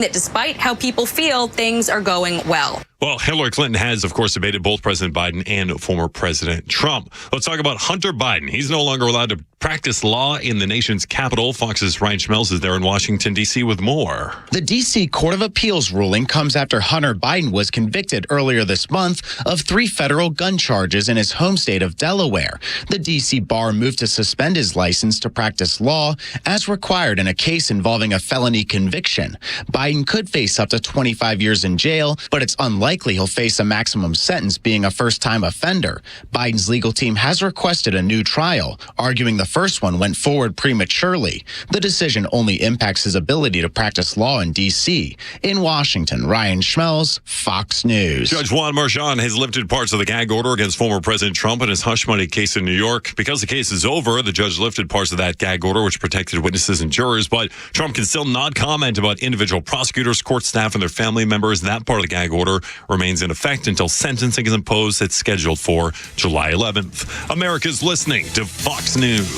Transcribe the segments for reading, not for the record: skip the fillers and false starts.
that despite how people feel, things are going well. Well, Hillary Clinton has, of course, debated both President Biden and former President Trump. Let's talk about Hunter Biden. He's no longer allowed to practice law in the nation's capital. Fox's Ryan Schmelz is there in Washington, D.C. with more. The D.C. Court of Appeals ruling comes after Hunter Biden was convicted earlier this month of 3 federal gun charges in his home state of Delaware. The D.C. bar moved to suspend his license to practice law as required in a case involving a felony conviction. Biden could face up to 25 years in jail, but it's unlikely he'll face a maximum sentence being a first-time offender. Biden's legal team has requested a new trial, arguing the first one went forward prematurely. The decision only impacts his ability to practice law in D.C. In Washington, Ryan Schmelz, Fox News. Judge Juan Marchand has lifted parts of the gag order against former President Trump in his hush money case in New York. Because the case is over, the judge lifted parts of that gag order, which protected witnesses and jurors, but Trump can still not comment about individual prosecutors, court staff, and their family members. That part of the gag order remains in effect until sentencing is imposed. It's scheduled for July 11th. America's listening to Fox News.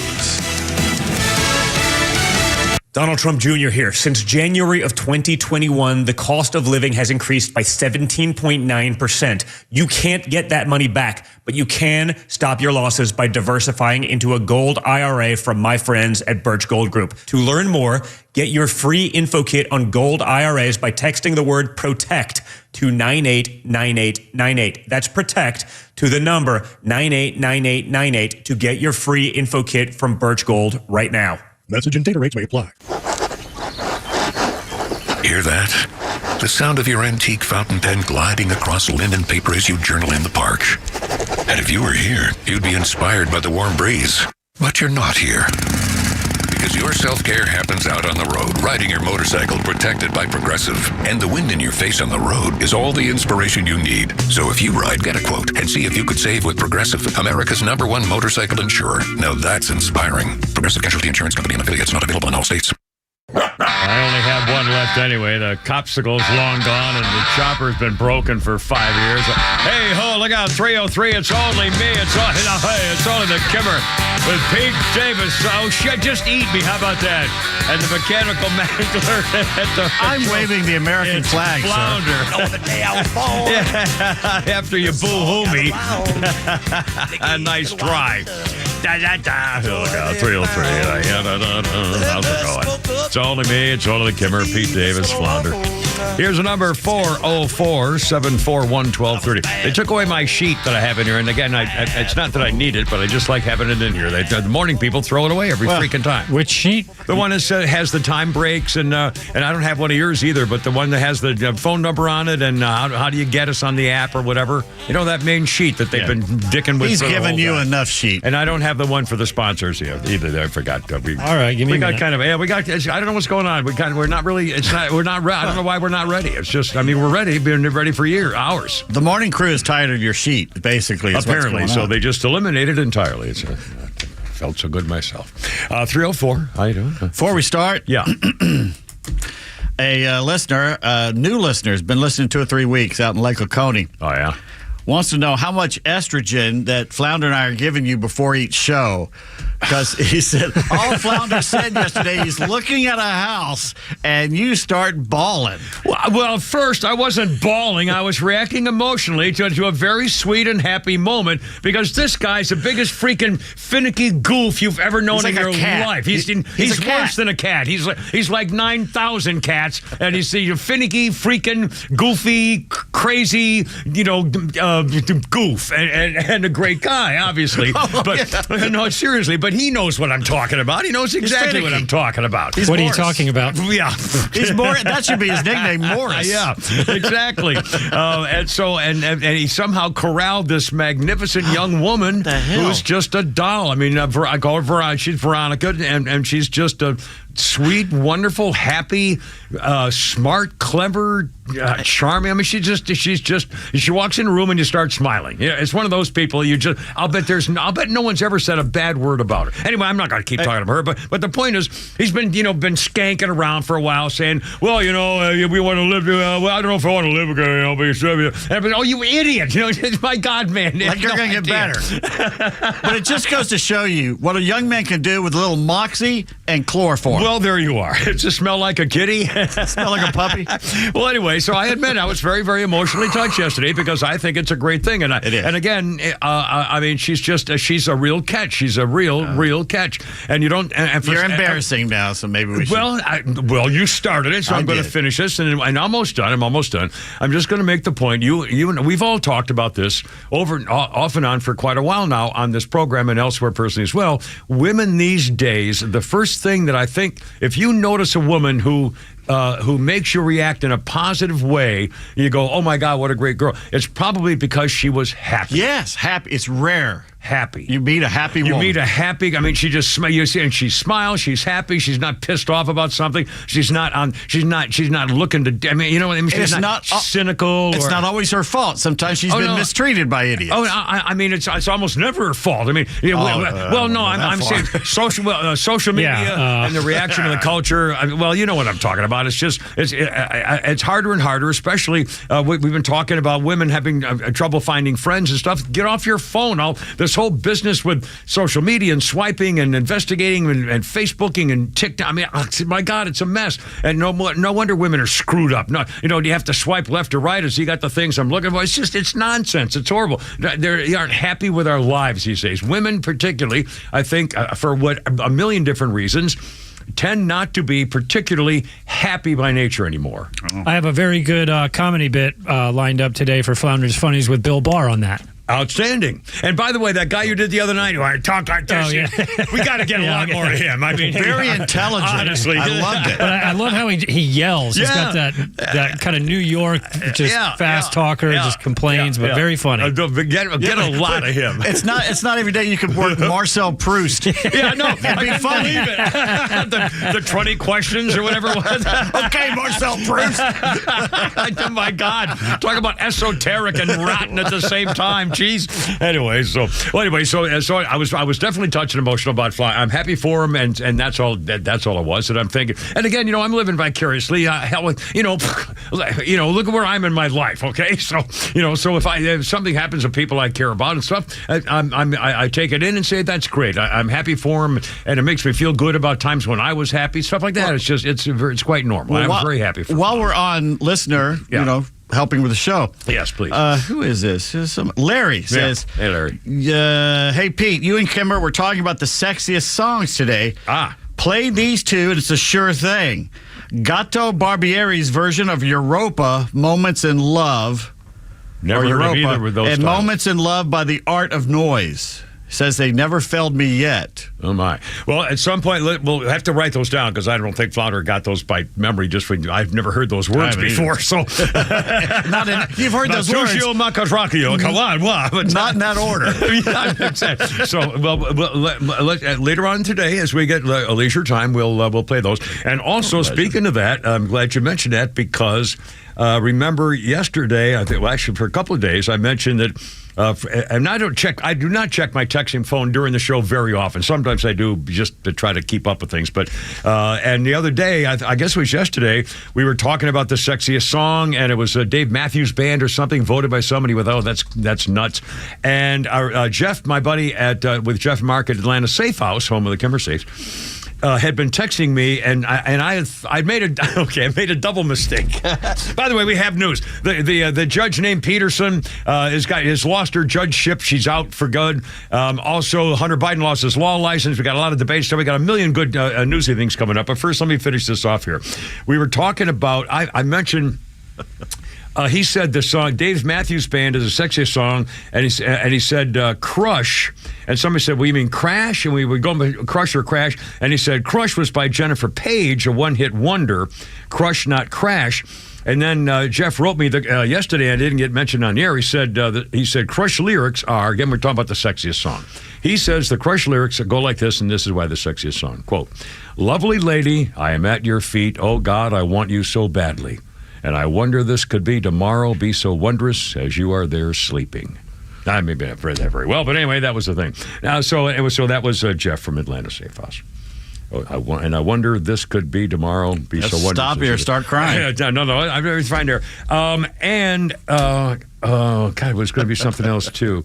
Donald Trump Jr. here. Since January of 2021, the cost of living has increased by 17.9%. You can't get that money back, but you can stop your losses by diversifying into a gold IRA from my friends at Birch Gold Group. To learn more, get your free info kit on gold IRAs by texting the word PROTECT to 989898. That's PROTECT to the number 989898 to get your free info kit from Birch Gold right now. Message and data rates may apply. Hear that? The sound of your antique fountain pen gliding across linen paper as you journal in the park. And if you were here, you'd be inspired by the warm breeze. But you're not here. Because your self-care happens out on the road, riding your motorcycle protected by Progressive. And the wind in your face on the road is all the inspiration you need. So if you ride, get a quote and see if you could save with Progressive, America's #1 motorcycle insurer. Now that's inspiring. Progressive Casualty Insurance Company and affiliates, not available in all states. I only have one left anyway. The Copsicle's long gone, and the chopper's been broken for 5 years. Hey ho, look out, 303, it's only me. It's only the Kimmer with Pete Davis. Oh, shit, just eat me. How about that? And the mechanical mangler at the... I'm waving the American flag, Flounder. sir. Oh, the day I was born. Yeah, after you boo-hoo me. A nice try. Look out, 303. How's it going? It's only me. It's only the Kimmer, Pete Davis, Flounder. Here's a number, 404-741-1230. They took away my sheet that I have in here. And again, it's not that I need it, but I just like having it in here. The morning people throw it away every freaking time. Which sheet? The one that has the time breaks, and I don't have one of yours either, but the one that has the phone number on it, and how do you get us on the app or whatever. You know, that main sheet that they've been dicking with. He's given you enough sheet. And I don't have the one for the sponsors either. I forgot. All right, give me a minute. I don't know what's going on. We're not really, I don't know why we're not ready. It's just, we're ready. Been ready for hours. The morning crew is tired of your sheet, basically. Apparently, so they just eliminated it entirely. I felt so good myself. 304, how you doing? Before we start, yeah. A listener, new listener, has been listening 2 or 3 weeks out in Lake Oconee. Oh, yeah? Wants to know how much estrogen that Flounder and I are giving you before each show. Because he said, all Flounder said yesterday, he's looking at a house and you start bawling. Well, first, I wasn't bawling. I was reacting emotionally to a very sweet and happy moment because this guy's the biggest freaking finicky goof you've ever known in your life. He's worse than a cat. He's like 9,000 cats, and he's a finicky, freaking, goofy, crazy, goof, and a great guy, obviously. No, seriously, but he knows what I'm talking about. He knows exactly what I'm talking about. What are you talking about? Yeah. He's Morris. That should be his nickname, Morris. Yeah, exactly. And he somehow corralled this magnificent young woman who's just a doll. I call her Veronica. She's Veronica, and she's just a sweet, wonderful, happy, smart, clever, charming. I mean, she walks in a room and you start smiling. Yeah, it's one of those people. I'll bet no one's ever said a bad word about her. Anyway, I'm not going to keep talking about her, but the point is, he's been skanking around for a while, saying, well, we want to live. Well, I don't know if I want to live again. But oh, you idiot! My God, man, like you're going to get better. But it just goes to show you what a young man can do with a little moxie and chloroform. Well, there you are. Does it smell like a kitty? Smell like a puppy? Well, anyway, so I admit I was very, very emotionally touched yesterday because I think it's a great thing. And again, I mean, she's a real catch. She's a real catch. And you don't. You're embarrassing now, so maybe we should. Well, you started it, so I'm going to finish this, and I'm almost done. I'm just going to make the point. You and we've all talked about this off and on for quite a while now on this program and elsewhere personally as well. Women these days, the first thing that I think, if you notice a woman who makes you react in a positive way, you go, oh my God, what a great girl. It's probably because she was happy. Yes, happy. It's rare. Happy. You meet a happy woman. You meet a happy. I mean, she just you see, and she smiles. She's happy. She's not pissed off about something. She's not looking to. I mean, she's not cynical. It's not always her fault. Sometimes she's been mistreated by idiots. Oh, I mean, it's almost never her fault. I mean, I'm saying social media and the reaction of the culture. You know what I'm talking about. It's just it's harder and harder, especially we've been talking about women having trouble finding friends and stuff. Get off your phone. This whole business with social media and swiping and investigating and Facebooking and TikTok. I mean, my God, it's a mess. And no wonder women are screwed up. No, do you have to swipe left or right as you got the things I'm looking for? It's nonsense. It's horrible. They aren't happy with our lives these days. Women, particularly, I think, for a million different reasons, tend not to be particularly happy by nature anymore. I have a very good comedy bit lined up today for Flounders Funnies with Bill Barr on that. Outstanding. And by the way, that guy you did the other night who I talked like this, we got to get a lot more of him. I mean, very intelligent. Honestly, I loved it. But I love how he yells. He's got that kind of New York, just fast talker, just complains, but very funny. Get a lot of him. It's not every day you can work Marcel Proust. Yeah, no, it'd be funny. the 20 questions or whatever it was. Okay, Marcel Proust. Oh my God, talk about esoteric and rotten at the same time. Jeez. Anyway, so I was definitely touched and emotional about Fly. I'm happy for him, and that's all it was. And I'm thinking, and again, I'm living vicariously. Look at where I'm in my life. Okay, so if something happens to people I care about and stuff, I take it in and say that's great. I'm happy for him, and it makes me feel good about times when I was happy. Stuff like that. It's quite normal. Well, I'm very happy for him. While we're on listener, helping with the show. Yes, please. Who is this? Larry says, Hey, Larry. Hey, Pete, you and Kimber were talking about the sexiest songs today. Play these two, and it's a sure thing. Gato Barbieri's version of Europa, Moments in Love. Never heard of either with those and titles. Moments in Love by The Art of Noise. Says they never failed me yet. Oh, my. Well, at some point, we'll have to write those down because I don't think Flounder got those by memory. I've never heard those words before. So, you've heard those words. Come on, but not in that order. So, later on today, as we get a leisure time, we'll play those. And also, speaking of that, I'm glad you mentioned that because remember yesterday, actually for a couple of days, I mentioned that. And I do not check my texting phone during the show very often. Sometimes I do just to try to keep up with things. But and the other day, I guess it was yesterday, we were talking about the sexiest song, and it was Dave Matthews Band or something voted by somebody with that's nuts. And Jeff, my buddy with Jeff Mark at Atlanta Safe House, home of the Kimber Safes, had been texting me, and I made a double mistake. By the way, we have news. The judge named Peterson has lost her judgeship. She's out for good. Also, Hunter Biden lost his law license. We got a lot of debates. So we got a million good newsy things coming up. But first, let me finish this off here. We were talking about. I mentioned. He said the song Dave Matthews Band is the sexiest song, and he said Crush, and somebody said, well, you mean Crash? And we would go Crush or Crash, and he said Crush was by Jennifer Page, a one-hit wonder. Crush, not Crash. And then Jeff wrote me yesterday, and I didn't get mentioned on the air. He said Crush lyrics are, again, we're talking about the sexiest song. He says the Crush lyrics go like this, and this is why the sexiest song. Quote, lovely lady, I am at your feet. Oh, God, I want you so badly. And I wonder this could be tomorrow, be so wondrous as you are there sleeping. I maybe I've read that very well, but anyway, that was the thing. So that was Jeff from Atlanta Safe House. And I wonder this could be tomorrow. Be so wondrous. Stop here. Start crying. No. I'm very fine there. God, it was going to be something else too.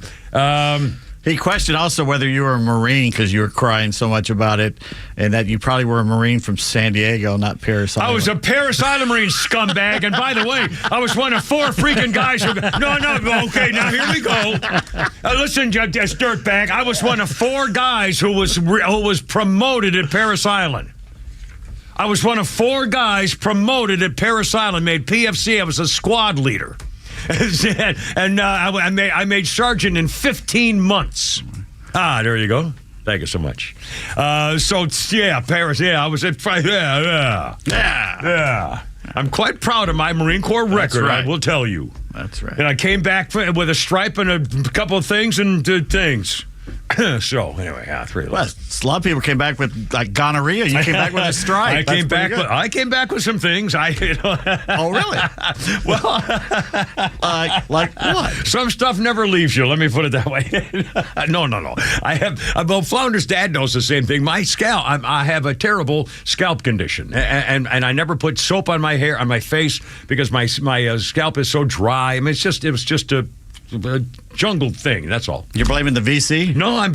He questioned also whether you were a Marine because you were crying so much about it, and that you probably were a Marine from San Diego, not Paris Island. I was a Paris Island Marine scumbag, and by the way, I was one of 4 freaking guys who... No, okay, now here we go. Listen, dirtbag, I was one of 4 guys who was promoted at Paris Island. I was one of 4 guys promoted at Paris Island, made PFC. I was a squad leader. And I made sergeant in 15 months. There you go. Thank you so much. Paris. Yeah, I was at. Yeah. I'm quite proud of my Marine Corps record. Right. I will tell you. That's right. And I came back with a stripe and a couple of things and did things. So anyway, 3 Well, a lot of people came back with like gonorrhea. You came back with a stripe. I came back with some things. Oh, really? Well, like what? Some stuff never leaves you. Let me put it that way. No. Well, Flounder's dad knows the same thing. My scalp. I have a terrible scalp condition, and I never put soap on my hair, on my face, because my scalp is so dry. I mean, it was just a jungle thing. That's all. You're blaming the VC? No,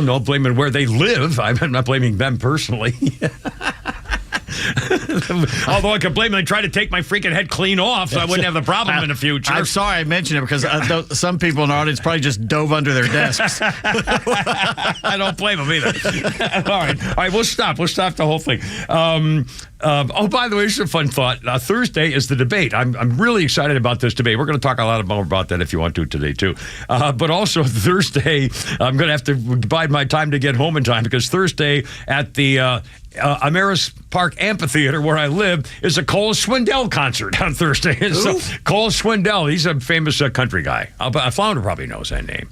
no, blaming where they live. I'm not blaming them personally. Although I could blame them and try to take my freaking head clean off so I wouldn't have the problem in the future. I'm sorry I mentioned it because some people in our audience probably just dove under their desks. I don't blame them either. All right, we'll stop the whole thing. By the way, here's a fun thought. Thursday is the debate. I'm really excited about this debate. We're going to talk a lot more about that if you want to today, too. But also Thursday, I'm going to have to bide my time to get home in time because Thursday at the Ameris Park Amphitheater, where I live, is a Cole Swindell concert on Thursday. So Cole Swindell, he's a famous country guy. Flounder probably knows that name.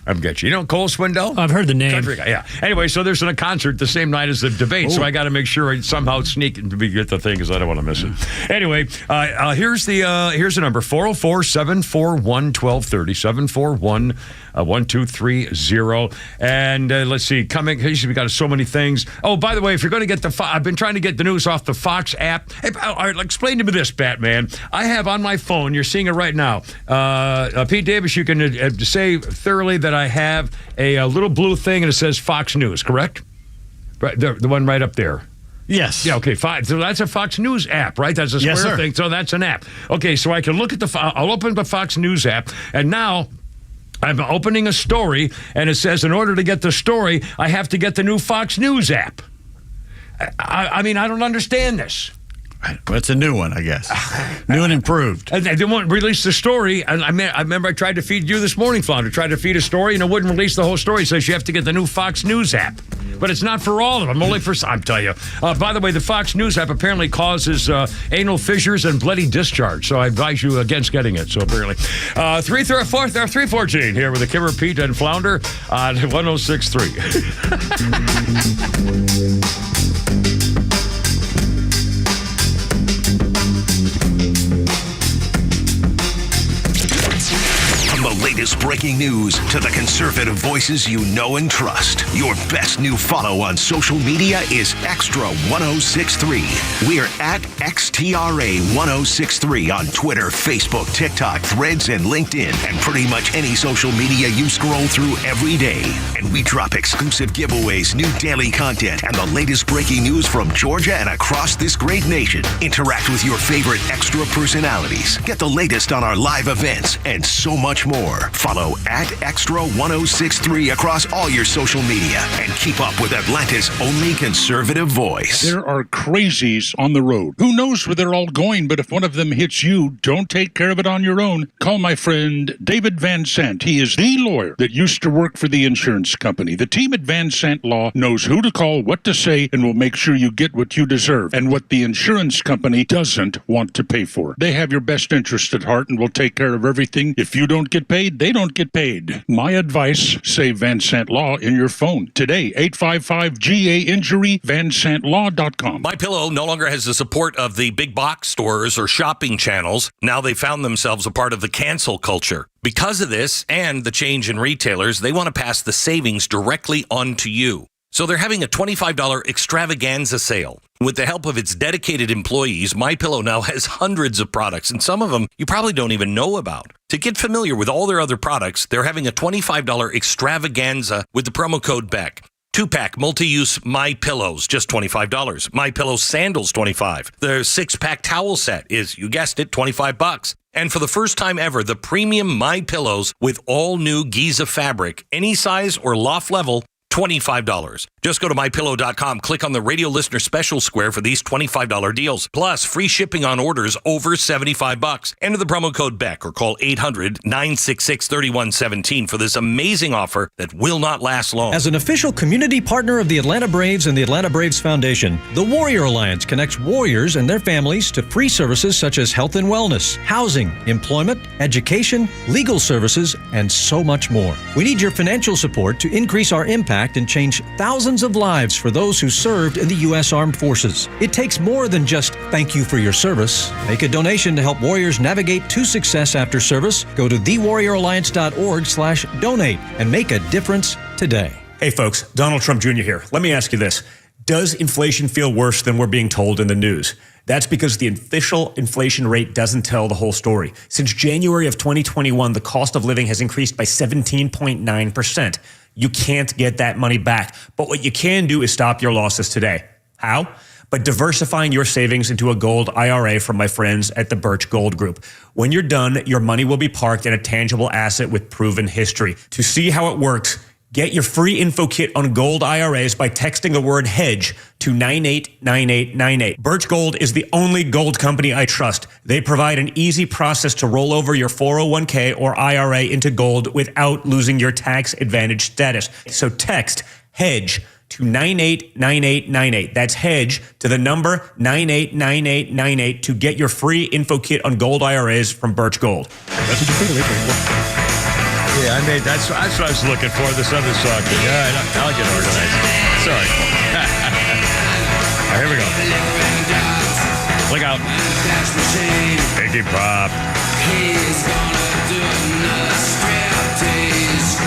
I'm get you. You know Cole Swindell? I've heard the name. Country guy, yeah. Anyway, so there's a concert the same night as the debate, so I got to make sure I somehow sneak and get the thing because I don't want to miss it. Anyway, here's the number, 404-741-1230, 741-1230. And let's see, we got so many things. Oh, by the way, if you're going to get I've been trying to get the news off the Fox app. Hey, all right, explain to me this, Batman. I have on my phone, you're seeing it right now. Pete Davis, you can say thoroughly that I have a little blue thing and it says Fox News, correct? Right, the one right up there. Yes. Yeah, okay, fine. So that's a Fox News app, right? That's a square thing, so that's an app. Okay, so I can look at I'll open the Fox News app, and now I'm opening a story, and it says in order to get the story, I have to get the new Fox News app. I mean, I don't understand this. Well, it's a new one, I guess. New and improved. And they won't release the story. And I remember I tried to feed you this morning, Flounder. Tried to feed a story, and it wouldn't release the whole story. It says you have to get the new Fox News app. But it's not for all of them, only for some. I'm telling you. By the way, the Fox News app apparently causes anal fissures and bloody discharge. So I advise you against getting it. So apparently. 314 here with the Kimmer, Pete, and Flounder on 106.3. The latest breaking news to the conservative voices you know and trust. Your best new follow on social media is XTRA 106.3. We're at XTRA 106.3 on Twitter, Facebook, TikTok, Threads, and LinkedIn, and pretty much any social media you scroll through every day. And we drop exclusive giveaways, new daily content, and the latest breaking news from Georgia and across this great nation. Interact with your favorite Extra personalities. Get the latest on our live events and so much more. Follow at XTRA 106.3 across all your social media and keep up with Atlanta's only conservative voice. There are crazies on the road. Who knows where they're all going, but if one of them hits you, don't take care of it on your own. Call my friend David Van Sant. He is the lawyer that used to work for the insurance company. The team at Van Sant Law knows who to call, what to say, and will make sure you get what you deserve and what the insurance company doesn't want to pay for. They have your best interest at heart and will take care of everything. If you don't get paid, they don't get paid. My advice, save Van Sant Law in your phone today. 855-GA-INJURY, vansantlaw.com. MyPillow no longer has the support of the big box stores or shopping channels. Now they found themselves a part of the cancel culture. Because of this and the change in retailers, they want to pass the savings directly on to you. So they're having a $25 extravaganza sale. With the help of its dedicated employees, MyPillow now has hundreds of products, and some of them you probably don't even know about. To get familiar with all their other products, they're having a $25 extravaganza with the promo code BECK. 2-pack multi-use MyPillows, just $25. MyPillow sandals, $25. The 6-pack towel set is, you guessed it, $25. And for the first time ever, the premium MyPillows with all new Giza fabric, any size or loft level, $25. Just go to MyPillow.com, click on the radio listener special square for these $25 deals. Plus, free shipping on orders over $75. Enter the promo code BECK or call 800-966-3117 for this amazing offer that will not last long. As an official community partner of the Atlanta Braves and the Atlanta Braves Foundation, the Warrior Alliance connects warriors and their families to free services such as health and wellness, housing, employment, education, legal services, and so much more. We need your financial support to increase our impact and change thousands of lives for those who served in the U.S. Armed Forces. It takes more than just thank you for your service. Make a donation to help warriors navigate to success after service. Go to thewarrioralliance.org/donate and make a difference today. Hey folks, Donald Trump Jr. here. Let me ask you this. Does inflation feel worse than we're being told in the news? That's because the official inflation rate doesn't tell the whole story. Since January of 2021, the cost of living has increased by 17.9%. You can't get that money back. But what you can do is stop your losses today. How? By diversifying your savings into a gold IRA from my friends at the Birch Gold Group. When you're done, your money will be parked in a tangible asset with proven history. To see how it works, get your free info kit on gold IRAs by texting the word HEDGE to 989898. Birch Gold is the only gold company I trust. They provide an easy process to roll over your 401k or IRA into gold without losing your tax advantage status. So text HEDGE to 989898. That's HEDGE to the number 989898 to get your free info kit on gold IRAs from Birch Gold. That's what you say. Yeah, that's what I was looking for, this other song. Yeah, I'll get organized. Sorry. All right, here we go. Look out. Iggy Pop. He's gonna do another striptease.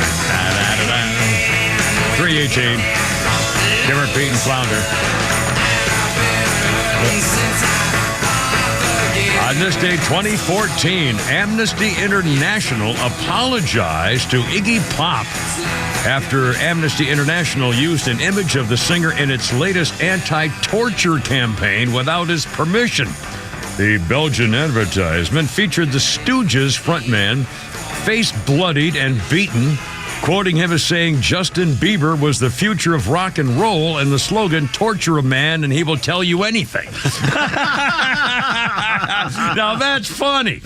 318. Different Pete and Flounder. On this day, 2014, Amnesty International apologized to Iggy Pop after Amnesty International used an image of the singer in its latest anti-torture campaign without his permission. The Belgian advertisement featured the Stooges frontman, face bloodied and beaten, quoting him as saying Justin Bieber was the future of rock and roll and the slogan, torture a man and he will tell you anything. Now that's funny.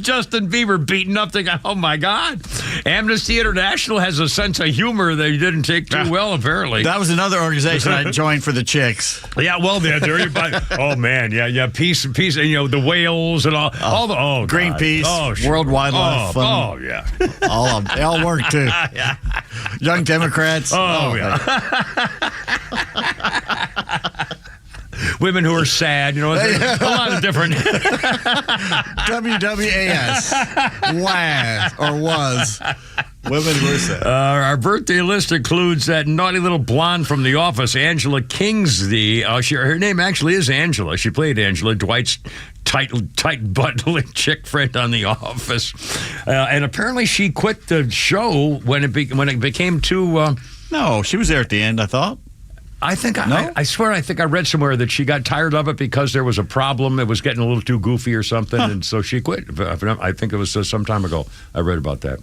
Justin Bieber beaten up the guy. Oh my God. Amnesty International has a sense of humor that you didn't take too well, apparently. That was another organization I joined for the chicks. Yeah, well, oh man, yeah, peace, you know, the whales and all the Greenpeace, World Wildlife Fund. Oh yeah, all of them. They all work too. Yeah. Young Democrats. Yeah. Women who are sad, you know, a lot of different. WWAS. Was. Women who are sad. Our birthday list includes that naughty little blonde from The Office, Angela Kingsley. Her name actually is Angela. She played Angela, Dwight's tight butt chick friend on The Office. And apparently she quit the show when it became too... No, she was there at the end, I thought. I swear I read somewhere that she got tired of it because there was a problem. It was getting a little too goofy or something, and so she quit. I think it was some time ago. I read about that.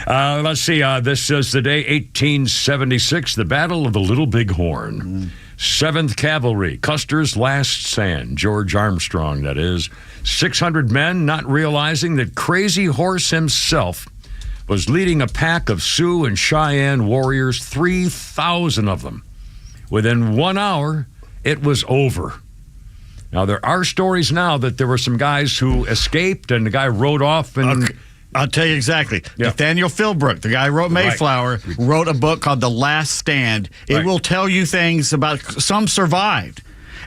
Let's see. This is the day, 1876, the Battle of the Little Big Horn. 7th Cavalry, Custer's last stand. George Armstrong, that is. 600 men, not realizing that Crazy Horse himself was leading a pack of Sioux and Cheyenne warriors, 3,000 of them. Within 1 hour, it was over. Now, there are stories now that there were some guys who escaped and the guy rode off and I'll tell you exactly. Yeah. Nathaniel Philbrook, the guy who wrote Mayflower, wrote a book called The Last Stand. It will tell you things about some survived.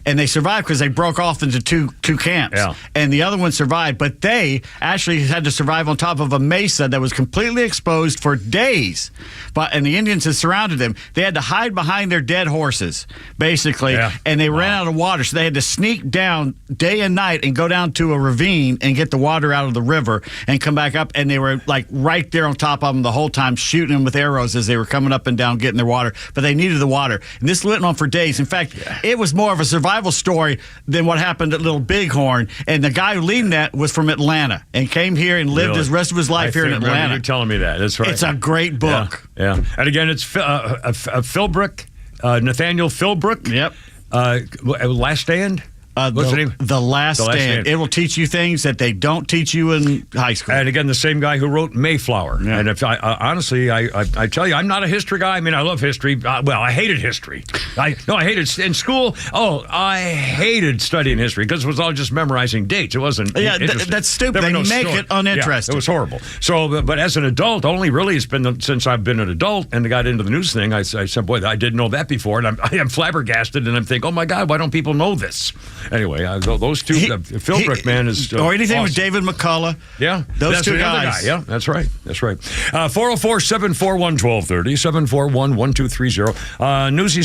And they survived because they broke off into two camps. Yeah. And the other one survived. But they actually had to survive on top of a mesa that was completely exposed for days. And the Indians had surrounded them. They had to hide behind their dead horses, basically. Yeah. And they ran out of water. So they had to sneak down day and night and go down to a ravine and get the water out of the river and come back up. And they were like right there on top of them the whole time, shooting them with arrows as they were coming up and down getting their water. But they needed the water. And this went on for days. In fact, it was more of a survival story than what happened at Little Bighorn. And the guy who leading that was from Atlanta and came here and lived his rest of his life here in Atlanta. You're telling me that. That's right. It's a great book. Yeah. And again, it's Philbrook, Nathaniel Philbrook. Yep. Last Stand. What's the name? The Last Stand. It will teach you things that they don't teach you in high school. And again, the same guy who wrote Mayflower. Yeah. And if honestly, I tell you, I'm not a history guy. I mean, I love history. Well, I hated history. I hated in school. I hated studying history because it was all just memorizing dates. It wasn't. Yeah, that's stupid. They make it uninteresting. Yeah, it was horrible. So, but as an adult, only really it's been since I've been an adult and got into the news thing. I said, boy, I didn't know that before, and I am flabbergasted, and I'm thinking, oh my God, why don't people know this? Anyway, those two, Philbrook, man, is or anything awesome. With David McCullough. Yeah, those two guys. Yeah, that's right. 404-741-1230, 741-1230. Newsy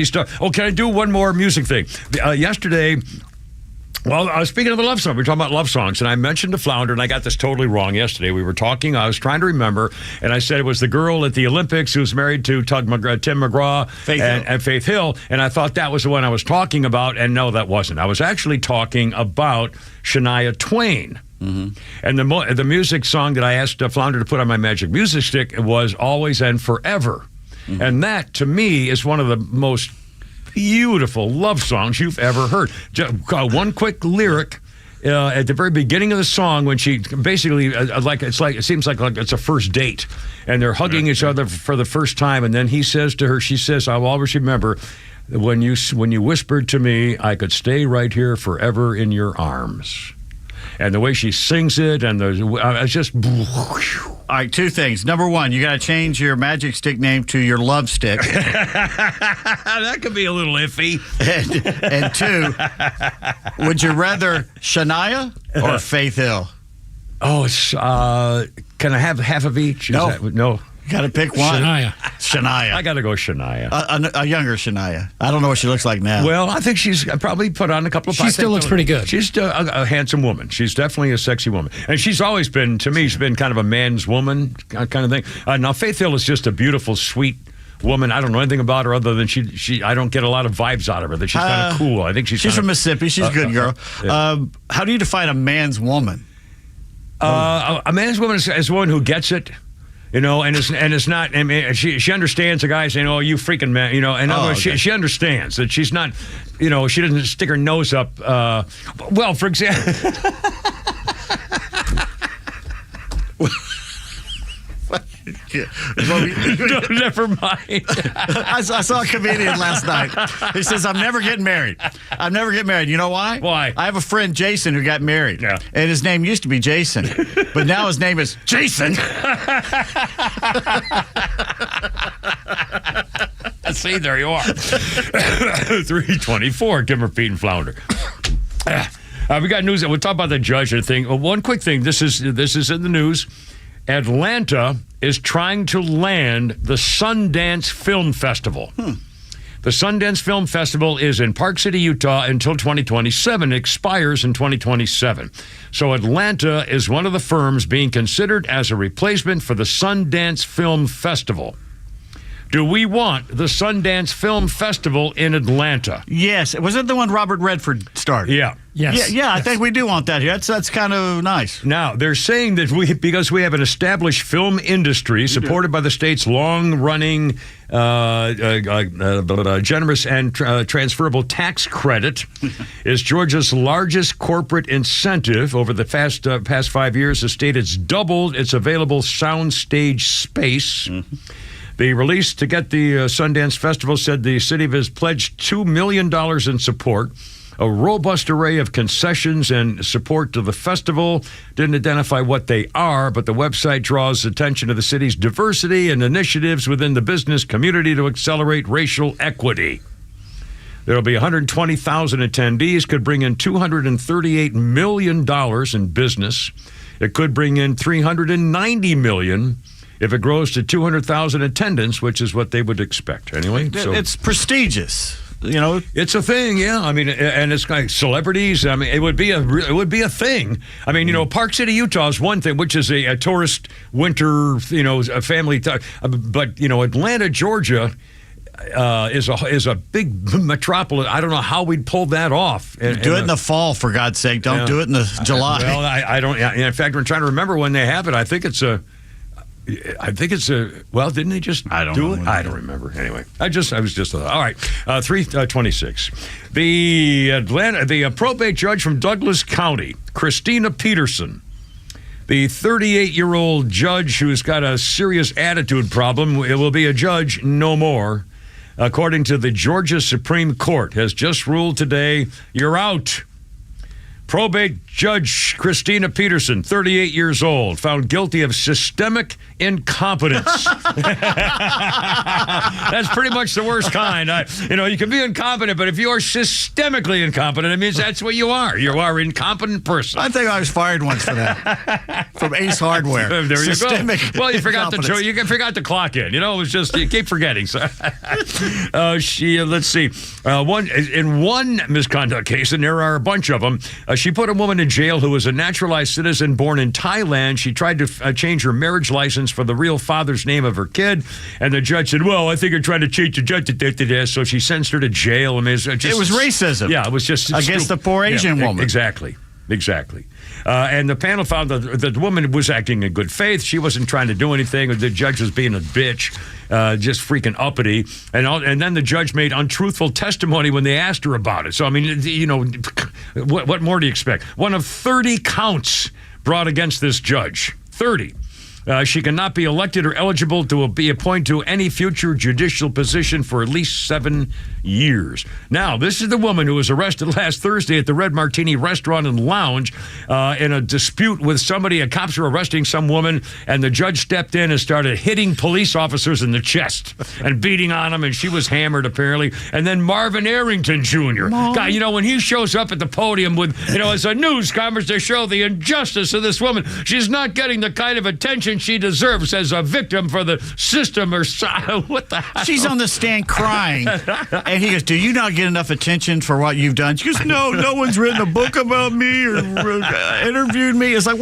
stuff. Oh, can I do one more music thing? Yesterday. Well, speaking of the love song, we were talking about love songs, and I mentioned to Flounder, and I got this totally wrong yesterday. We were talking, I was trying to remember, and I said it was the girl at the Olympics who was married to Tim McGraw and Faith Hill, and I thought that was the one I was talking about, and no, that wasn't. I was actually talking about Shania Twain. Mm-hmm. And the music song that I asked Flounder to put on my magic music stick was Always and Forever. Mm-hmm. And that, to me, is one of the most beautiful love songs you've ever heard. Just one quick lyric at the very beginning of the song when she basically it seems like it's a first date and they're hugging each other for the first time, and then he says to her, she says, "I'll always remember when you whispered to me I could stay right here forever in your arms." And the way she sings it, and it's just. All right, two things. Number one, you got to change your magic stick name to your love stick. That could be a little iffy. And two, would you rather Shania or Faith Hill? Oh, it's can I have half of each? No. No. You got to pick one. Shania. I got to go Shania. A younger Shania. I don't know what she looks like now. Well, I think she's probably put on a couple of. She still looks pretty good. She's a handsome woman. She's definitely a sexy woman, and she's always been, to me, she's been kind of a man's woman kind of thing. Now, Faith Hill is just a beautiful, sweet woman. I don't know anything about her other than she. I don't get a lot of vibes out of her. That she's kind of cool. I think she's from Mississippi. She's a good girl. Yeah. How do you define a man's woman? A man's woman is one who gets it. You know, and it's not. I mean, she understands the guy saying, "Oh, you freaking man," you know. In other words, she understands that she's not. You know, she doesn't stick her nose up. Well, for example. Never mind. I saw a comedian last night. He says, "I'm never getting married. I'm never getting married." You know why? Why? I have a friend, Jason, who got married. Yeah. And his name used to be Jason. But now his name is Jason. See, there you are. 324, Kimmer, Pete, and Flounder. We got news. We'll talk about the judge and thing. One quick thing. This is in the news. Atlanta is trying to land the Sundance Film Festival. The Sundance Film Festival is in Park City, Utah until 2027. It expires in 2027. So Atlanta is one of the firms being considered as a replacement for the Sundance Film Festival. Do we want the Sundance Film Festival in Atlanta? Yes. Was it the one Robert Redford started? Yeah. Yes. Yeah, I think we do want that here. That's kind of nice. Now, they're saying that because we have an established film industry supported by the state's long-running generous and transferable tax credit is Georgia's largest corporate incentive. Over the past 5 years, the state has doubled its available soundstage space. Mm-hmm. The release to get the Sundance Festival said the city has pledged $2 million in support. a robust array of concessions and support to the festival. Didn't identify what they are, but the website draws attention to the city's diversity and initiatives within the business community to accelerate racial equity. There will be 120,000 attendees, could bring in $238 million in business. It could bring in $390 million if it grows to 200,000 attendance, which is what they would expect. Anyway, so it's prestigious. You know, it's a thing, yeah. I mean, and it's like celebrities. I mean, it would be a thing. I mean, you know, Park City, Utah is one thing, which is a tourist winter, a family. But you know, Atlanta, Georgia, is a big metropolis. I don't know how we'd pull that off. Do it in the fall, for God's sake. Don't do it in the July. Well, I don't. In fact, we're trying to remember when they have it. I think it's a. Well, didn't they just do it? I don't remember. Anyway, I was just all right. 326. The probate judge from Douglas County, Christina Peterson, the 38-year-old judge who's got a serious attitude problem, it will be a judge no more. According to the Georgia Supreme Court, has just ruled today, you're out. Probate Judge Christina Peterson, 38 years old, found guilty of systemic incompetence. That's pretty much the worst kind. You can be incompetent, but if you are systemically incompetent, it means that's what you are. You are an incompetent person. I think I was fired once for that from Ace Hardware. There you systemic go. Well, you forgot to clock in. You know, it was just you keep forgetting. So, let's see. In one misconduct case, and there are a bunch of them. She put a woman in jail who was a naturalized citizen born in Thailand. She tried to change her marriage license for the real father's name of her kid, and the judge said, well, I think you're trying to change the judge. So she sentenced her to jail. I mean, it was racism. Yeah, it was just against the poor Asian woman. Exactly. And the panel found that the woman was acting in good faith. She wasn't trying to do anything. The judge was being a bitch, just freaking uppity. And then the judge made untruthful testimony when they asked her about it. So, I mean, what more do you expect? One of 30 counts brought against this judge. 30. She cannot be elected or eligible to be appointed to any future judicial position for at least 7 years. Now, this is the woman who was arrested last Thursday at the Red Martini Restaurant and Lounge in a dispute with somebody. Cops were arresting some woman, and the judge stepped in and started hitting police officers in the chest and beating on them, and she was hammered, apparently. And then Marvin Arrington Jr. God, when he shows up at the podium with, as a news conference to show the injustice of this woman, she's not getting the kind of attention she deserves as a victim for the system or what the hell? She's on the stand crying. And he goes, do you not get enough attention for what you've done? She goes, no one's written a book about me or interviewed me. It's like,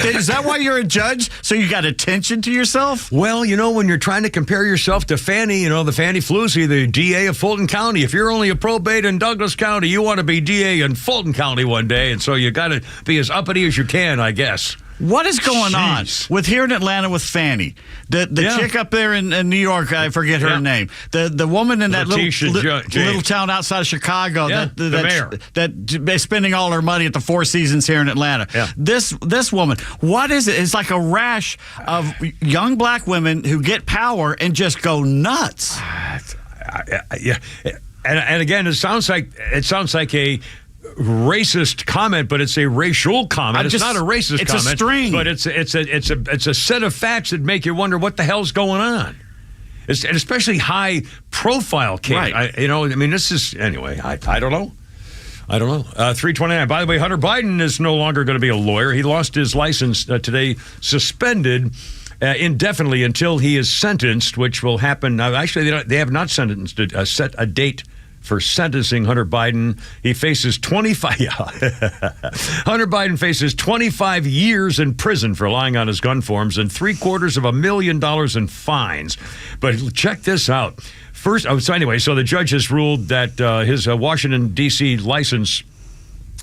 is that why you're a judge? So you got attention to yourself? Well, when you're trying to compare yourself to Fannie, the Fannie Floozy, the DA of Fulton County, if you're only a probate in Douglas County, you want to be DA in Fulton County one day. And so you got to be as uppity as you can, I guess. What is going on with here in Atlanta with Fannie? The chick up there in New York, I forget her name. The woman in that little town outside of Chicago that's spending all her money at the Four Seasons here in Atlanta. Yeah. This woman, what is it? It's like a rash of young black women who get power and just go nuts. Yeah, and again, it sounds like a racist comment, but it's a racial comment. It's not a racist comment. It's a string. But it's a set of facts that make you wonder what the hell's going on. And especially high profile case. Right. This is anyway. I don't know. 329. By the way, Hunter Biden is no longer going to be a lawyer. He lost his license today, suspended indefinitely until he is sentenced, which will happen. Actually, they have not set a date for sentencing Hunter Biden. He faces 25. Hunter Biden faces 25 years in prison for lying on his gun forms and $750,000 in fines. But check this out. So the judge has ruled that his Washington, D.C. license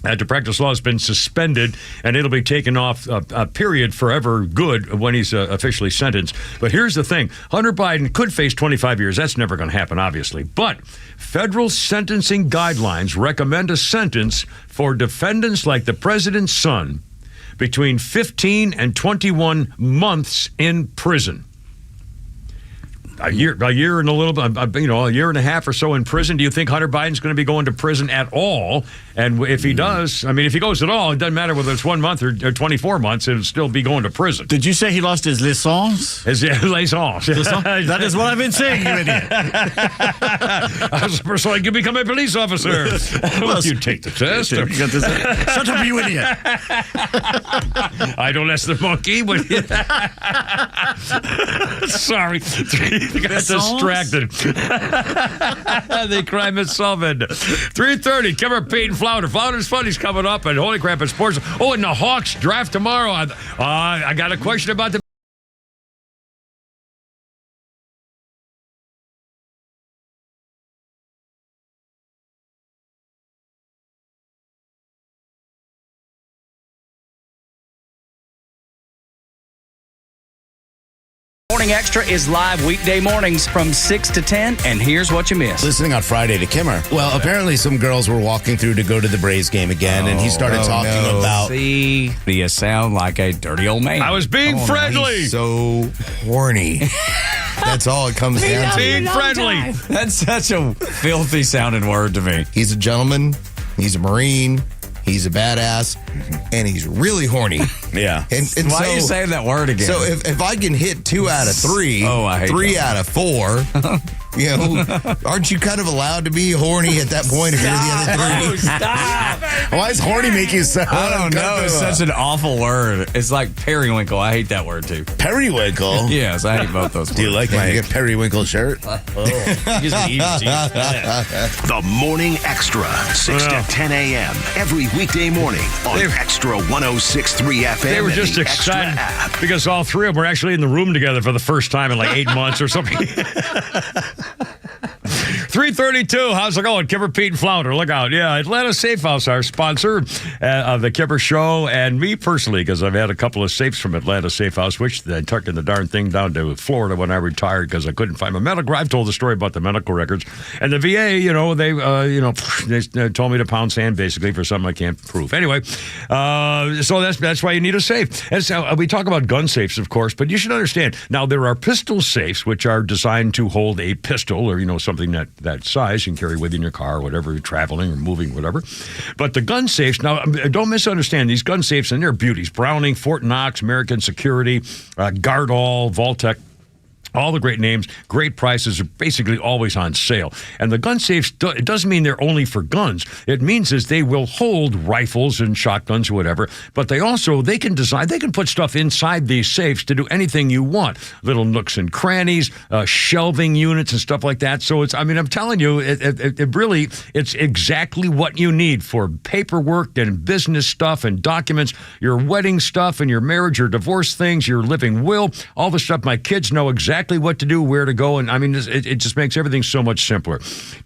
to practice law has been suspended, and it'll be taken off a period forever good when he's officially sentenced. But here's the thing. Hunter Biden could face 25 years. That's never going to happen, obviously. But federal sentencing guidelines recommend a sentence for defendants like the president's son between 15 and 21 months in prison. a year and a little bit, a year and a half or so in prison. Do you think Hunter Biden's going to be going to prison at all? And if he does, if he goes at all, it doesn't matter whether it's 1 month or 24 months, it'll still be going to prison. Did you say he lost his licence? His licence. That is what I've been saying, you idiot. I was the person like, you become a police officer. You take the test. Shut up, you idiot. I don't ask the monkey, but sorry. Got distracted. The crime is solved. 3:30, Kimmer, Pete, and Flounder. Flounder's Funny's coming up, and holy crap, it's sports. Oh, and the Hawks draft tomorrow. I got a question about the Morning Extra is live weekday mornings from 6 to 10, and here's what you missed. Listening on Friday to Kimmer. Well, apparently some girls were walking through to go to the Braves game again, and he started talking about... See, you sound like a dirty old man. I was being friendly. He's so horny. That's all it comes down to. Being friendly. That's such a filthy sounding word to me. He's a gentleman. He's a Marine. He's a badass, and he's really horny. Yeah. And why are you saying that word again? So if I can hit 2 out of 3, I hate 3 that. out of 4, aren't you kind of allowed to be horny at that point if you're the other 3? Stop! Why does horny make you so I don't know. It's such an awful word. It's like periwinkle. I hate that word too. Periwinkle? Yes, I hate both those words. Do you like my periwinkle shirt? The Morning Extra, 6 to 10 a.m. every weekday morning on XTRA 106.3 FM. They were and just the Extra excited app. because all three of them were actually in the room together for the first time in like 8 months or something. 3:32. How's it going? Kipper, Pete, and Flounder. Look out. Yeah, Atlanta Safe House, our sponsor of the Kipper Show, and me personally, because I've had a couple of safes from Atlanta Safe House, which I took in the darn thing down to Florida when I retired because I couldn't find my medical. I've told the story about the medical records. And the VA, they told me to pound sand basically for something I can't prove. Anyway, so that's why you need a safe. And so we talk about gun safes, of course, but you should understand, now there are pistol safes, which are designed to hold a pistol or, something that size you can carry with you in your car, whatever, you're traveling or moving, whatever. But the gun safes, now don't misunderstand, these gun safes, and they're beauties. Browning, Fort Knox, American Security, Gardall, Vaultec, all the great names, great prices, are basically always on sale. And the gun safes, it doesn't mean they're only for guns. It means is they will hold rifles and shotguns or whatever, but they can put stuff inside these safes to do anything you want. Little nooks and crannies, shelving units and stuff like that. So I'm telling you, it's exactly what you need for paperwork and business stuff and documents, your wedding stuff and your marriage, your divorce things, your living will, all the stuff. My kids know exactly what to do, where to go, and it just makes everything so much simpler.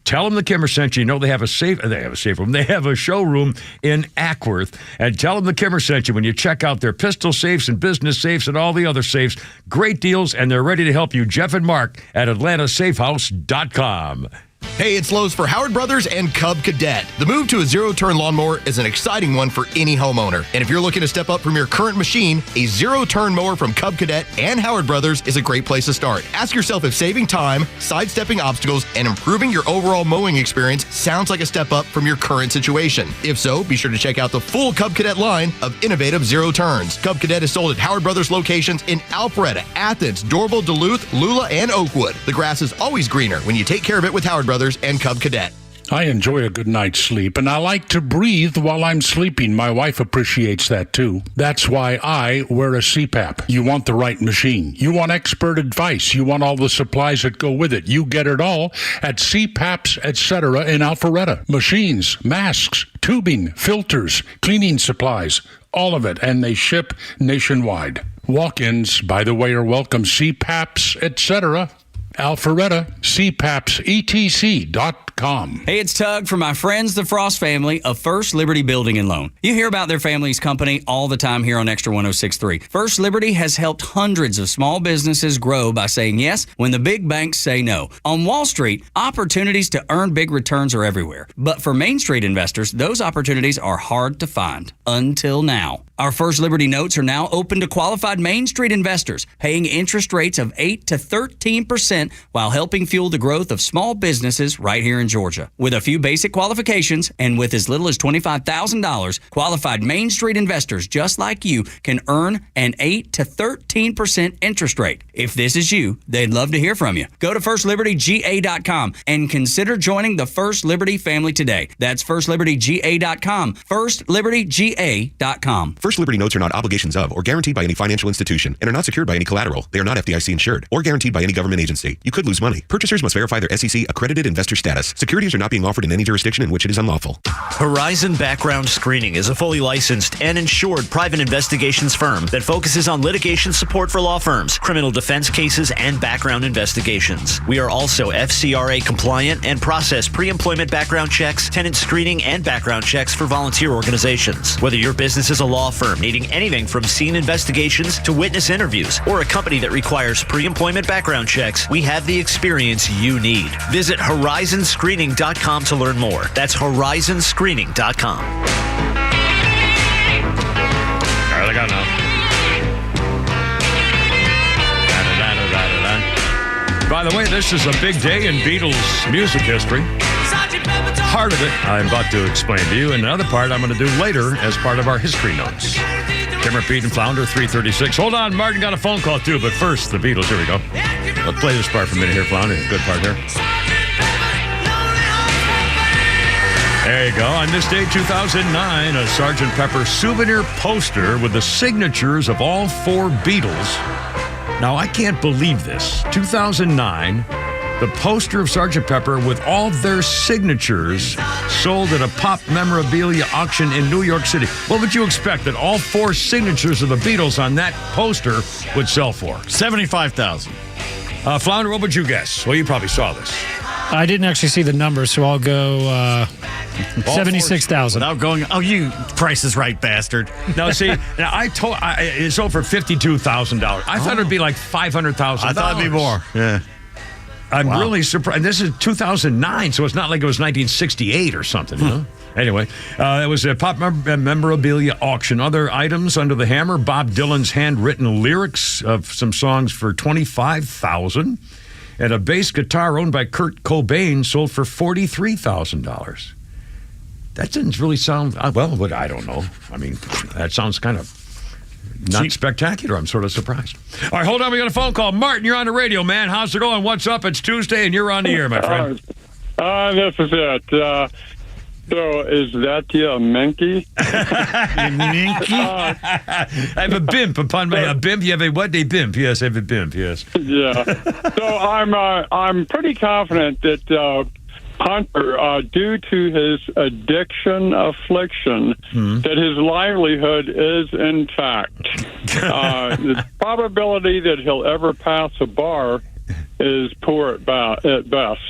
Tell them the Kimmer sent you. They have a safe room. They have a showroom in Ackworth, and tell them the Kimmer sent you when you check out their pistol safes and business safes and all the other safes. Great deals, and they're ready to help you. Jeff and Mark at AtlantaSafehouse.com. Hey, it's Lowe's for Howard Brothers and Cub Cadet. The move to a zero-turn lawnmower is an exciting one for any homeowner. And if you're looking to step up from your current machine, a zero-turn mower from Cub Cadet and Howard Brothers is a great place to start. Ask yourself if saving time, sidestepping obstacles, and improving your overall mowing experience sounds like a step up from your current situation. If so, be sure to check out the full Cub Cadet line of innovative zero-turns. Cub Cadet is sold at Howard Brothers locations in Alpharetta, Athens, Dorval, Duluth, Lula, and Oakwood. The grass is always greener when you take care of it with Howard Brothers and Cub Cadet. I enjoy a good night's sleep, and I like to breathe while I'm sleeping. My wife appreciates that, too. That's why I wear a CPAP. You want the right machine. You want expert advice. You want all the supplies that go with it. You get it all at CPAPs, etc. in Alpharetta. Machines, masks, tubing, filters, cleaning supplies, all of it, and they ship nationwide. Walk-ins, by the way, are welcome. CPAPs, etc. Alpharetta, CPAPSETC.com. Hey, it's Tug from my friends, the Frost family of First Liberty Building and Loan. You hear about their family's company all the time here on Extra 106.3. First Liberty has helped hundreds of small businesses grow by saying yes when the big banks say no. On Wall Street, opportunities to earn big returns are everywhere. But for Main Street investors, those opportunities are hard to find. Until now. Our First Liberty notes are now open to qualified Main Street investors, paying interest rates of 8 to 13% while helping fuel the growth of small businesses right here in Georgia. With a few basic qualifications and with as little as $25,000, qualified Main Street investors just like you can earn an 8 to 13% interest rate. If this is you, they'd love to hear from you. Go to FirstLibertyGA.com and consider joining the First Liberty family today. That's FirstLibertyGA.com. FirstLibertyGA.com. First Liberty notes are not obligations of or guaranteed by any financial institution and are not secured by any collateral. They are not FDIC insured or guaranteed by any government agency. You could lose money. Purchasers must verify their SEC accredited investor status. Securities are not being offered in any jurisdiction in which it is unlawful. Horizon Background Screening is a fully licensed and insured private investigations firm that focuses on litigation support for law firms, criminal defense cases, and background investigations. We are also FCRA compliant and process pre-employment background checks, tenant screening, and background checks for volunteer organizations. Whether your business is a law firm needing anything from scene investigations to witness interviews, or a company that requires pre-employment background checks, we have the experience you need. Visit horizonscreening.com to learn more. That's horizonscreening.com. All right, I got now. By the way, this is a big day in Beatles music history. Part of it I'm about to explain to you, and another part I'm going to do later as part of our history notes. Kimmer, Pete, and Flounder, 336. Hold on, Martin got a phone call too, but first, the Beatles. Here we go. Let's play this part for a minute here, Flounder. Good part here. There you go. On this day, 2009, a Sgt. Pepper souvenir poster with the signatures of all 4 Beatles. Now, I can't believe this. 2009, the poster of Sgt. Pepper with all their signatures sold at a pop memorabilia auction in New York City. What would you expect that all 4 signatures of the Beatles on that poster would sell for? $75,000. Flounder, what would you guess? Well, you probably saw this. I didn't actually see the numbers, so I'll go 76,000. Without going, oh, you Price is Right bastard. No, see, now it sold for $52,000. I thought it'd be like $500,000. I thought it'd be more. Yeah. I'm really surprised. And this is 2009, so it's not like it was 1968 or something, you know? Anyway, it was a pop memorabilia auction. Other items under the hammer, Bob Dylan's handwritten lyrics of some songs for $25,000. And a bass guitar owned by Kurt Cobain sold for $43,000. That doesn't really sound, well, but I don't know. I mean, that sounds kind of not spectacular. I'm sort of surprised. All right, hold on. We got a phone call. Martin, you're on the radio, man. How's it going? What's up? It's Tuesday, and you're on the air, my friend. This is it. So is that the Minky? Minky? I have a bimp. Upon my bimp, you have a what? A bimp. Yes, I have a bimp. Yes. Yeah. So I'm pretty confident that Hunter, due to his addiction affliction, that his livelihood is intact. The probability that he'll ever pass a bar is poor at best.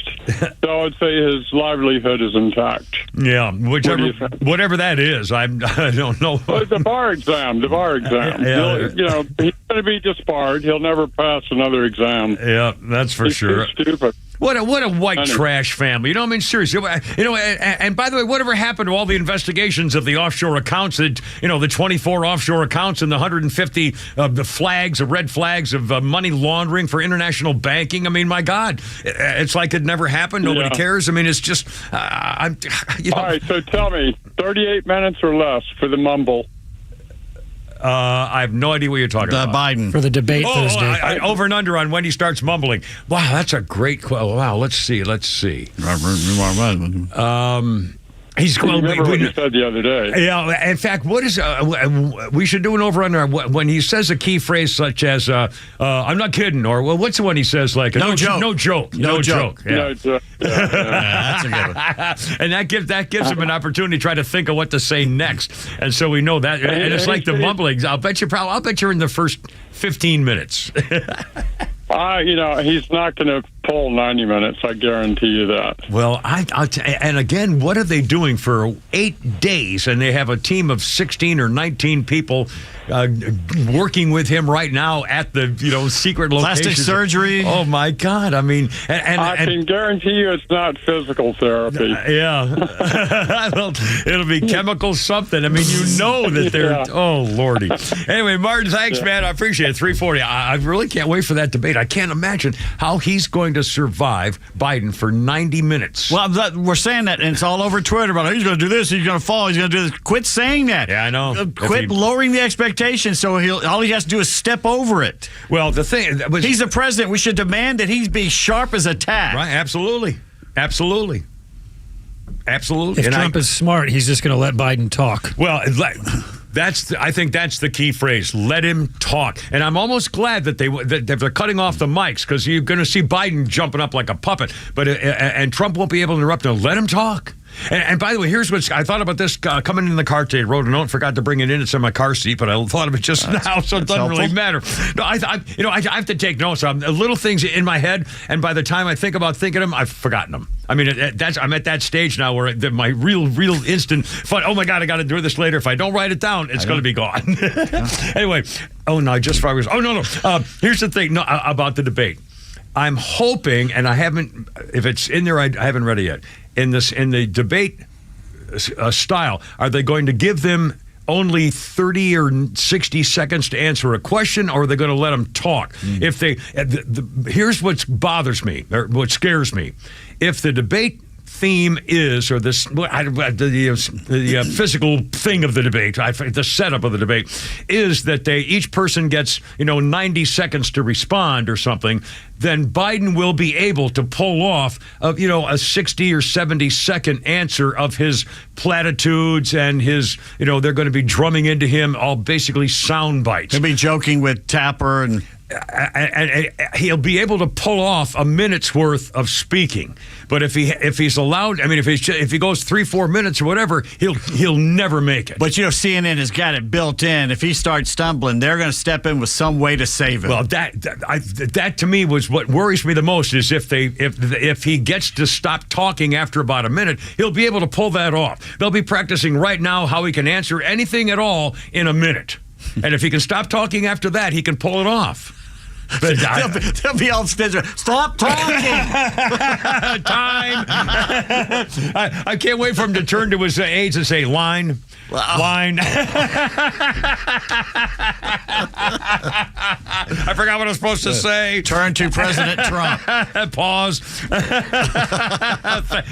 So I'd say his livelihood is intact. Yeah, whatever that is, I don't know. Well, the bar exam. Yeah. He's going to be disbarred. He'll never pass another exam. Yeah, that's for sure. Too stupid. What a white trash family. You know, I mean, seriously. You know, and by the way, whatever happened to all the investigations of the offshore accounts, that, you know, the 24 offshore accounts and the 150 the red flags of money laundering for international banking? I mean, my God, it's like it never happened. Nobody cares. I mean, it's just, All right, so tell me, 38 minutes or less for the mumble. I have no idea what you're talking about. Biden. For the debate Thursday. Over and under on when he starts mumbling. Wow, that's a great quote. Wow, let's see. He's you remember what you said the other day. Yeah, in fact, what is we should do an over-under when he says a key phrase such as "I'm not kidding," or well, what's the one he says like no joke, no joke. Yeah. No joke. Yeah, that's a good one. And that gives him an opportunity to try to think of what to say next, and so we know that. And it's like the mumblings. I'll bet you're in the first 15 minutes. He's not going to full 90 minutes. I guarantee you that. Well, and again, what are they doing for 8 days? And they have a team of 16 or 19 people working with him right now at the secret location. Plastic surgery. Oh my God! I mean, I can guarantee you it's not physical therapy. Yeah, well, it'll be chemical something. I mean, that they're. Yeah. Oh Lordy. Anyway, Martin, thanks, man. I appreciate it. 340. I really can't wait for that debate. I can't imagine how he's going to survive Biden for 90 minutes. Well, we're saying that, and it's all over Twitter about he's going to do this, he's going to fall, he's going to do this. Quit saying that. Yeah, I know. Quit lowering the expectations. So all he has to do is step over it. Well, the thing he's the president. We should demand that he be sharp as a tack. Right? Absolutely. Absolutely. If Trump is smart, he's just going to let Biden talk. Well, I think that's the key phrase. Let him talk. And I'm almost glad that they're cutting off the mics, because you're going to see Biden jumping up like a puppet. But and Trump won't be able to interrupt him. Let him talk. And by the way, here's what I thought about this coming in the car today. Wrote a note, forgot to bring it in. It's in my car seat, but I thought of it just now, so it doesn't really matter. No, I have to take notes. Little things in my head, and by the time I think about thinking them, I've forgotten them. I mean, I'm at that stage now where my real instant fun. Oh my God, I got to do this later. If I don't write it down, it's going to be gone. Anyway, here's the thing about the debate. I'm hoping, and I haven't. If it's in there, I haven't read it yet. In the debate style, are they going to give them only 30 or 60 seconds to answer a question, or are they going to let them talk? If they, here's what bothers me, or what scares me. If the debate theme is, or the physical thing of the debate, the setup of the debate is that each person gets 90 seconds to respond or something, then Biden will be able to pull off a 60 or 70 second answer of his platitudes and his they're going to be drumming into him all basically sound bites. He'll be joking with Tapper and he'll be able to pull off a minute's worth of speaking. But if he's allowed, if he goes 3-4 minutes or whatever, he'll never make it. But CNN has got it built in. If he starts stumbling, they're going to step in with some way to save him. Well, that to me was what worries me the most. Is if he gets to stop talking after about a minute, he'll be able to pull that off. They'll be practicing right now how he can answer anything at all in a minute. And if he can stop talking after that, he can pull it off. But they'll be all stitched. Stop talking. Time. I can't wait for him to turn to his aides and say, line. I forgot what I was supposed to say. Turn to President Trump. Pause.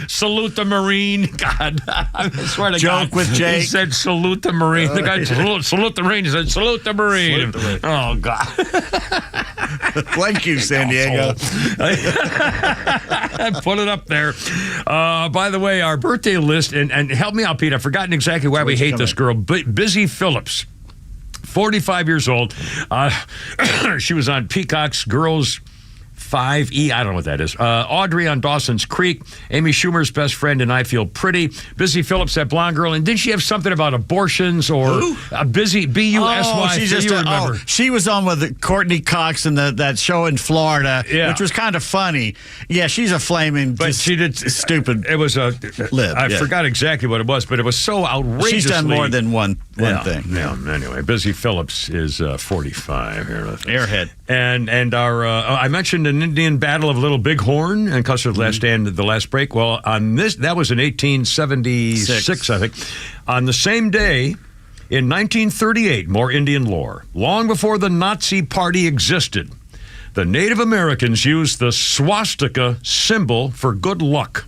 Salute the Marine. God, I swear to God. Joke with Jake. He said salute the Marine. The guy salute the Marine. He said salute the Marine. Oh, God. Thank you, San Diego. Put it up there. By the way, our birthday list, and help me out, Pete. I've forgotten exactly why we hate this girl. Busy Phillips, 45 years old. She was on Peacock's Girls 5E. I don't know what that is. Audrey on Dawson's Creek. Amy Schumer's best friend and I Feel Pretty. Busy Phillips, that blonde girl. And didn't she have something about abortions or Busy B-U-S-Y? She was on with Courtney Cox in that show in Florida, which was kind of funny. Yeah, she's a flaming, but she did stupid. It was I forgot exactly what it was, but it was so outrageously. She's done more than one thing. Yeah. Anyway, Busy Phillips is 45 here. Airhead. And our I mentioned an Indian battle of Little Bighorn and Custer's last stand at the last break. Well, on this, that was in 1876, I think. On the same day, in 1938, more Indian lore. Long before the Nazi Party existed, the Native Americans used the swastika symbol for good luck.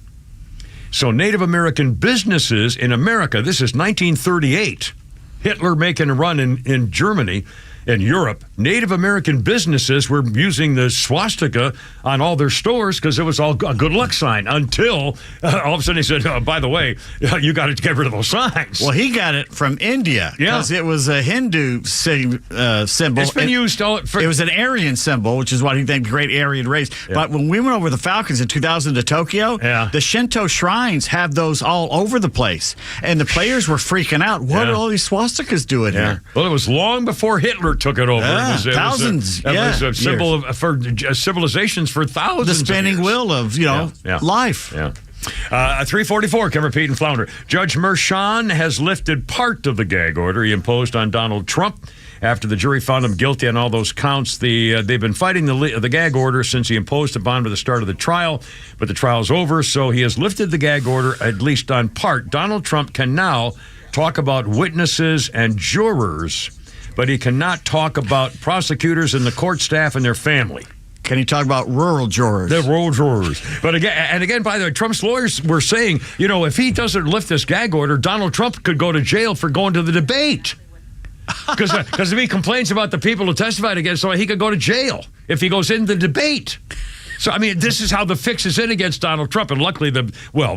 So Native American businesses in America, this is 1938, Hitler making a run in Germany, in Europe, Native American businesses were using the swastika on all their stores because it was all a good luck sign until all of a sudden he said, oh, by the way, you got to get rid of those signs. Well, he got it from India because it was a Hindu symbol. It's been used for... It was an Aryan symbol, which is what he think great Aryan race. Yeah. But when we went over the Falcons in 2000 to Tokyo, the Shinto shrines have those all over the place. And the players were freaking out. What are all these swastikas? swastikas doing here? Well, it was long before Hitler took it over. Yeah, it was a symbol for civilizations for thousands. The spinning wheel of life. Yeah. 344, Kevin, Pete, and Flounder. Judge Mershon has lifted part of the gag order he imposed on Donald Trump after the jury found him guilty on all those counts. They've been fighting the gag order since he imposed a bond at the start of the trial, but the trial's over, so he has lifted the gag order, at least on part. Donald Trump can now talk about witnesses and jurors, but he cannot talk about prosecutors and the court staff and their family. Can you talk about rural jurors? The rural jurors. But again, by the way, Trump's lawyers were saying, if he doesn't lift this gag order, Donald Trump could go to jail for going to the debate. Because if he complains about the people who testified against him, he could go to jail if he goes in the debate. So, I mean, this is how the fix is in against Donald Trump. And luckily,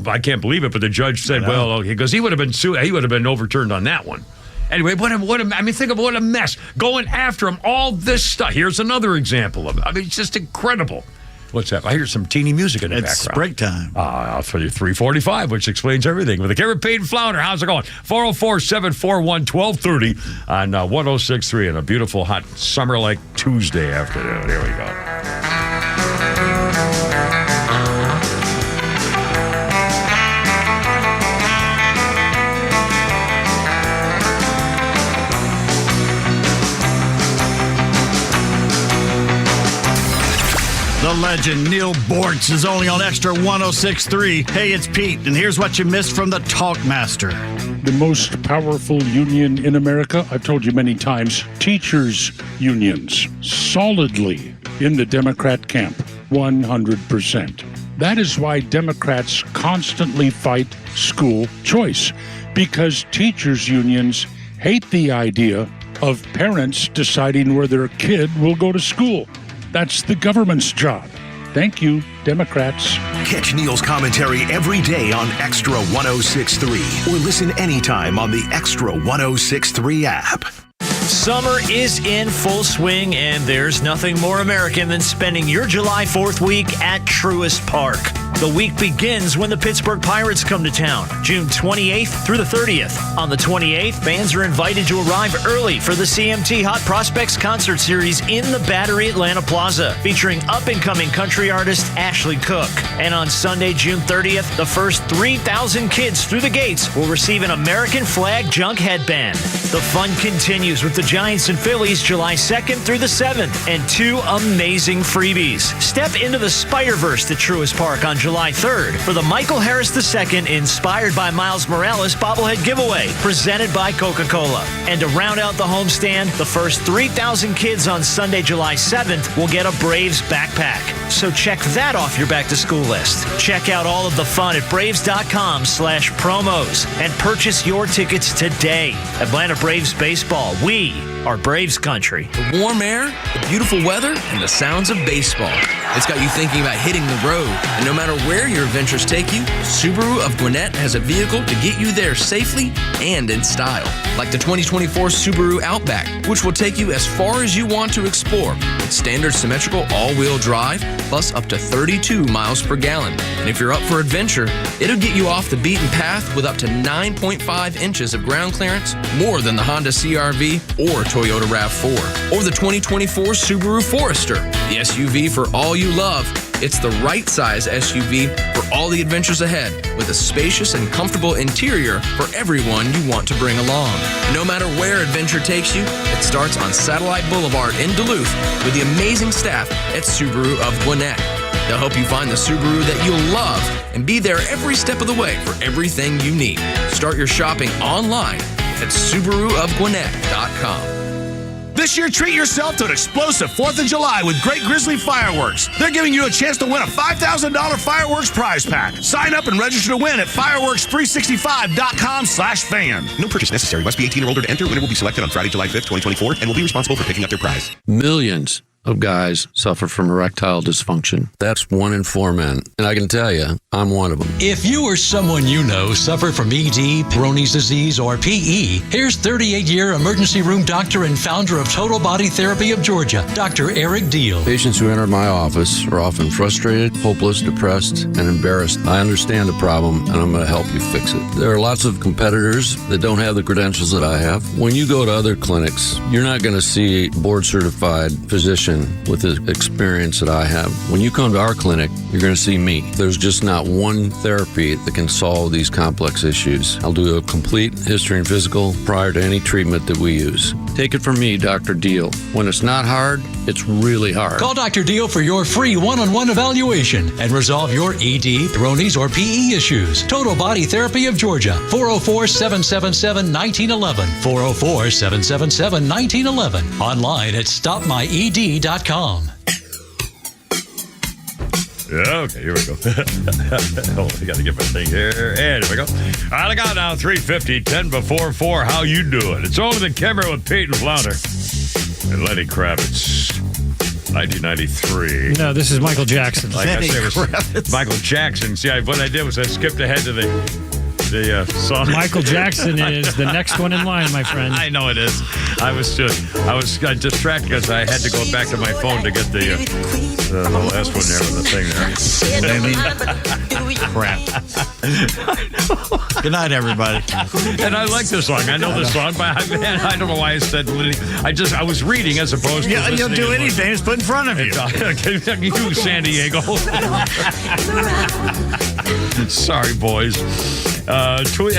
I can't believe it, but the judge said, because he would have been overturned on that one. Anyway, think of what a mess. Going after him, all this stuff. Here's another example of it. I mean, it's just incredible. What's that? I hear some teeny music in the background. It's break time. I'll tell you 345, which explains everything. With the Kevin, Pete, and Flounder, how's it going? 404-741-1230 on 106.3 on a beautiful, hot, summer-like Tuesday afternoon. Here we go. The legend Neil Bortz is only on Extra 106.3. Hey, it's Pete, and here's what you missed from the Talkmaster. The most powerful union in America, I've told you many times, teachers' unions, solidly in the Democrat camp, 100%. That is why Democrats constantly fight school choice, because teachers' unions hate the idea of parents deciding where their kid will go to school. That's the government's job. Thank you, Democrats. Catch Neil's commentary every day on Extra 106.3 or listen anytime on the Extra 106.3 app. Summer is in full swing, and there's nothing more American than spending your July 4th week at Truist Park. The week begins when the Pittsburgh Pirates come to town, June 28th through the 30th. On the 28th, fans are invited to arrive early for the CMT Hot Prospects Concert Series in the Battery Atlanta Plaza, featuring up-and-coming country artist Ashley Cook. And on Sunday, June 30th, the first 3,000 kids through the gates will receive an American flag junk headband. The fun continues with the Giants and Phillies July 2nd through the 7th, and 2 amazing freebies. Step into the Spider-Verse at Truist Park on July 3rd for the Michael Harris II Inspired by Miles Morales bobblehead giveaway, presented by Coca-Cola. And to round out the homestand, the first 3,000 kids on Sunday, July 7th will get a Braves backpack. So check that off your back-to-school list. Check out all of the fun at Braves.com/promos and purchase your tickets today. Atlanta Braves baseball. We are Braves country. The warm air, the beautiful weather, and the sounds of baseball. It's got you thinking about hitting the road. And no matter where your adventures take you, Subaru of Gwinnett has a vehicle to get you there safely and in style. Like the 2024 Subaru Outback, which will take you as far as you want to explore. It's standard symmetrical all-wheel drive, plus up to 32 miles per gallon. And if you're up for adventure, it'll get you off the beaten path with up to 9.5 inches of ground clearance, more than the Honda CR-V or Toyota RAV4. Or the 2024 Subaru Forester, the SUV for all you love. It's the right size SUV for all the adventures ahead, with a spacious and comfortable interior for everyone you want to bring along. No matter where adventure takes you, it starts on Satellite Boulevard in Duluth with the amazing staff at Subaru of Gwinnett. They'll help you find the Subaru that you'll love and be there every step of the way for everything you need. Start your shopping online at SubaruofGwinnett.com. This year, treat yourself to an explosive 4th of July with Great Grizzly Fireworks. They're giving you a chance to win a $5,000 fireworks prize pack. Sign up and register to win at fireworks365.com/fan. No purchase necessary. Must be 18 or older to enter. Winner will be selected on Friday, July 5th, 2024, and will be responsible for picking up their prize. Millions of guys suffer from erectile dysfunction. That's 1 in 4 men. And I can tell you, I'm one of them. If you or someone you know suffer from ED, Peyronie's disease, or PE, here's 38-year emergency room doctor and founder of Total Body Therapy of Georgia, Dr. Eric Deal. Patients who enter my office are often frustrated, hopeless, depressed, and embarrassed. I understand the problem, and I'm going to help you fix it. There are lots of competitors that don't have the credentials that I have. When you go to other clinics, you're not going to see a board-certified physician with the experience that I have. When you come to our clinic, you're going to see me. There's just not one therapy that can solve these complex issues. I'll do a complete history and physical prior to any treatment that we use. Take it from me, Dr. Deal. When it's not hard, it's really hard. Call Dr. Deal for your free one-on-one evaluation and resolve your ED, Peyronie's, or PE issues. Total Body Therapy of Georgia, 404-777-1911, 404-777-1911, online at stopmyed.com. Okay, here we go. Oh, I got to get my thing here. And here we go. All right, I got now 3:50, 10 before 4. How you doing? It's Only the Camera with Pete and Flounder and Lenny Kravitz. 1993. No, this is Michael Jackson. Like I said, it was Michael Jackson. See, what I did was I skipped ahead to the song. Michael Jackson is the next one in line, my friend. I know it is. I was distracted because I had to go back to my phone to get the last one there with the thing there. Crap. Good night, everybody. And I like this song. I know this song, but I don't know why I said I was reading as opposed to listening. You'll do anything that's put in front of you. You, San Diego. Sorry, boys. It's too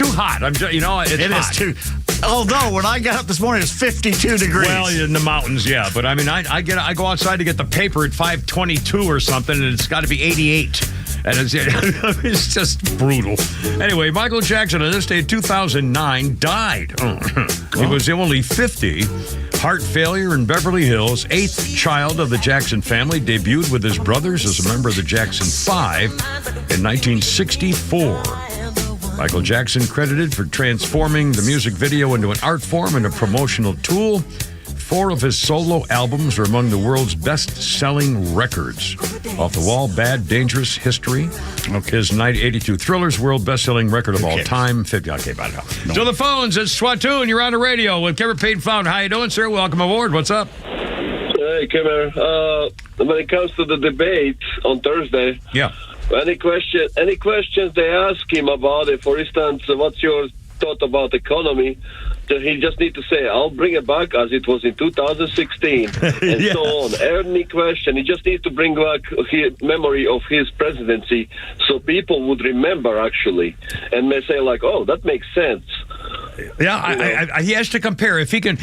hot. It's hot. It is too. Although when I got up this morning, it was 52 degrees. Well, in the mountains, yeah. But I mean, I go outside to get the paper at 5:22 or something, and it's got to be 88. And it's just brutal. Anyway, Michael Jackson on this day, 2009, died. He was only 50. Heart failure in Beverly Hills. 8th child of the Jackson family. Debuted with his brothers as a member of the Jackson 5 in 1964. Michael Jackson credited for transforming the music video into an art form and a promotional tool. 4 of his solo albums are among the world's best-selling records. Off the Wall, Bad, Dangerous, History. His 1982 Thrillers, world best-selling record of all time. 50. Okay, bye now. No. So the phones, it's Swatoon. You're on the radio with Kevin Payne Flounder. How you doing, sir? Welcome aboard. What's up? Hey, Kevin. When it comes to the debate on Thursday, yeah. Any questions they ask him about it? For instance, what's your thought about economy? He just need to say, I'll bring it back as it was in 2016, and so on. Any question, he just needs to bring back his memory of his presidency so people would remember, actually, and may say, like, oh, that makes sense. Yeah, he has to compare. If he can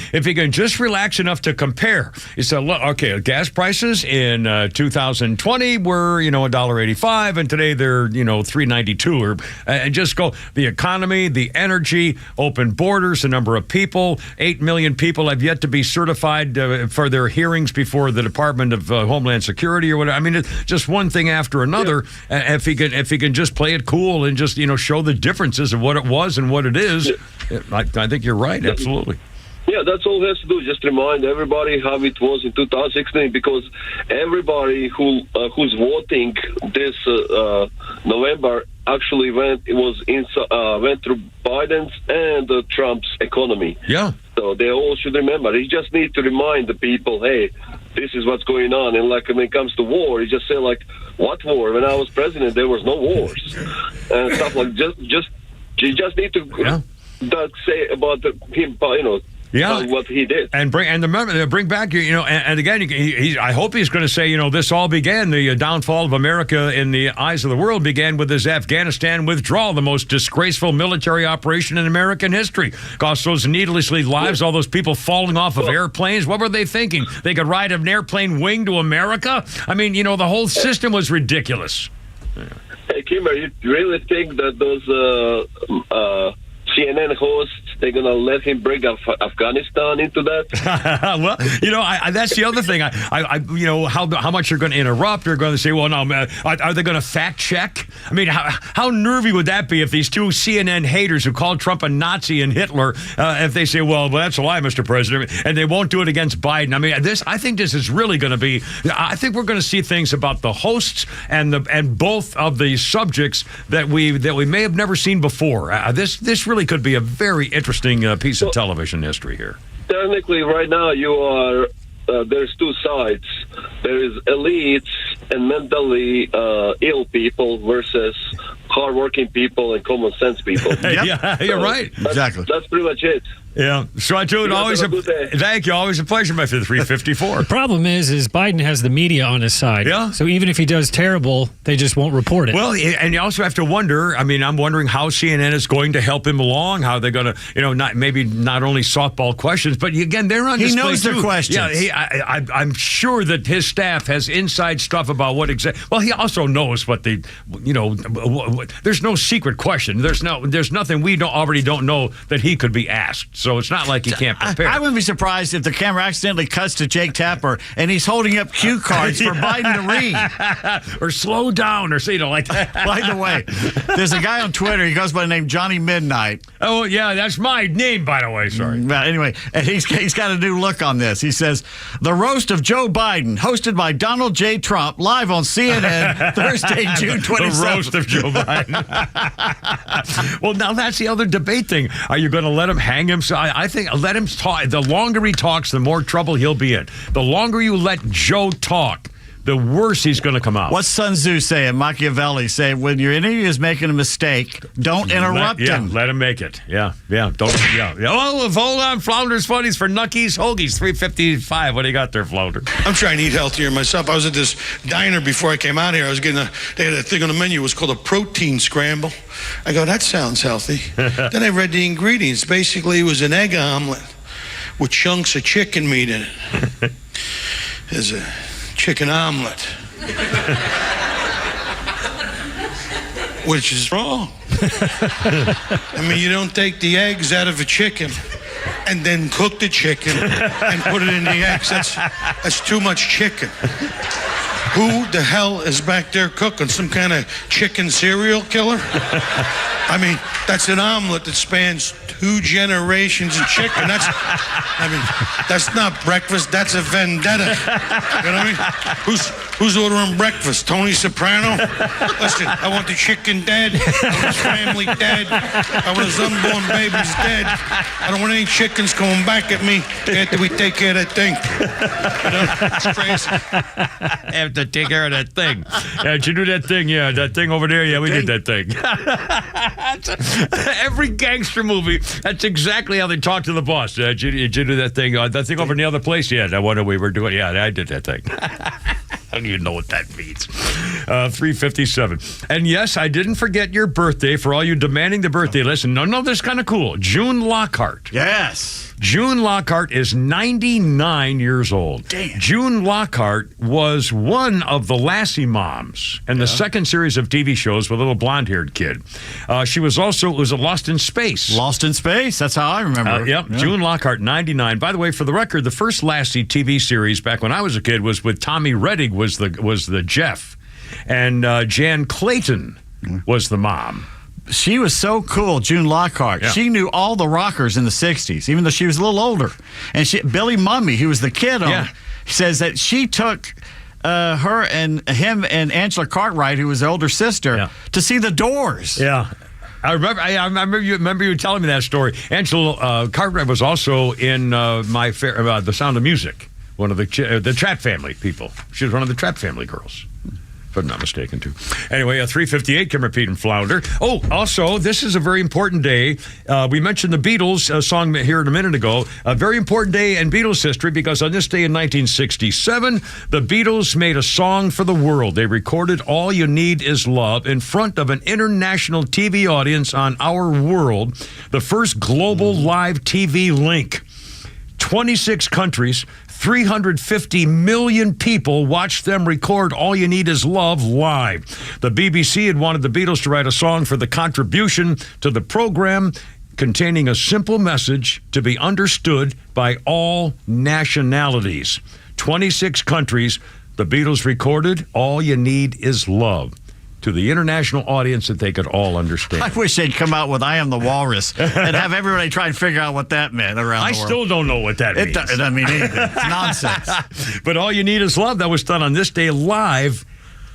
just relax enough to compare. He said, look, okay, gas prices in 2020 were, $1.85, and today they're, $3.92. Or and just go the economy, the energy, open borders, the number of people. 8 million people have yet to be certified for their hearings before the Department of Homeland Security or whatever. I mean, it's just one thing after another. Yeah. If he can just play it cool and just show the differences of what it was and what it is. Yeah. I think you're right. Absolutely. Yeah, that's all he has to do. Just remind everybody how it was in 2016, because everybody who's voting this November actually went through Biden's and Trump's economy. Yeah. So they all should remember. He just needs to remind the people, hey, this is what's going on. And like when it comes to war, he just say like, what war? When I was president, there was no wars and stuff like you just need to say about him, what he did, and bring back, and again, I hope he's going to say, this all began, the downfall of America in the eyes of the world began with his Afghanistan withdrawal, the most disgraceful military operation in American history. Cost those needlessly lives, all those people falling off of airplanes. What were they thinking? They could ride an airplane wing to America? I mean, the whole system was ridiculous. Hey, Kimmer, you really think that those CNN hosts they're going to let him bring Afghanistan into that? Well, that's the other thing. How much you're going to interrupt? You're going to say, well, no, are they going to fact check? I mean, how nervy would that be if these two CNN haters who called Trump a Nazi and Hitler, if they say, well, that's a lie, Mr. President, and they won't do it against Biden? I mean, I think this is really going to be. I think we're going to see things about the hosts and both of the subjects that we may have never seen before. This really could be a very interesting piece of television history here. Technically, right now, you are. There's two sides. There is elites and mentally ill people versus hardworking people and common sense people. Yeah, you're right. Exactly. That's pretty much it. Yeah. So, dude, thank you. Always a pleasure, my 354. The problem is Biden has the media on his side. Yeah. So even if he does terrible, they just won't report it. Well, and you also have to wonder, I'm wondering how CNN is going to help him along, how they're going to, not only softball questions, but again, they're on display. He knows their questions. Yeah, I'm sure that his staff has inside stuff about what exactly. Well, he also knows what there's no secret question. There's nothing we already don't know that he could be asked. So it's not like he can't prepare. I wouldn't be surprised if the camera accidentally cuts to Jake Tapper and he's holding up cue cards for Biden to read. Or slow down or like that. By the way, there's a guy on Twitter. He goes by the name Johnny Midnight. Oh, yeah, that's my name, by the way. Sorry. Well, anyway, and he's got a new look on this. He says, "The Roast of Joe Biden, hosted by Donald J. Trump, live on CNN Thursday, June 27th. The Roast of Joe Biden. Well, now that's the other debate thing. Are you going to let him hang himself? I think let him talk. The longer he talks, the more trouble he'll be in. The longer you let Joe talk, the worse he's going to come out. What's Sun Tzu saying? Machiavelli saying, when your enemy is making a mistake, don't interrupt him. Let him make it. Yeah. Oh, hold on, Flounder's Funnies for Nuckies, Hoagies, 355. What do you got there, Flounder? I'm trying to eat healthier myself. I was at this diner before I came out here. I was getting they had a thing on the menu. It was called a protein scramble. I go, that sounds healthy. Then I read the ingredients. Basically, it was an egg omelet with chunks of chicken meat in it. There's a chicken omelet, which is wrong. I mean, you don't take the eggs out of a chicken and then cook the chicken and put it in the eggs. That's too much chicken. Who the hell is back there cooking? Some kind of chicken serial killer? I mean, that's an omelet that spans 2 generations of chicken. That's not breakfast. That's a vendetta. You know what I mean? Who's ordering breakfast? Tony Soprano? Listen, I want the chicken dead. I want his family dead. I want his unborn babies dead. I don't want any chickens coming back at me after we take care of that thing. It's crazy. Have to take care of that thing. Yeah, did you do that thing? Yeah, that thing over there. Yeah, we did that thing. Every gangster movie, that's exactly how they talk to the boss. Did you do that thing? That thing over in the other place? Yeah, that one we were doing. Yeah, I did that thing. I don't even know what that means. 357. And yes, I didn't forget your birthday for all you demanding the birthday list. And no, this is kind of cool. June Lockhart. Yes. June Lockhart is 99 years old. Damn. June Lockhart was one of the Lassie moms in the second series of TV shows with a little blonde-haired kid. She was also Lost in Space. Lost in Space, that's how I remember. Yep, yeah. June Lockhart, 99. By the way, for the record, the first Lassie TV series back when I was a kid was with Tommy Rettig was the Jeff, and Jan Clayton was the mom. She was so cool, June Lockhart. Yeah. She knew all the rockers in the 60s, even though she was a little older. And Billy Mummy, who was the kid on, says that she took her and him and Angela Cartwright, who was the older sister, to see the Doors. Yeah. I remember you telling me that story. Angela Cartwright was also in The Sound of Music, one of the Trap Family people. She was one of the Trap Family girls. If I'm not mistaken, too. Anyway, 358 can repeat and flounder. Oh, also, this is a very important day. We mentioned the Beatles song here a minute ago. A very important day in Beatles history because on this day in 1967, the Beatles made a song for the world. They recorded All You Need Is Love in front of an international TV audience on Our World, the first global live TV link. 26 countries, 350 million people watched them record All You Need Is Love live. The BBC had wanted the Beatles to write a song for the contribution to the program containing a simple message to be understood by all nationalities. 26 countries, the Beatles recorded All You Need Is Love to the international audience that they could all understand. I wish they'd come out with I Am the Walrus and have everybody try and figure out what that meant around the world. I still don't know what that means. It doesn't mean anything. It's nonsense. But All You Need Is Love, that was done on this day live.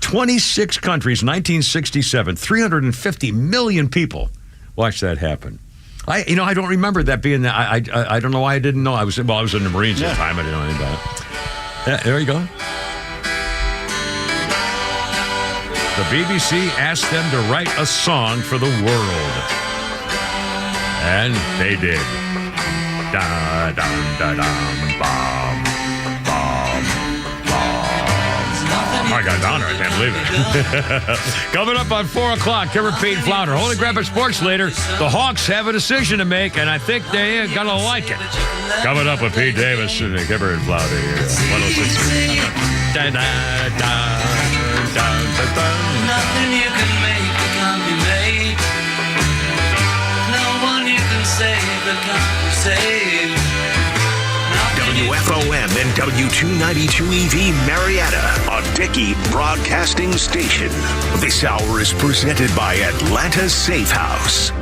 26 countries, 1967, 350 million people watched that happen. I don't remember that being that. I don't know why I didn't know. I was in the Marines at the time. I didn't know anything about it. Yeah, there you go. The BBC asked them to write a song for the world. And they did. Da, dum, da, dum, bum, bum, bum. I got down there. I can't believe it. Coming up on 4 o'clock, Kipper, Pete, Flounder. Holy Grandpa Sports later. The Hawks have a decision to make, and I think they're going to like it. Coming up with Pete Davis and Kipper and Flounder here. 106.3. Da, da, da. Nothing you can make that can't be made. No one you can save that can't be saved. WFOM and W292 EV Marietta, a Dickey Broadcasting Station. This hour is presented by Atlanta Safe House.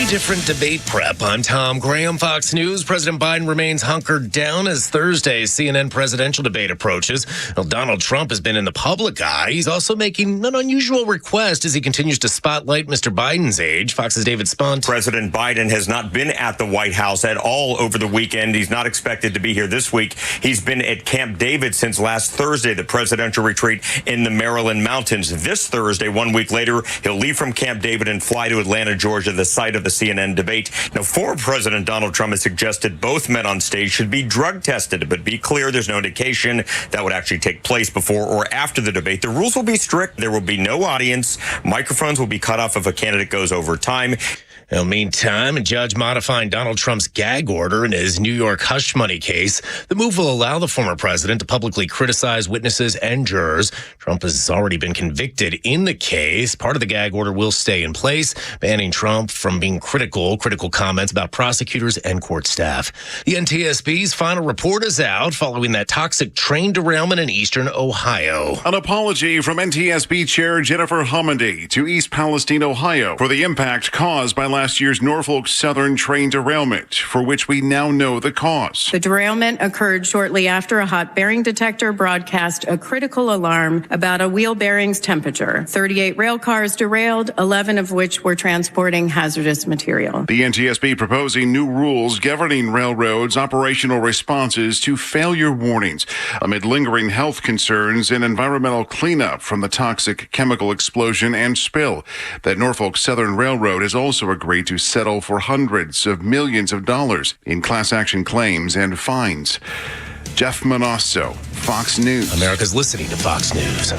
Different debate prep. I'm Tom Graham, Fox News. President Biden remains hunkered down as Thursday's CNN presidential debate approaches. Well, Donald Trump has been in the public eye. He's also making an unusual request as he continues to spotlight Mr. Biden's age. Fox's David Spunt. President Biden has not been at the White House at all over the weekend. He's not expected to be here this week. He's been at Camp David since last Thursday, the presidential retreat in the Maryland mountains. This Thursday, 1 week later, he'll leave from Camp David and fly to Atlanta, Georgia, the site of the CNN debate. Now, former President Donald Trump has suggested both men on stage should be drug tested, but be clear, there's no indication that would actually take place before or after the debate. The rules will be strict. There will be no audience. Microphones will be cut off if a candidate goes over time. Well, meantime, a judge modifying Donald Trump's gag order in his New York hush money case. The move will allow the former president to publicly criticize witnesses and jurors. Trump has already been convicted in the case. Part of the gag order will stay in place, banning Trump from being critical comments about prosecutors and court staff. The NTSB's final report is out following that toxic train derailment in eastern Ohio. An apology from NTSB Chair Jennifer Homendy to East Palestine, Ohio, for the impact caused by last year's Norfolk Southern train derailment, for which we now know the cause. The derailment occurred shortly after a hot bearing detector broadcast a critical alarm about a wheel bearing's temperature. 38 rail cars derailed, 11 of which were transporting hazardous material. The NTSB proposing new rules governing railroads' operational responses to failure warnings amid lingering health concerns and environmental cleanup from the toxic chemical explosion and spill. That Norfolk Southern Railroad has also agreed to settle for hundreds of millions of dollars in class action claims and fines. Jeff Manasso, Fox News. America's listening to Fox News.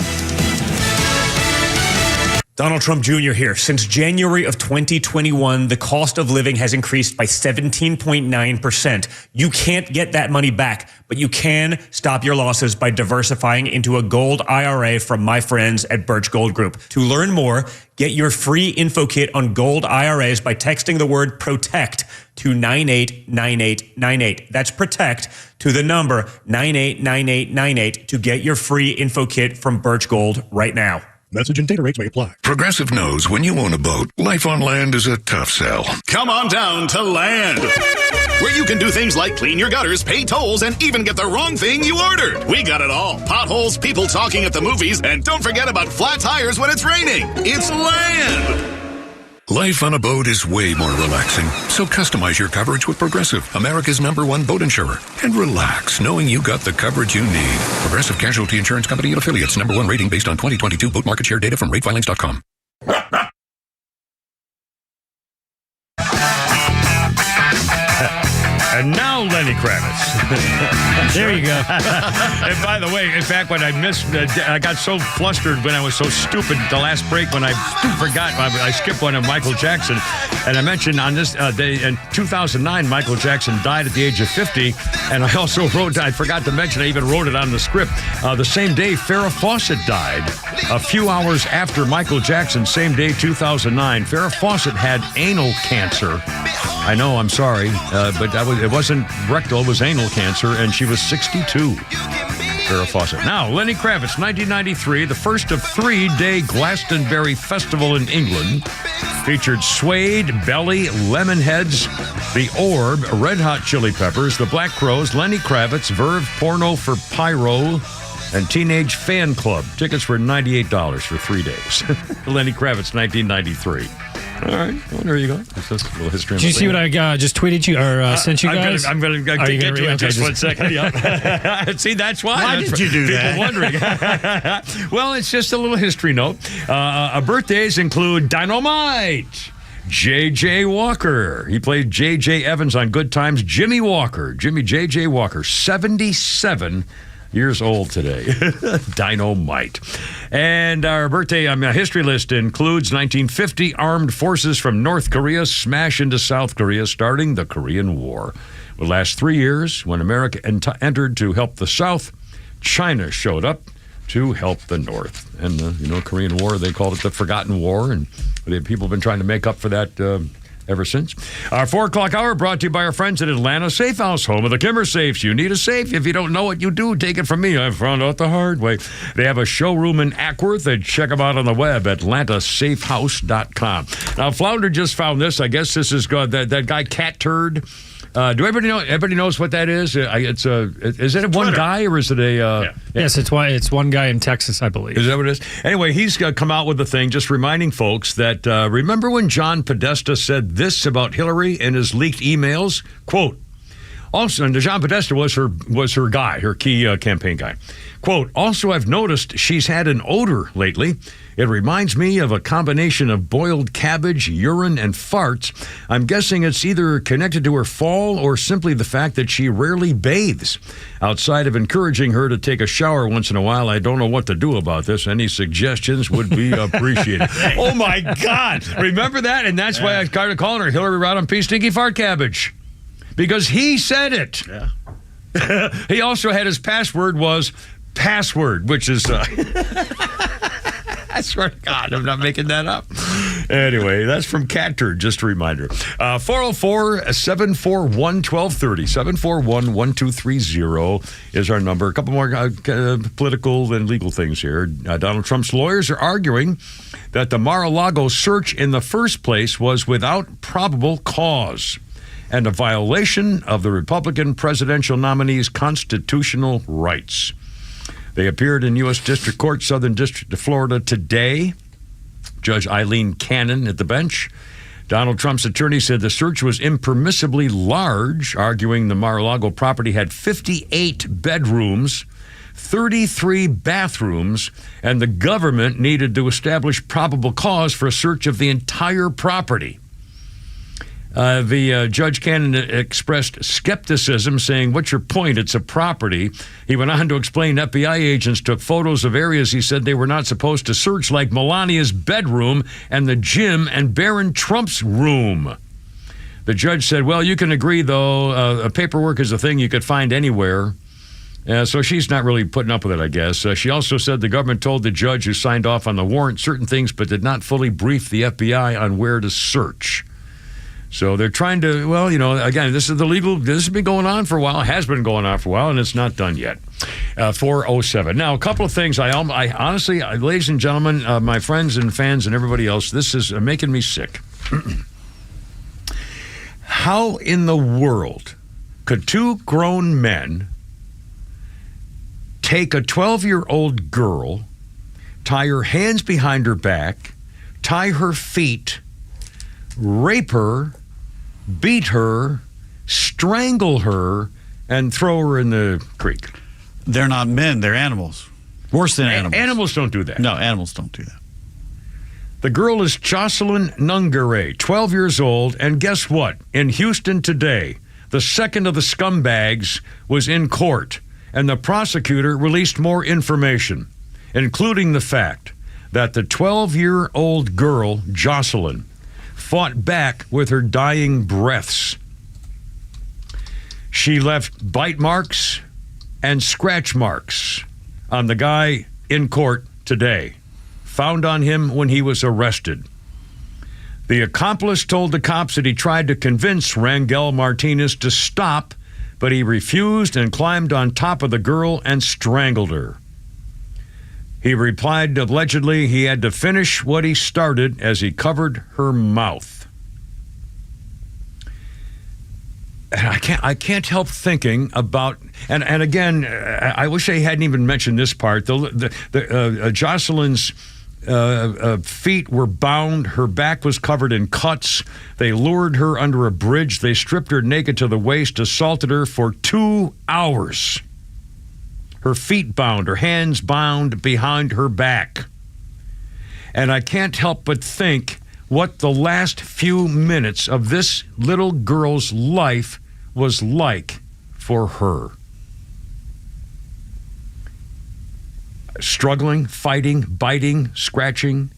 Donald Trump Jr. here. Since January of 2021, the cost of living has increased by 17.9%. You can't get that money back, but you can stop your losses by diversifying into a gold IRA from my friends at Birch Gold Group. To learn more, get your free info kit on gold IRAs by texting the word PROTECT to 989898. That's PROTECT to the number 989898 to get your free info kit from Birch Gold right now. Message and data rates may apply. Progressive knows when you own a boat, life on land is a tough sell. Come on down to Land, where you can do things like clean your gutters, pay tolls, and even get the wrong thing you ordered. We got it all. Potholes, people talking at the movies, and don't forget about flat tires when it's raining. It's Land. Life on a boat is way more relaxing, so customize your coverage with Progressive, America's #1 boat insurer. And relax, knowing you got the coverage you need. Progressive Casualty Insurance Company and Affiliates, #1 rating based on 2022 boat market share data from ratefilings.com. And now Lenny Kravitz. There you go. And by the way, in fact, when I missed, I got so flustered when I was so stupid the last break when I forgot, I skipped one of Michael Jackson. And I mentioned on this day in 2009, Michael Jackson died at the age of 50. And I also wrote, I forgot to mention, I even wrote it on the script. The same day, Farrah Fawcett died. A few hours after Michael Jackson, same day, 2009, Farrah Fawcett had anal cancer. I know, I'm sorry, but it wasn't rectal, it was anal cancer, and she was 62. Farrah Fawcett. Now, Lenny Kravitz, 1993, the first of 3-day Glastonbury Festival in England, featured Suede, Belly, Lemonheads, The Orb, Red Hot Chili Peppers, The Black Crowes, Lenny Kravitz, Verve, Porno for Pyro, and Teenage Fan Club. Tickets were $98 for 3 days. Lenny Kravitz, 1993. All right, well, there you go. That's just a little history. Did you see what I just tweeted you or sent you guys? I'm going to get to it just 1 second. Yep. See, that's why. Why did you do that? People wondering. Well, it's just a little history note. Birthdays include Dynamite, J.J. Walker. He played J.J. Evans on Good Times. Jimmy Walker, J.J. Walker, 77 years old today. Dynamite. And our birthday history list includes 1950 armed forces from North Korea smash into South Korea, starting the Korean War. It would last 3 years. When America entered to help the South, China showed up to help the North. And the Korean War, they called it the Forgotten War, and people have been trying to make up for that ever since. Our 4 o'clock hour brought to you by our friends at Atlanta Safe House, home of the Kimmer Safes. You need a safe. If you don't know what you do, take it from me. I found out the hard way. They have a showroom in Ackworth. Check them out on the web at atlantasafehouse.com. Now, Flounder just found this. I guess this is that guy Cat Turd. Do everybody know? Everybody knows what that is? Is it one guy or is it a? Yes, it's one guy in Texas, I believe. Is that what it is? Anyway, he's come out with the thing, just reminding folks that remember when John Podesta said this about Hillary in his leaked emails? Quote. Also, and John Podesta was her guy, her key campaign guy. Quote, also, I've noticed she's had an odor lately. It reminds me of a combination of boiled cabbage, urine, and farts. I'm guessing it's either connected to her fall or simply the fact that she rarely bathes. Outside of encouraging her to take a shower once in a while, I don't know what to do about this. Any suggestions would be appreciated. Oh, my God. Remember that? And that's why I started calling her Hillary Rodham P. Stinky Fart Cabbage. Because he said it. Yeah. He also had his password was password, which is... I swear to God, I'm not making that up. Anyway, that's from Catturd, just a reminder. 404-741-1230. 741-1230 is our number. A couple more political and legal things here. Donald Trump's lawyers are arguing that the Mar-a-Lago search in the first place was without probable cause and a violation of the Republican presidential nominee's constitutional rights. They appeared in U.S. District Court, Southern District of Florida today. Judge Eileen Cannon at the bench. Donald Trump's attorney said the search was impermissibly large, arguing the Mar-a-Lago property had 58 bedrooms, 33 bathrooms, and the government needed to establish probable cause for a search of the entire property. The Judge Cannon expressed skepticism, saying, what's your point? It's a property. He went on to explain FBI agents took photos of areas he said they were not supposed to search, like Melania's bedroom and the gym and Barron Trump's room. The judge said, well, you can agree, though, paperwork is a thing you could find anywhere. So she's not really putting up with it, I guess. She also said the government told the judge who signed off on the warrant certain things, but did not fully brief the FBI on where to search. So they're trying to, well, again, this has been going on for a while, has been going on for a while, and it's not done yet. 407. Now, a couple of things. I honestly, ladies and gentlemen, my friends and fans and everybody else, this is making me sick. How in the world could two grown men take a 12-year-old girl, tie her hands behind her back, tie her feet, rape her, beat her, strangle her, and throw her in the creek? They're not men, they're animals. Worse than animals. Animals don't do that. No, animals don't do that. The girl is Jocelyn Nungare, 12 years old, and guess what? In Houston today, the second of the scumbags was in court, and the prosecutor released more information, including the fact that the 12-year-old girl, Jocelyn, fought back with her dying breaths. She left bite marks and scratch marks on the guy in court today, found on him when he was arrested. The accomplice told the cops that he tried to convince Rangel Martinez to stop, but he refused and climbed on top of the girl and strangled her. He replied allegedly he had to finish what he started as he covered her mouth. And I can't help thinking about, and again, I wish I hadn't even mentioned this part. Jocelyn's feet were bound. Her back was covered in cuts. They lured her under a bridge. They stripped her naked to the waist, assaulted her for 2 hours. Her feet bound, her hands bound behind her back. And I can't help but think what the last few minutes of this little girl's life was like for her. Struggling, fighting, biting, scratching.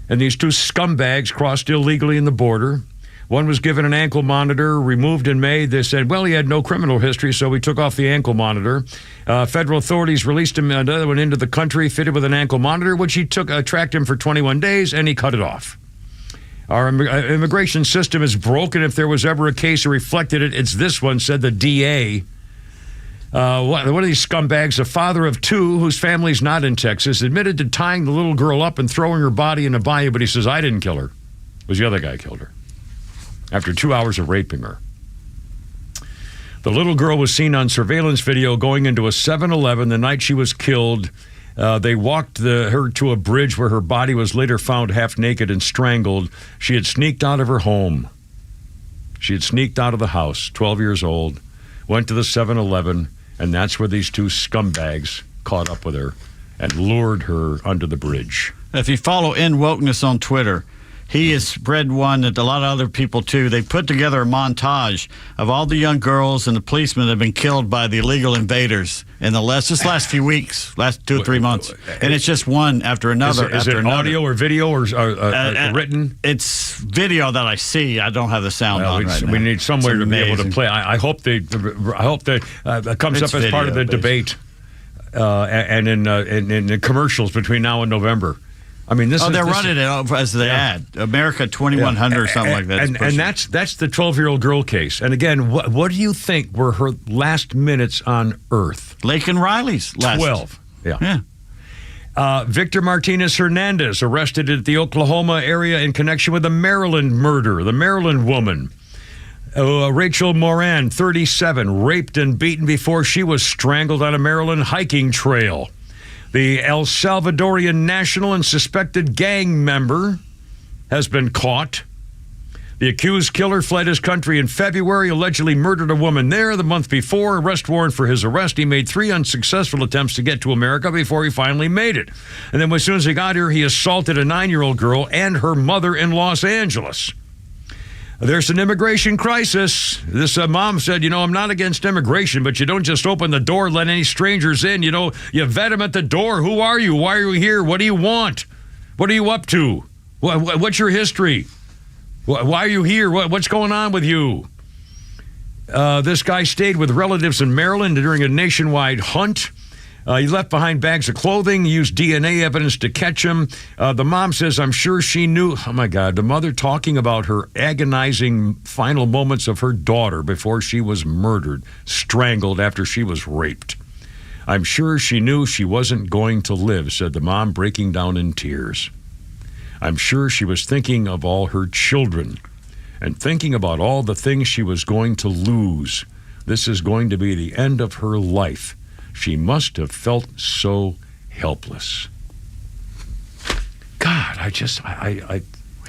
And these two scumbags crossed illegally in the border. One was given an ankle monitor, removed in May. They said, well, he had no criminal history, so we took off the ankle monitor. Federal authorities released him, another one into the country, fitted with an ankle monitor, which he tracked him for 21 days, and he cut it off. Our immigration system is broken. If there was ever a case that reflected it, it's this one, said the DA. One of these scumbags, a father of two whose family's not in Texas, admitted to tying the little girl up and throwing her body in a bayou, but he says, I didn't kill her. It was the other guy who killed her after 2 hours of raping her. The little girl was seen on surveillance video going into a 7-Eleven the night she was killed. They walked her to a bridge where her body was later found half naked and strangled. She had sneaked out of her home. She had sneaked out of the house, 12 years old, went to the 7-Eleven, and that's where these two scumbags caught up with her and lured her under the bridge. If you follow In Wokeness on Twitter, he has spread one that a lot of other people, too. They put together a montage of all the young girls and the policemen that have been killed by the illegal invaders in the last few weeks, last 2 or 3 months. And it's just one after another. Is it audio or video or written? It's video that I see. I don't have the sound on right now. We need somewhere to be able to play. I hope that comes up as part of the debate and in the commercials between now and November. I mean, they're running it as the ad. America 2100 or something like that. And that's the 12-year-old girl case. And again, what do you think were her last minutes on Earth? Lake and Riley's last 12. Yeah. Victor Martinez Hernandez arrested at the Oklahoma area in connection with the Maryland murder. The Maryland woman, Rachel Moran, 37, raped and beaten before she was strangled on a Maryland hiking trail. The El Salvadorian national and suspected gang member has been caught. The accused killer fled his country in February, allegedly murdered a woman there the month before. Arrest warrant for his arrest. He made 3 unsuccessful attempts to get to America before he finally made it. And then as soon as he got here, he assaulted a 9-year-old girl and her mother in Los Angeles. There's an immigration crisis. This mom said, I'm not against immigration, but you don't just open the door and let any strangers in. You vet them at the door. Who are you? Why are you here? What do you want? What are you up to? What's your history? Why are you here? What's going on with you? This guy stayed with relatives in Maryland during a nationwide hunt. He left behind bags of clothing, used DNA evidence to catch him. The mom says, I'm sure she knew. Oh, my God. The mother talking about her agonizing final moments of her daughter before she was murdered, strangled after she was raped. I'm sure she knew she wasn't going to live, said the mom, breaking down in tears. I'm sure she was thinking of all her children and thinking about all the things she was going to lose. This is going to be the end of her life. She must have felt so helpless. God,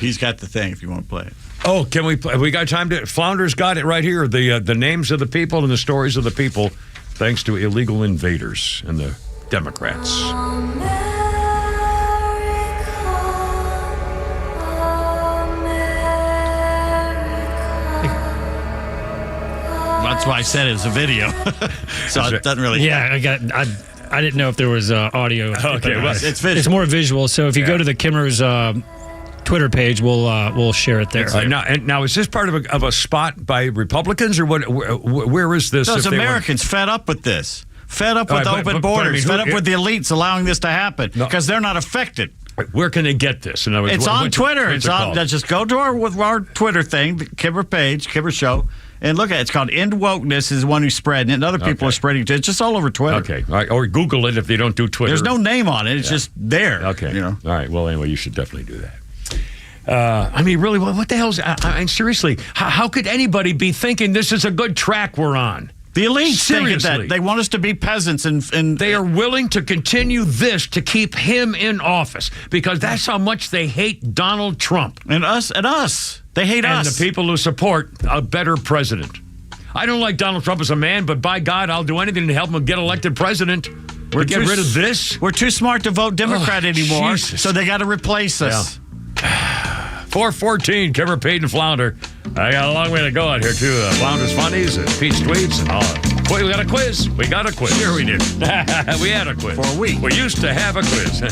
He's got the thing if you want to play it. Oh, can we play? We got time to... Flounder's got it right here. The names of the people and the stories of the people, thanks to illegal invaders and the Democrats. That's why I said it was a video. So it doesn't really. Yeah, I didn't know if there was audio. Okay, well, it's visual. It's more visual. So if you go to the Kimmer's Twitter page, we'll share it there. Now, is this part of a spot by Republicans or what? Where is this? Those Americans fed up with this. Fed up with open borders. Fed up with the elites allowing this to happen because they're not affected. Where can they get this? In other words, it's on Twitter. It's on. Just go to our Twitter thing, the Kimmer page, Kimmer Show, and look at it. It's called End Wokeness is the one who's spreading it, and other people are spreading it. It's just all over Twitter. Okay. All right. Or Google it if they don't do Twitter. There's no name on it. It's just there. Okay. All right. Well, anyway, you should definitely do that. I mean, really, what the hell's... seriously, how could anybody be thinking this is a good track we're on? The elites think that. They want us to be peasants, and they are willing to continue this to keep him in office because that's how much they hate Donald Trump. And us. They hate us. And the people who support a better president. I don't like Donald Trump as a man, but by God, I'll do anything to help him get elected president. We're get rid of this. We're too smart to vote Democrat anymore, Jesus. so they got to replace us. Yeah. 414, Kimmer, Pate, and Flounder. I got a long way to go out here, too. Flounder's Funnies and Pete's Tweets and all. We got a quiz. We got a quiz. Sure we did. We had a quiz. For a week. We used to have a quiz.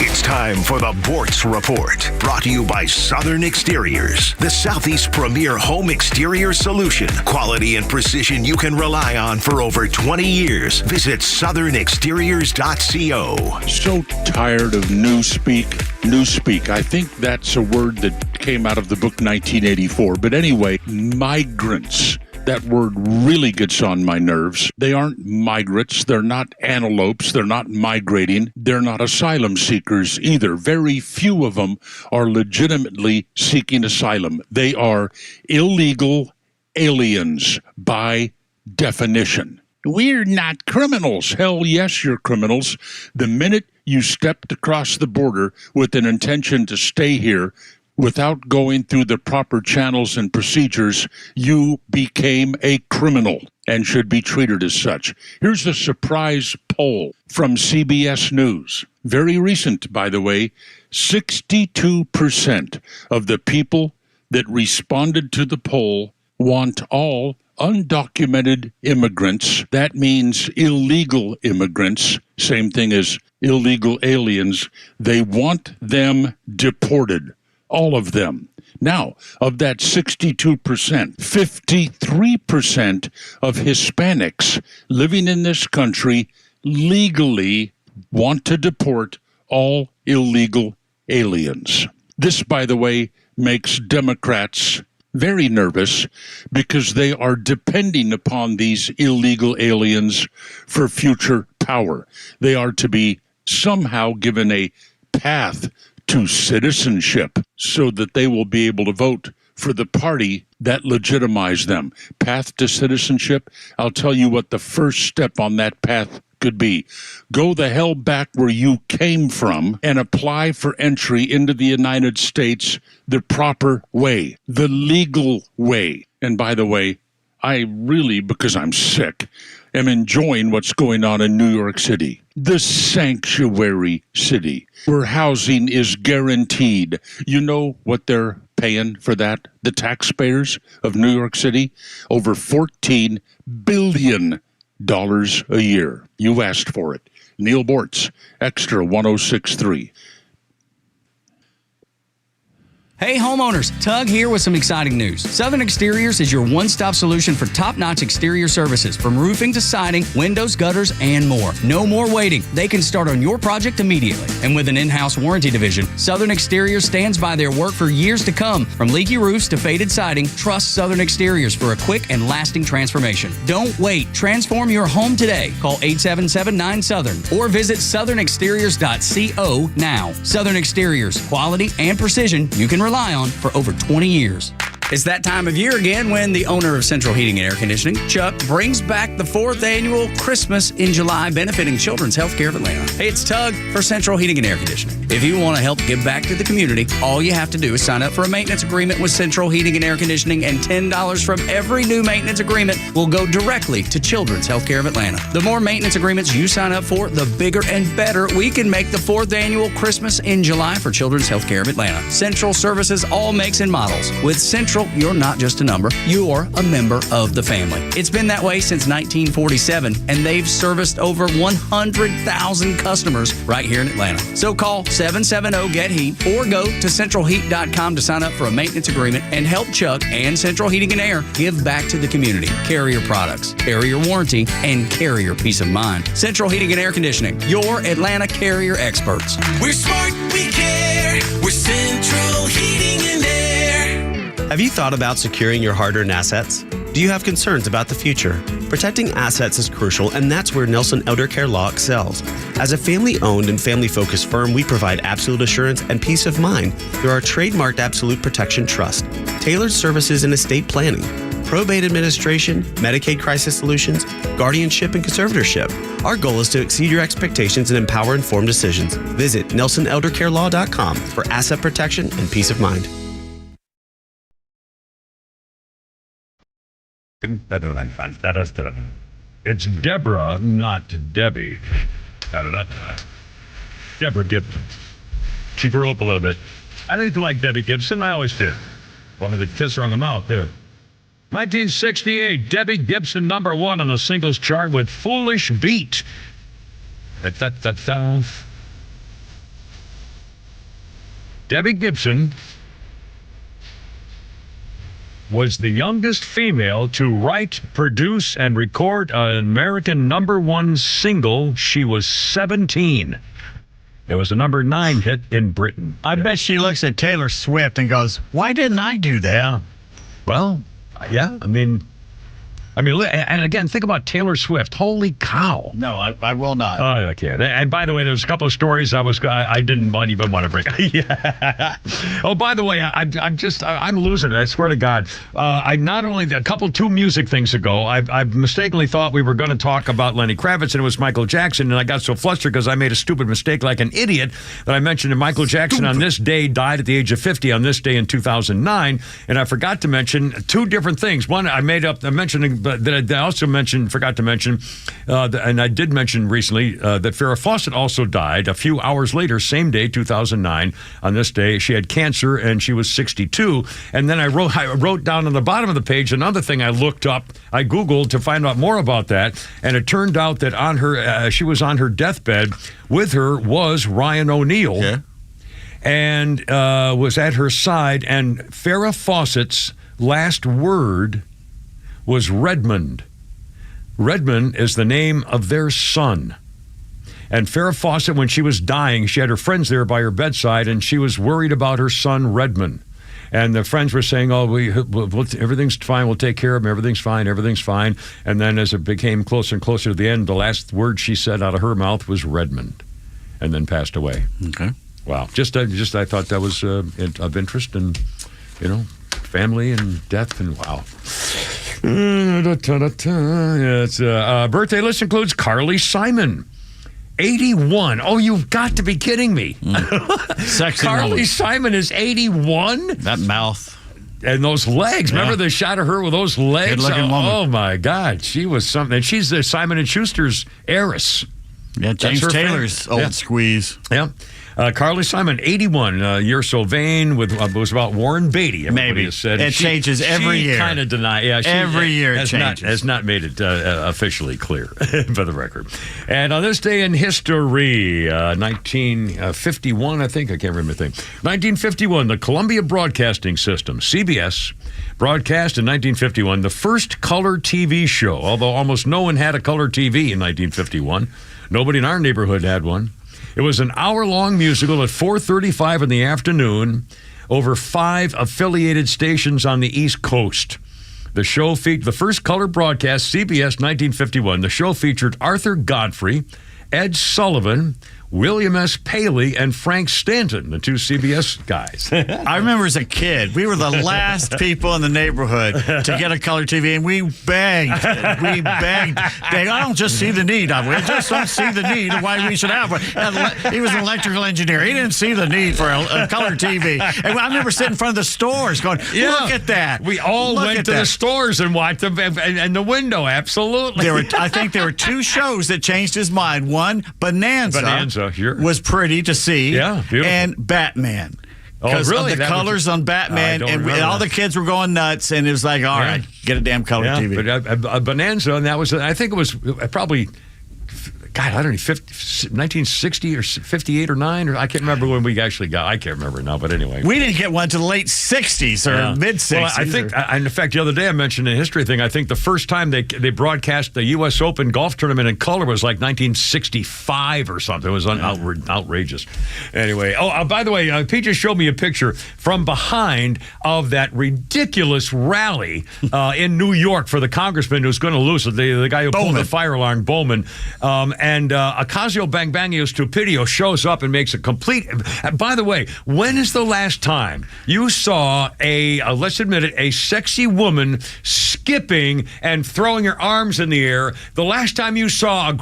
It's time for the Bortz Report, brought to you by Southern Exteriors, the Southeast's premier home exterior solution. Quality and precision you can rely on for over 20 years. Visit southernexteriors.co. So tired of newspeak. Newspeak. I think that's a word that came out of the book 1984. But anyway, migrants. That word really gets on my nerves. They aren't migrants. They're not antelopes. They're not migrating. They're not asylum seekers either. Very few of them are legitimately seeking asylum. They are illegal aliens by definition. We're not criminals. Hell yes, you're criminals. The minute you stepped across the border with an intention to stay here, without going through the proper channels and procedures, you became a criminal and should be treated as such. Here's a surprise poll from CBS News. Very recent, by the way. 62% of the people that responded to the poll want all undocumented immigrants. That means illegal immigrants. Same thing as illegal aliens. They want them deported. All of them. Now, of that 62%, 53% of Hispanics living in this country legally want to deport all illegal aliens. This, by the way, makes Democrats very nervous because they are depending upon these illegal aliens for future power. They are to be somehow given a path to citizenship so that they will be able to vote for the party that legitimizes them. Path to citizenship, I'll tell you what the first step on that path could be. Go the hell back where you came from and apply for entry into the United States the proper way, the legal way. And by the way, I really, because I'm sick, am enjoying what's going on in New York City, the sanctuary city, where housing is guaranteed. You know what they're paying for that? The taxpayers of New York City? Over $14 billion a year. You asked for it. Neil Bortz, XTRA 106.3. Hey homeowners, Tug here with some exciting news. Southern Exteriors is your one-stop solution for top-notch exterior services, from roofing to siding, windows, gutters, and more. No more waiting. They can start on your project immediately. And with an in-house warranty division, Southern Exteriors stands by their work for years to come. From leaky roofs to faded siding, trust Southern Exteriors for a quick and lasting transformation. Don't wait. Transform your home today. Call 877-9-SOUTHERN or visit southernexteriors.co now. Southern Exteriors, quality and precision you can rely on for over 20 years. It's that time of year again when the owner of Central Heating and Air Conditioning, Chuck, brings back the 4th annual Christmas in July benefiting Children's Healthcare of Atlanta. Hey, it's Tug for Central Heating and Air Conditioning. If you want to help give back to the community, all you have to do is sign up for a maintenance agreement with Central Heating and Air Conditioning, and $10 from every new maintenance agreement will go directly to Children's Healthcare of Atlanta. The more maintenance agreements you sign up for, the bigger and better we can make the 4th annual Christmas in July for Children's Healthcare of Atlanta. Central services all makes and models. With Central, you're not just a number, you're a member of the family. It's been that way since 1947, and they've serviced over 100,000 customers right here in Atlanta. So call 770-GET-HEAT or go to centralheat.com to sign up for a maintenance agreement and help Chuck and Central Heating and Air give back to the community. Carrier products, carrier warranty, and carrier peace of mind. Central Heating and Air Conditioning, your Atlanta carrier experts. We're smart, we care. We're Central Heating and Air. Have you thought about securing your hard-earned assets? Do you have concerns about the future? Protecting assets is crucial, and that's where Nelson Elder Care Law excels. As a family-owned and family-focused firm, we provide absolute assurance and peace of mind through our trademarked Absolute Protection Trust, tailored services in estate planning, probate administration, Medicaid crisis solutions, guardianship, and conservatorship. Our goal is to exceed your expectations and empower informed decisions. Visit NelsonElderCareLaw.com for asset protection and peace of mind. It's Deborah, not Debbie. Deborah Gibson. She grew up a little bit. I didn't like Debbie Gibson. I always did. Wanted to kiss her on the mouth, too. 1968, Debbie Gibson, number 1 on the singles chart with Foolish Beat. Debbie Gibson was the youngest female to write, produce, and record an American number 1 single. She was 17. It was a number 9 hit in Britain. I bet she looks at Taylor Swift and goes, why didn't I do that? Yeah. Well, yeah, I mean, and again, think about Taylor Swift. Holy cow! No, I will not. Oh, I can't. And by the way, there's a couple of stories I didn't even want to bring. Yeah. Oh, by the way, I'm losing it. I swear to God. Two music things ago, I mistakenly thought we were going to talk about Lenny Kravitz, and it was Michael Jackson, and I got so flustered because I made a stupid mistake like an idiot that I mentioned that Michaal Jackson on this day died at the age of 50 on this day in 2009, and I forgot to mention 2 different things. One, I forgot to mention, and I did mention recently that Farrah Fawcett also died a few hours later, same day, 2009. On this day, she had cancer and she was 62. And then I wrote down on the bottom of the page another thing I looked up. I Googled to find out more about that, and it turned out that on her, she was on her deathbed. With her was Ryan O'Neal. Yeah. And was at her side, and Farrah Fawcett's last word was Redmond. Redmond is the name of their son. And Farrah Fawcett, when she was dying, she had her friends there by her bedside, and she was worried about her son, Redmond. And the friends were saying, everything's fine, we'll take care of him, everything's fine. And then as it became closer and closer to the end, the last word she said out of her mouth was Redmond, and then passed away. Okay. Wow. I thought that was of interest, and, family and death, and wow. Birthday list includes Carly Simon, 81. Oh, you've got to be kidding me. Sexy Carly woman. Simon is 81? That mouth. And those legs. Yeah. Remember the shot of her with those legs? Good-looking woman. Oh, my God. She was something. And she's the Simon & Schuster's heiress. Yeah, James Taylor's old squeeze. Yeah. Carly Simon, 81, You're So Vain, was about Warren Beatty. Maybe. Has said. It changes every year. She kind of denied. Yeah, every year it changes. Has not made it officially clear, for the record. And on this day in history, 1951, I think, I can't remember the thing. 1951, the Columbia Broadcasting System, CBS, broadcast in 1951, the first color TV show, although almost no one had a color TV in 1951. Nobody in our neighborhood had one. It was an hour-long musical at 4:35 in the afternoon over 5 affiliated stations on the East Coast. The show featured the first color broadcast, CBS 1951. The show featured Arthur Godfrey, Ed Sullivan, William S. Paley and Frank Stanton, the two CBS guys. I remember as a kid, we were the last people in the neighborhood to get a color TV, and we begged. I don't just see the need of it. I just don't see the need of why we should have one. He was an electrical engineer. He didn't see the need for a color TV. And I remember sitting in front of the stores going, look at that. We all went to the stores and watched them and the window, absolutely. I think there were two shows that changed his mind. One, Bonanza sure. was pretty to see. Yeah, beautiful. And Batman. Oh, Because really? of the colors on Batman, and all the kids were going nuts, and it was like, all right, get a damn color TV. But Bonanza, and that was, I think it was probably, God, I don't know, 1960 or 58 or 9, or I can't remember when we actually got. I can't remember now, but anyway. We didn't get one to the late 60s or mid-60s. Well, I think, in fact, the other day I mentioned a history thing. I think the first time they broadcast the U.S. Open golf tournament in color was like 1965 or something. It was outrageous. Anyway, by the way, Pete just showed me a picture from behind of that ridiculous rally in New York for the congressman who's going to lose it, the guy who pulled the fire alarm, Bowman. And Ocasio Bangbangios Stupidio shows up and makes a complete. By the way, when is the last time you saw let's admit it, a sexy woman skipping and throwing her arms in the air? The last time you saw a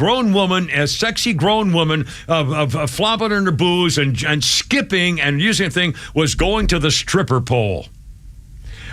sexy grown woman, flopping in her booze and skipping and using a thing was going to the stripper pole.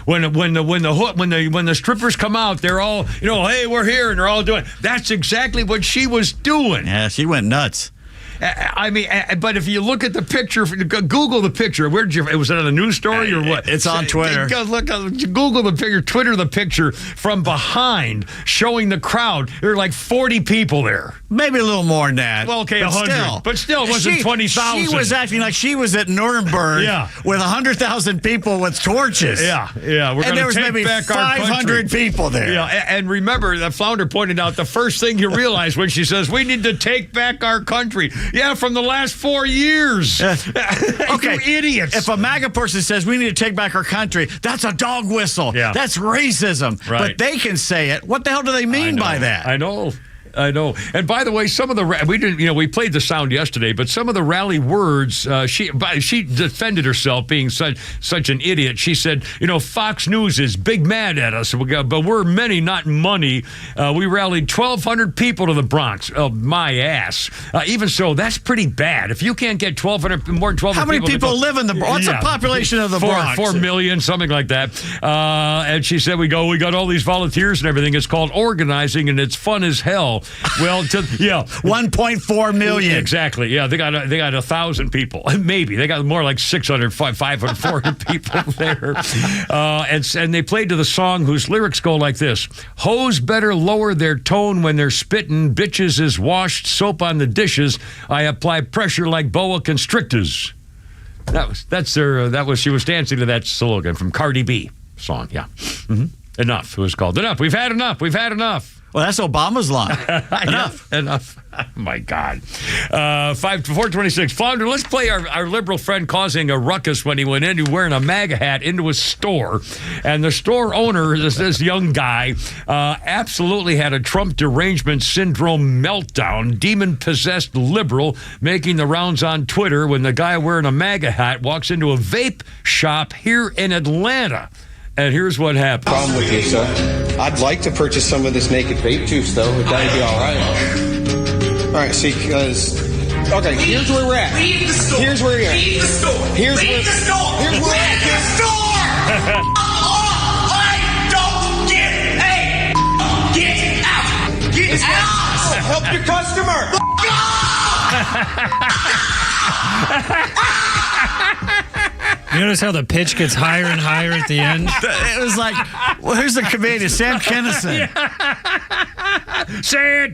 When the strippers come out, they're all, hey, we're here, and they're all doing. That's exactly what she was doing. Yeah, she went nuts. I mean, but if you look at the picture, Google the picture. Was it on a news story or what? It's on Twitter. Google the picture, Twitter the picture from behind, showing the crowd. There were like 40 people there. Maybe a little more than that. Well, okay, 100. But still, it wasn't 20,000. She was acting like she was at Nuremberg with 100,000 people with torches. Yeah. We're and there was maybe 500 people there. Yeah, and remember, the founder pointed out the first thing you realize when she says, we need to take back our country. Yeah, from the last 4 years. Okay, you idiots. If a MAGA person says we need to take back our country, that's a dog whistle. Yeah. That's racism. Right. But they can say it. What the hell do they mean by that? I know. And by the way, some of the we played the sound yesterday, but some of the rally words, she defended herself being such an idiot. She said, Fox News is big mad at us, but we're many, not money. We rallied 1,200 people to the Bronx. Oh, my ass. Even so, that's pretty bad. If you can't get more than 1,200 people. How many people live in the Bronx? What's the population of the Bronx? 4 million, something like that. And she said, we got all these volunteers and everything. It's called organizing, and it's fun as hell. Well, 1.4 million. Exactly. Yeah, they got 1,000 people. Maybe they got more like 600, 500, 400 people there. And they played to the song whose lyrics go like this: "Hoes better lower their tone when they're spittin'. Bitches is washed soap on the dishes. I apply pressure like boa constrictors." She was dancing to that slogan from Cardi B song. Yeah. Mm-hmm. Enough. It was called Enough. We've had enough. Well, that's Obama's line. Enough. Oh, my God. 426. Flounder, let's play our liberal friend causing a ruckus when he went in. He was wearing a MAGA hat into a store. And the store owner, this young guy, absolutely had a Trump derangement syndrome meltdown. Demon-possessed liberal making the rounds on Twitter when the guy wearing a MAGA hat walks into a vape shop here in Atlanta. And here's what happened. Problem with you, sir. I'd like to purchase some of this naked vape juice, though. Would that be all right? All right, see, because... Okay, here's where we're at. Leave the store. Here's where you're at. Leave the store. Here's Leave where... the store. Here's where Leave the store. I don't get out. Get out. Help your customer. You notice how the pitch gets higher and higher at the end? It was like, well, who's the comedian? Sam Kinison. Say it.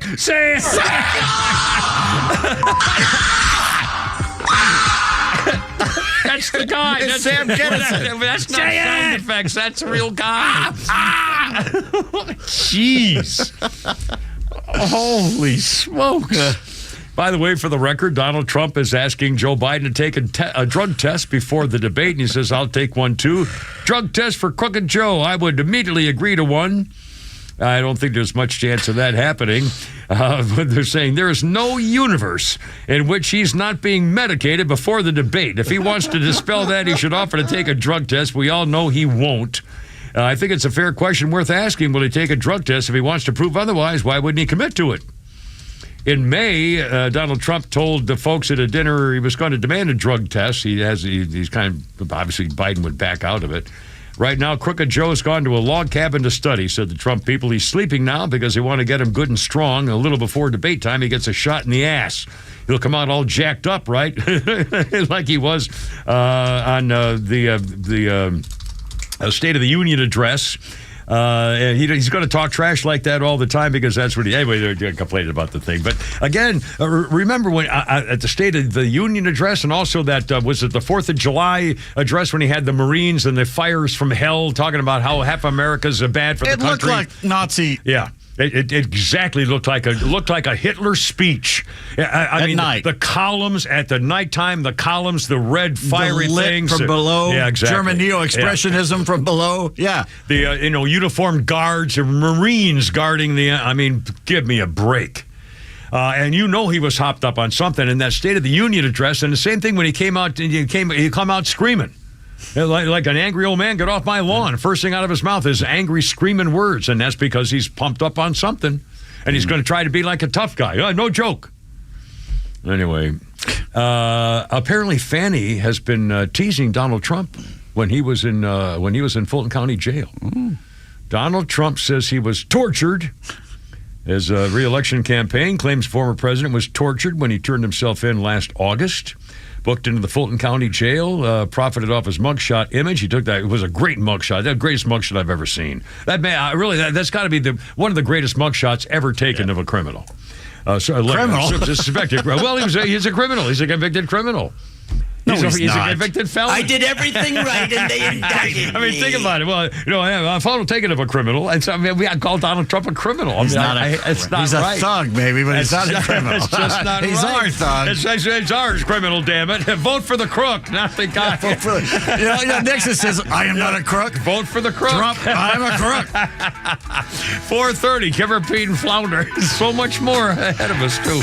That's the guy. It's Sam Kinison. That's not sound effects. That's a real guy. Jeez. Holy smokes. By the way, for the record, Donald Trump is asking Joe Biden to take a drug test before the debate, and he says, I'll take one too. Drug test for Crooked Joe. I would immediately agree to one. I don't think there's much chance of that happening. But they're saying there is no universe in which he's not being medicated before the debate. If he wants to dispel that, he should offer to take a drug test. We all know he won't. I think it's a fair question worth asking. Will he take a drug test? If he wants to prove otherwise, why wouldn't he commit to it? In May, Donald Trump told the folks at a dinner he was going to demand a drug test. He's kind of, obviously Biden would back out of it. Right now, Crooked Joe's gone to a log cabin to study, said the Trump people. He's sleeping now because they want to get him good and strong. A little before debate time, he gets a shot in the ass. He'll come out all jacked up, right? Like he was on the State of the Union address. He's going to talk trash like that all the time because that's what anyway, they're complaining about the thing. But again, remember when at the State of the Union address, and also that was it the 4th of July address when he had the Marines and the fires from hell talking about how half America's bad for the country. It looked like Nazi. Yeah. It exactly looked like a Hitler speech. I mean, night. The columns at the nighttime, the columns, the red fiery the lit things from below. Yeah, exactly. German neo-expressionism from below. Yeah, the uniformed guards and Marines guarding the. I mean, give me a break. And he was hopped up on something in that State of the Union address. And the same thing when he came out, he come out screaming. Like an angry old man, get off my lawn. First thing out of his mouth is angry, screaming words, and that's because he's pumped up on something, and he's going to try to be like a tough guy. No joke. Anyway, apparently Fanny has been teasing Donald Trump when he was in Fulton County Jail. Donald Trump says he was tortured. His re-election campaign claims former president was tortured when he turned himself in last August. Booked into the Fulton County Jail, profited off his mugshot image. He took that. It was a great mugshot. The greatest mugshot I've ever seen. That man, that's got to be one of the greatest mugshots ever taken of a criminal. Criminal? Suspected. Well, he's a criminal. He's a convicted criminal. No, he's a convicted felon. I did everything right, and they indicted me. I mean, think about it. Well, I found taken of a criminal, and so I mean, we call Donald Trump a criminal. He's not right. He's a thug, maybe, but he's not a criminal. It's just not he's right. our thug. It's ours, criminal. Damn it! Vote for the crook, not the guy. Nixon says, "I am not a crook." Vote for the crook. Trump, I'm a crook. 4:30. Kipper, Pete, and Flounder. So much more ahead of us too.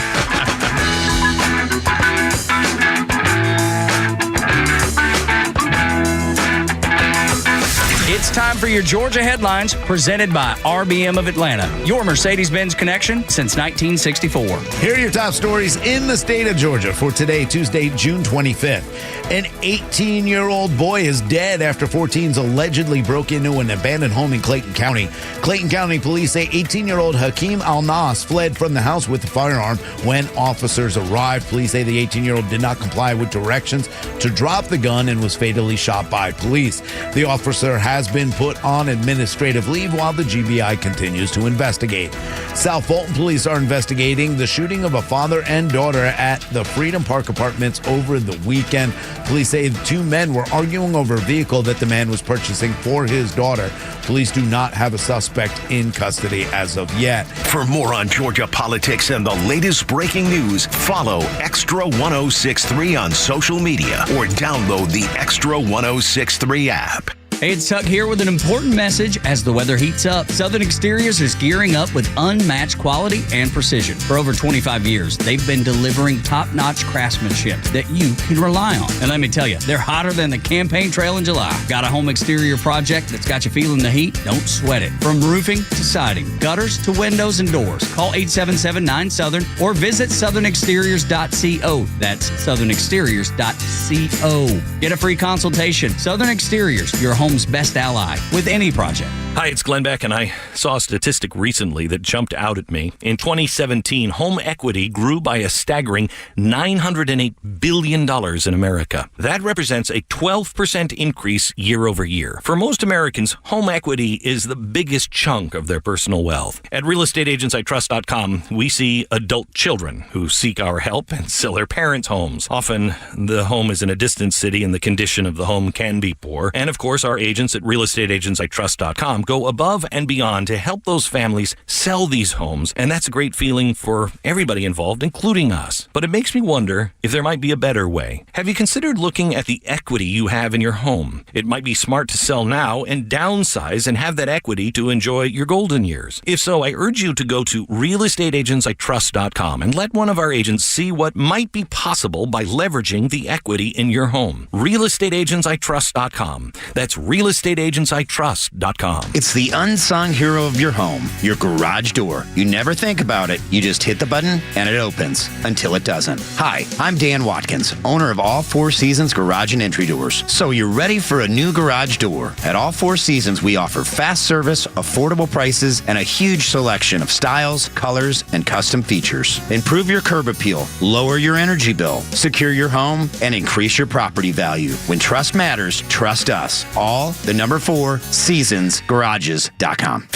It's time for your Georgia headlines presented by RBM of Atlanta, your Mercedes-Benz connection since 1964. Here are your top stories in the state of Georgia for today, Tuesday, June 25th. An 18-year-old boy is dead after 14s allegedly broke into an abandoned home in Clayton County. Clayton County police say 18-year-old Hakeem Al-Nas fled from the house with a firearm when officers arrived. Police say the 18-year-old did not comply with directions to drop the gun and was fatally shot by police. The officer has been put on administrative leave while the GBI continues to investigate. South Fulton police are investigating the shooting of a father and daughter at the Freedom Park Apartments over the weekend. Police say the two men were arguing over a vehicle that the man was purchasing for his daughter. Police do not have a suspect in custody as of yet. For more on Georgia politics and the latest breaking news, follow XTRA 106.3 on social media or download the XTRA 106.3 app. Hey, it's Tuck here with an important message as the weather heats up. Southern Exteriors is gearing up with unmatched quality and precision. For over 25 years, they've been delivering top-notch craftsmanship that you can rely on. And let me tell you, they're hotter than the campaign trail in July. Got a home exterior project that's got you feeling the heat? Don't sweat it. From roofing to siding, gutters to windows and doors. Call 877-9-SOUTHERN or visit southernexteriors.co. That's southernexteriors.co. Get a free consultation. Southern Exteriors, your home's best ally with any project. Hi, it's Glenn Beck, and I saw a statistic recently that jumped out at me. In 2017, home equity grew by a staggering $908 billion in America. That represents a 12% increase year over year. For most Americans, home equity is the biggest chunk of their personal wealth. At realestateagentsitrust.com, we see adult children who seek our help and sell their parents' homes. Often, the home is in a distant city and the condition of the home can be poor. And of course, our agents at realestateagentsitrust.com Trump go above and beyond to help those families sell these homes, and that's a great feeling for everybody involved, including us. But it makes me wonder if there might be a better way. Have you considered looking at the equity you have in your home? It might be smart to sell now and downsize and have that equity to enjoy your golden years. If so, I urge you to go to realestateagentsitrust.com and let one of our agents see what might be possible by leveraging the equity in your home. realestateagentsitrust.com. That's realestateagentsitrust.com. It's the unsung hero of your home, your garage door. You never think about it. You just hit the button and it opens until it doesn't. Hi, I'm Dan Watkins, owner of All Four Seasons Garage and Entry Doors. So you're ready for a new garage door. At All Four Seasons, we offer fast service, affordable prices, and a huge selection of styles, colors, and custom features. Improve your curb appeal, lower your energy bill, secure your home, and increase your property value. When trust matters, trust us. All the number 4 seasonsgarages.com.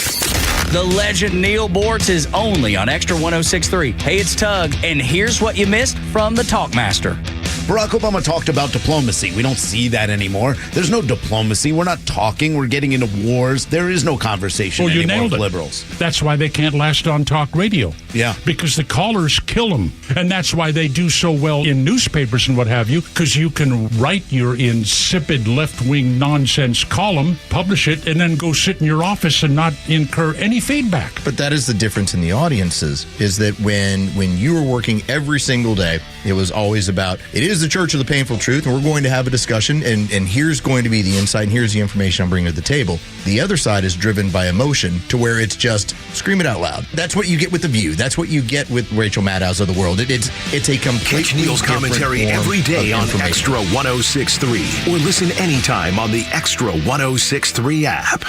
The legend Neil Bortz is only on Extra 106.3. Hey, it's Tug, and here's what you missed from the Talkmaster. Barack Obama talked about diplomacy. We don't see that anymore. There's no diplomacy. We're not talking. We're getting into wars. There is no conversation you anymore nailed with it. liberals. That's why they can't last on talk radio. Yeah. Because the callers kill them. And that's why they do so well in newspapers and what have you, because you can write your insipid left-wing nonsense column, publish it, and then go sit in your office and not incur any feedback. But that is the difference in the audiences, is that when you were working every single day, it was always about, it is the Church of the Painful Truth, and we're going to have a discussion, and here's going to be the insight, and here's the information I'm bringing to the table. The other side is driven by emotion to where it's just scream it out loud. That's what you get with The View. That's what you get with Rachel Maddow's of the world. It's a completely Catch Neil's commentary every day on Extra 106.3 or listen anytime on the Extra 106.3 app.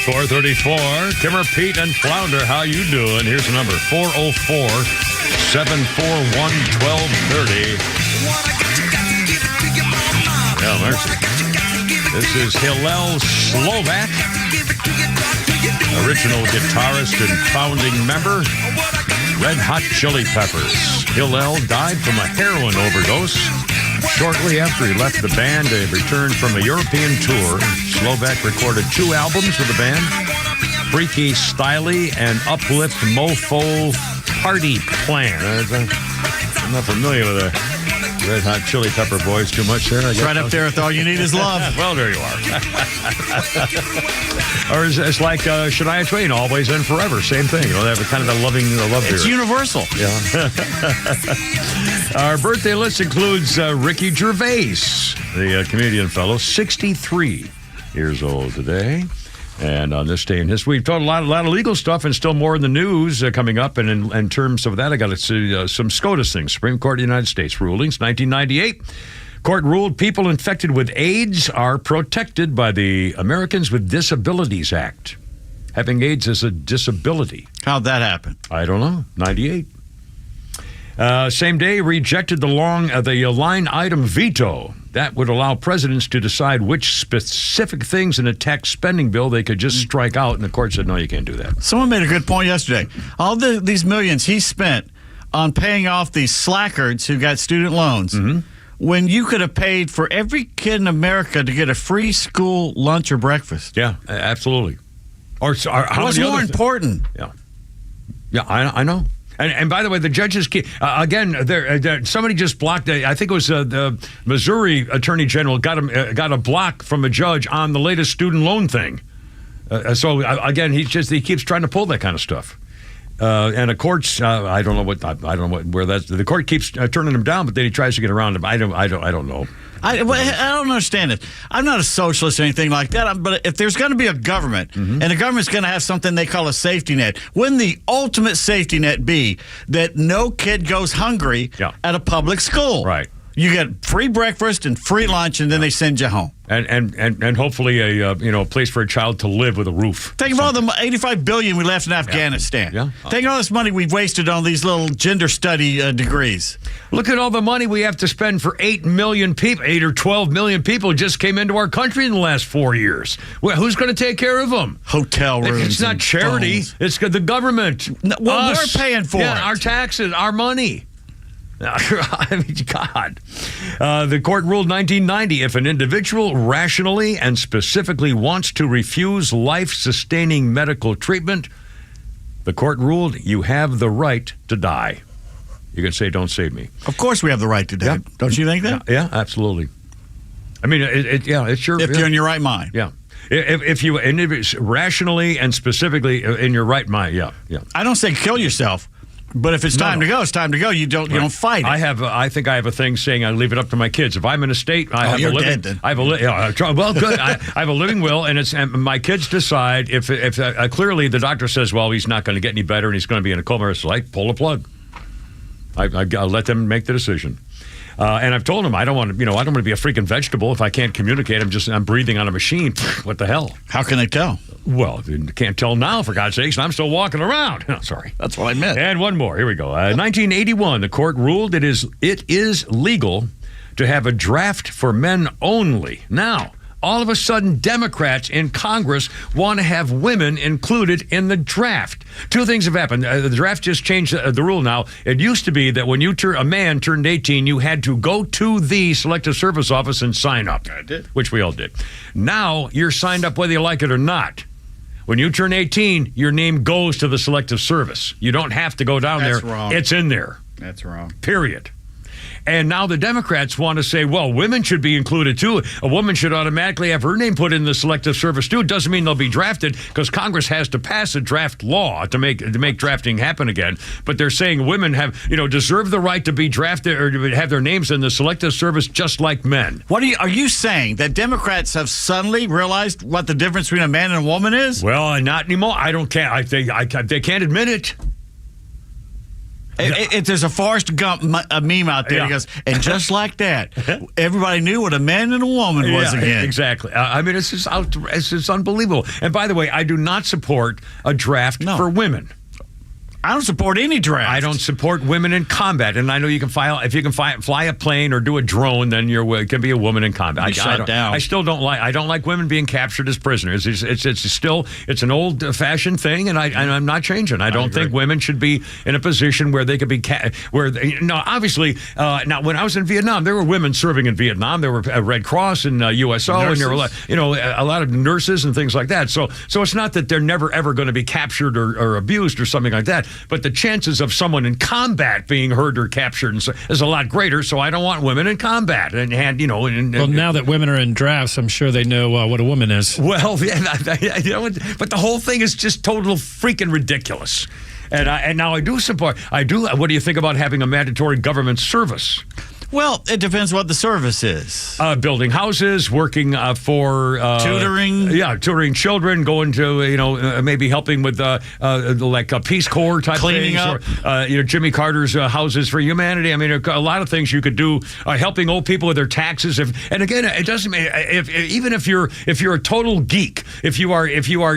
434. Timmer, Pete, and Flounder, how you doing? Here's the number, 404-741-1230. Yeah, mercy. This is Hillel Slovak, original guitarist and founding member, Red Hot Chili Peppers. Hillel died from a heroin overdose. Shortly after he left the band, they returned from a European tour. Slovak recorded 2 albums with the band, Freaky Styley and Uplift Mofo Party Plan. I'm not familiar with the Red Hot Chili Pepper boys too much there. It's right up there with All You Need Is Love. Well, there you are. Or it's like Shania Twain, Always and Forever. Same thing. They have a kind of a love here. It's universal. Yeah. Our birthday list includes Ricky Gervais, the comedian fellow, 63 years old today. And on this day in history, we've told a lot of legal stuff and still more in the news coming up. And in terms of that, I got to see some SCOTUS things. Supreme Court of the United States rulings, 1998. Court ruled people infected with AIDS are protected by the Americans with Disabilities Act. Having AIDS is a disability. How'd that happen? I don't know. 98. Same day, rejected the line item veto. That would allow presidents to decide which specific things in a tax spending bill they could just strike out, and the court said, no, you can't do that. Someone made a good point yesterday. All these millions he spent on paying off these slackers who got student loans, when you could have paid for every kid in America to get a free school lunch or breakfast. Yeah, absolutely. Or how what's many more other important? Yeah, I know. And by the way, the judges again. Somebody just blocked. I think it was the Missouri Attorney General got a block from a judge on the latest student loan thing. So again, he keeps trying to pull that kind of stuff. And the courts, I don't know where that's. The court keeps turning him down, but then he tries to get around him. I don't know. I don't understand it. I'm not a socialist or anything like that, but if there's going to be a government, and the government's going to have something they call a safety net, wouldn't the ultimate safety net be that no kid goes hungry at a public school? Right. You get free breakfast and free lunch, and then they send you home. And hopefully a place for a child to live with a roof. Think of all the $85 billion we left in Afghanistan. Yeah. Think of all this money we've wasted on these little gender study degrees. Look at all the money we have to spend for 8 million people. 8 or 12 million people just came into our country in the last 4 years. Well, who's going to take care of them? Hotel rooms. It's not charity. Phones. It's the government. We're paying for it. Our taxes, our money. I mean, God. The court ruled 1990, if an individual rationally and specifically wants to refuse life-sustaining medical treatment, the court ruled you have the right to die. You can say, don't save me. Of course we have the right to die. Yeah. Don't you think that? Yeah, absolutely. I mean, it's your... If you're in your right mind. Yeah. If you rationally and specifically in your right mind, yeah. I don't say kill yourself, but if it's time to go, it's time to go. You don't fight it. I think I have a thing saying I leave it up to my kids. If I'm in a state, I have you're a living. Dead, then. I have well, good. I have a living will, and my kids decide if clearly the doctor says, well, he's not going to get any better and he's going to be in a coma. It's like pull the plug. I'll let them make the decision. And I've told them I don't want to be a freaking vegetable if I can't communicate. I'm breathing on a machine. What the hell? How can they tell? Well, you can't tell now, for God's sakes. I'm still walking around. Sorry. That's what I meant. And one more. Here we go. 1981, the court ruled it is legal to have a draft for men only. Now, all of a sudden, Democrats in Congress want to have women included in the draft. Two things have happened. The draft just changed the rule now. It used to be that when a man turned 18, you had to go to the Selective Service office and sign up. I did. Which we all did. Now, you're signed up whether you like it or not. When you turn 18, your name goes to the Selective Service. You don't have to go down there. That's wrong. It's in there. That's wrong. Period. And now the Democrats want to say, well, women should be included too. A woman should automatically have her name put in the Selective Service too. It doesn't mean they'll be drafted because Congress has to pass a draft law to make drafting happen again. But they're saying women deserve the right to be drafted or to have their names in the Selective Service just like men. Are you saying that Democrats have suddenly realized what the difference between a man and a woman is? Well, not anymore. I don't care. They can't admit it. There's a Forrest Gump meme out there. He goes, and just like that, everybody knew what a man and a woman was again. Exactly. I mean, it's just unbelievable. And by the way, I do not support a draft for women. I don't support any draft. I don't support women in combat, and I know you can fly a plane or do a drone, then it can be a woman in combat. I still don't like. I don't like women being captured as prisoners. It's an old-fashioned thing, and I'm not changing. I don't think women should be in a position where they could be obviously. Now, when I was in Vietnam, there were women serving in Vietnam. There were Red Cross and USO, nurses. And there were a lot of nurses and things like that. So it's not that they're never ever going to be captured or abused or something like that. But the chances of someone in combat being hurt or captured is a lot greater. So I don't want women in combat. Well, now that women are in drafts, I'm sure they know what a woman is. Well, but the whole thing is just total freaking ridiculous. And now I do support. What do you think about having a mandatory government service? Well, it depends what the service is. Building houses, working for tutoring. Yeah, tutoring children, going to maybe helping with like a Peace Corps type cleaning things, up. or Jimmy Carter's Houses for Humanity. I mean, a lot of things you could do. Helping old people with their taxes. And again, it doesn't mean even if you're a total geek, if you are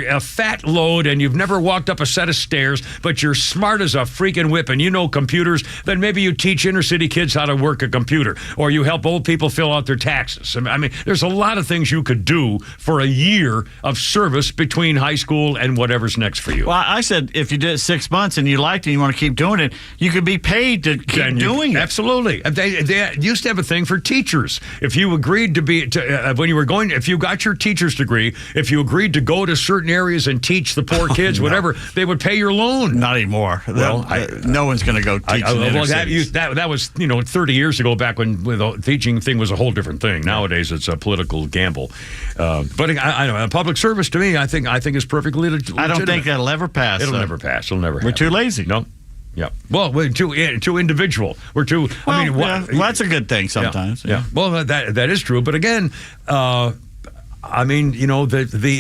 a fat load and you've never walked up a set of stairs, but you're smart as a freaking whip and you know computers, then maybe you teach inner city kids how to work a computer, or you help old people fill out their taxes. I mean, there's a lot of things you could do for a year of service between high school and whatever's next for you. Well, I said if you did it 6 months and you liked it and you want to keep doing it, you could be paid to keep doing it. Absolutely. They used to have a thing for teachers. If you agreed if you got your teacher's degree, if you agreed to go to certain areas and teach the poor kids, whatever, they would pay your loan. Not anymore. Well, no one's going to go teach in inner cities. That was 30 years ago, back when the teaching thing was a whole different thing. Nowadays, it's a political gamble. But I don't know. Public service to me, I think is perfectly legitimate. I don't think that'll ever pass. It'll never pass. It'll never. We're too lazy. No. Yeah. Well, we're too individual. We're too. Well, that's a good thing sometimes. Yeah. Well, that is true. But again. The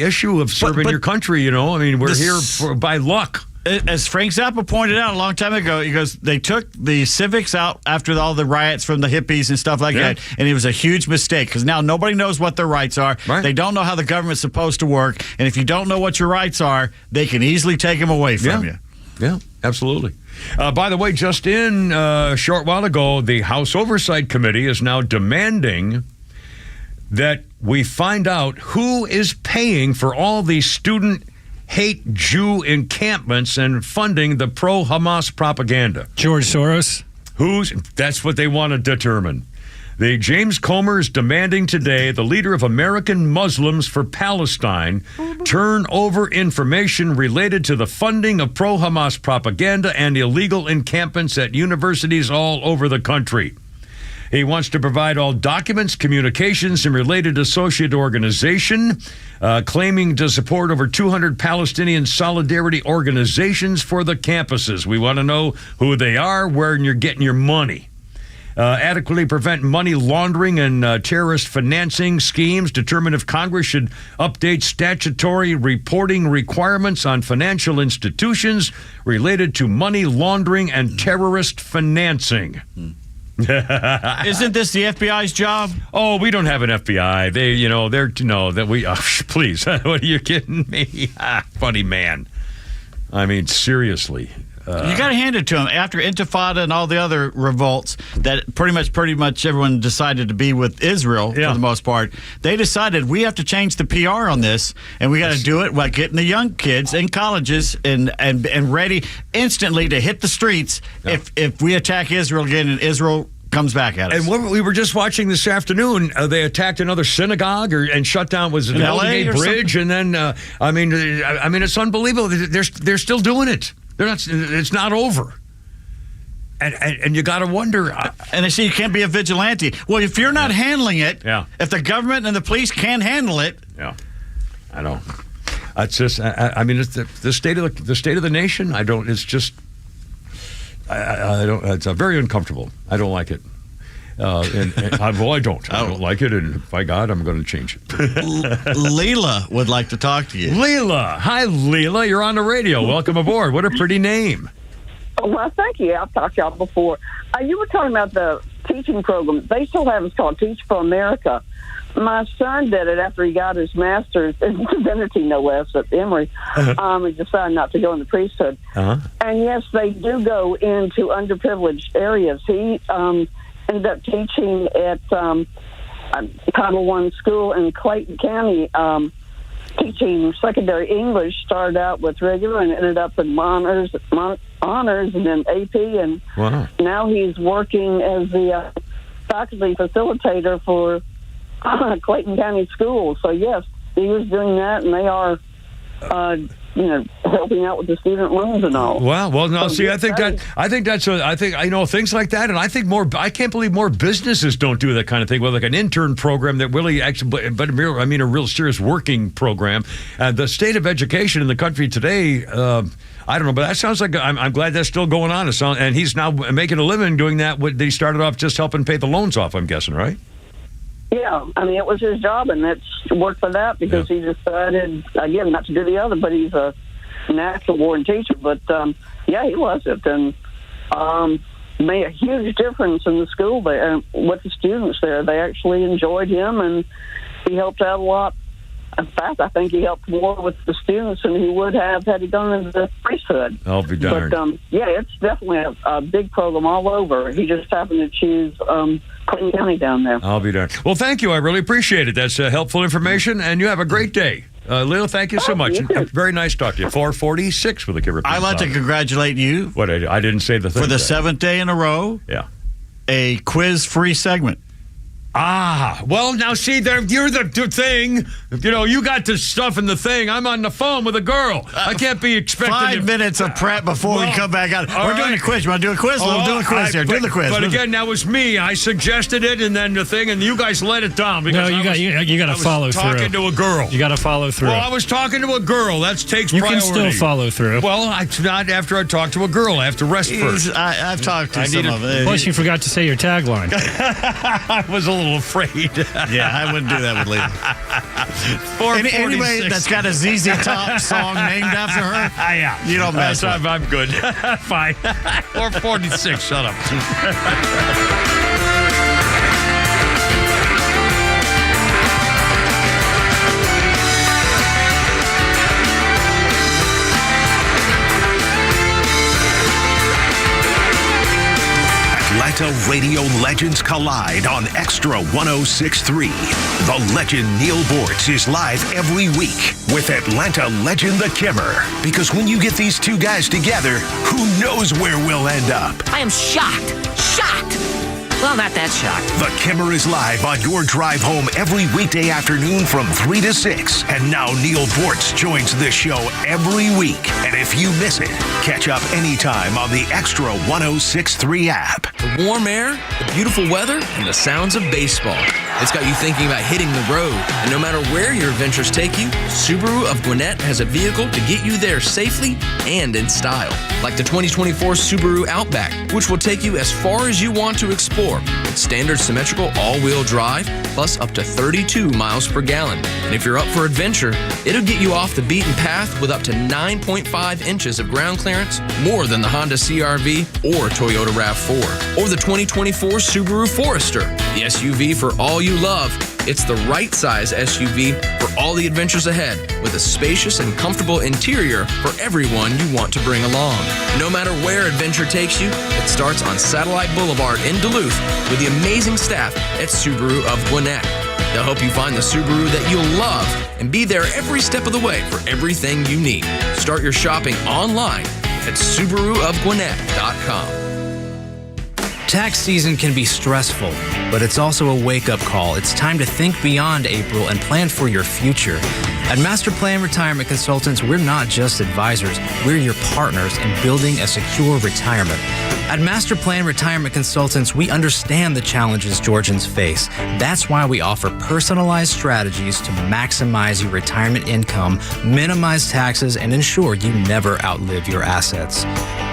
issue of serving your country, we're here by luck. As Frank Zappa pointed out a long time ago, he goes, they took the civics out after all the riots from the hippies and stuff like that, and it was a huge mistake because now nobody knows what their rights are. Right. They don't know how the government's supposed to work, and if you don't know what your rights are, they can easily take them away from you. Yeah, absolutely. By the way, just in a short while ago, the House Oversight Committee is now demanding that we find out who is paying for all these student hate Jew encampments and funding the pro-Hamas propaganda. George Soros? That's what they want to determine. The James Comer is demanding today the leader of American Muslims for Palestine turn over information related to the funding of pro-Hamas propaganda and illegal encampments at universities all over the country. He wants to provide all documents, communications, and related associate organization, claiming to support over 200 Palestinian solidarity organizations for the campuses. We want to know who they are, where you're getting your money. Adequately prevent money laundering and terrorist financing schemes. Determine if Congress should update statutory reporting requirements on financial institutions related to money laundering and terrorist financing. Isn't this the FBI's job? Oh, we don't have an FBI. Please, what are you kidding me? Funny man. I mean, seriously. You got to hand it to them. After Intifada and all the other revolts that pretty much everyone decided to be with Israel for the most part, they decided we have to change the PR on this, and we got to do it by getting the young kids in colleges and ready instantly to hit the streets if we attack Israel again and Israel comes back at us. And what we were just watching this afternoon, they attacked another synagogue and shut down the Golden Gate Bridge, and then I mean, it's unbelievable. They're still doing it. It's not over. And you got to wonder. And they say you can't be a vigilante. Well, if you're not handling it, if the government and the police can't handle it. Yeah, I know. It's just, it's the state of the nation. I don't, it's just, I don't, it's very uncomfortable. I don't like it. I don't like it, and by God, I'm going to change it. Leela would like to talk to you. Leela. Hi, Leela. You're on the radio. Welcome aboard. What a pretty name. Oh, well, thank you. I've talked to y'all before. You were talking about the teaching program. They still have it called Teach for America. My son did it after he got his master's in divinity, no less, at Emory. He decided not to go in the priesthood. And yes, they do go into underprivileged areas. He ended up teaching at Title I school in Clayton County, teaching secondary English. Started out with regular and ended up in honors and then AP. And now he's working as the faculty facilitator for Clayton County schools. So yes, he was doing that, and they are helping out with the student loans and all. Well, no. So see, I think things like that, and I think more. I can't believe more businesses don't do that kind of thing. Well, like an intern program that really actually, but a real serious working program. The state of education in the country today, I don't know, but that sounds like I'm glad that's still going on. And he's now making a living doing that. He started off just helping pay the loans off, I'm guessing, right? Yeah, I mean, it was his job, and that's worked for that because he decided, again, not to do the other, but he's a natural born teacher. But, he loves it, and made a huge difference in the school there with the students there. They actually enjoyed him, and he helped out a lot. In fact, I think he helped more with the students than he would have had he gone into the priesthood. I'll be darned. But, it's definitely a big program all over. He just happened to choose Clinton County down there. I'll be darned. Well, thank you. I really appreciate it. That's helpful information, and you have a great day. Lil, thank you so much. Very nice to talk to you. 446 with a Kibber. I'd like to congratulate you. What I didn't say the thing. For the 7th day in a row. Yeah. A quiz-free segment. Well, now see, you're the thing. You got the stuff in the thing. I'm on the phone with a girl. I can't be expected 5 minutes of prep before we come back out. We're doing a quiz. You want to do a quiz? We'll do a quiz here. Do the quiz. But again, that was me. I suggested it, and then the thing, and you guys let it down. Because you got to follow through. Talking to a girl. You got to follow through. Well, I was talking to a girl. That takes priority. You can still follow through. Well, not after I talk to a girl. I have to rest first. I've talked to some of it. Plus, you forgot to say your tagline. I was a little afraid. Yeah, I wouldn't do that with Lee. Anybody that's got a ZZ Top song named after her, you don't mess with. I'm good. Fine. 446, shut up. Atlanta radio legends collide on XTRA 106.3. The legend Neil Bortz is live every week with Atlanta legend The Kimmer. Because when you get these two guys together, who knows where we'll end up? I am shocked. Well, not that shocked. The Kimmer is live on your drive home every weekday afternoon from 3 to 6. And now Neil Bortz joins this show every week. And if you miss it, catch up anytime on the XTRA 106.3 app. The warm air, the beautiful weather, and the sounds of baseball. It's got you thinking about hitting the road. And no matter where your adventures take you, Subaru of Gwinnett has a vehicle to get you there safely and in style. Like the 2024 Subaru Outback, which will take you as far as you want to explore. With standard symmetrical all-wheel drive, plus up to 32 miles per gallon. And if you're up for adventure, it'll get you off the beaten path with up to 9.5 inches of ground clearance, more than the Honda CR-V or Toyota RAV4. Or the 2024 Subaru Forester, the SUV for all you love. It's the right size SUV for all the adventures ahead, with a spacious and comfortable interior for everyone you want to bring along. No matter where adventure takes you, it starts on Satellite Boulevard in Duluth with the amazing staff at Subaru of Gwinnett. They'll help you find the Subaru that you'll love and be there every step of the way for everything you need. Start your shopping online at SubaruofGwinnett.com. Tax season can be stressful, but it's also a wake-up call. It's time to think beyond April and plan for your future. At Master Plan Retirement Consultants, we're not just advisors, we're your partners in building a secure retirement. At Master Plan Retirement Consultants, we understand the challenges Georgians face. That's why we offer personalized strategies to maximize your retirement income, minimize taxes, and ensure you never outlive your assets.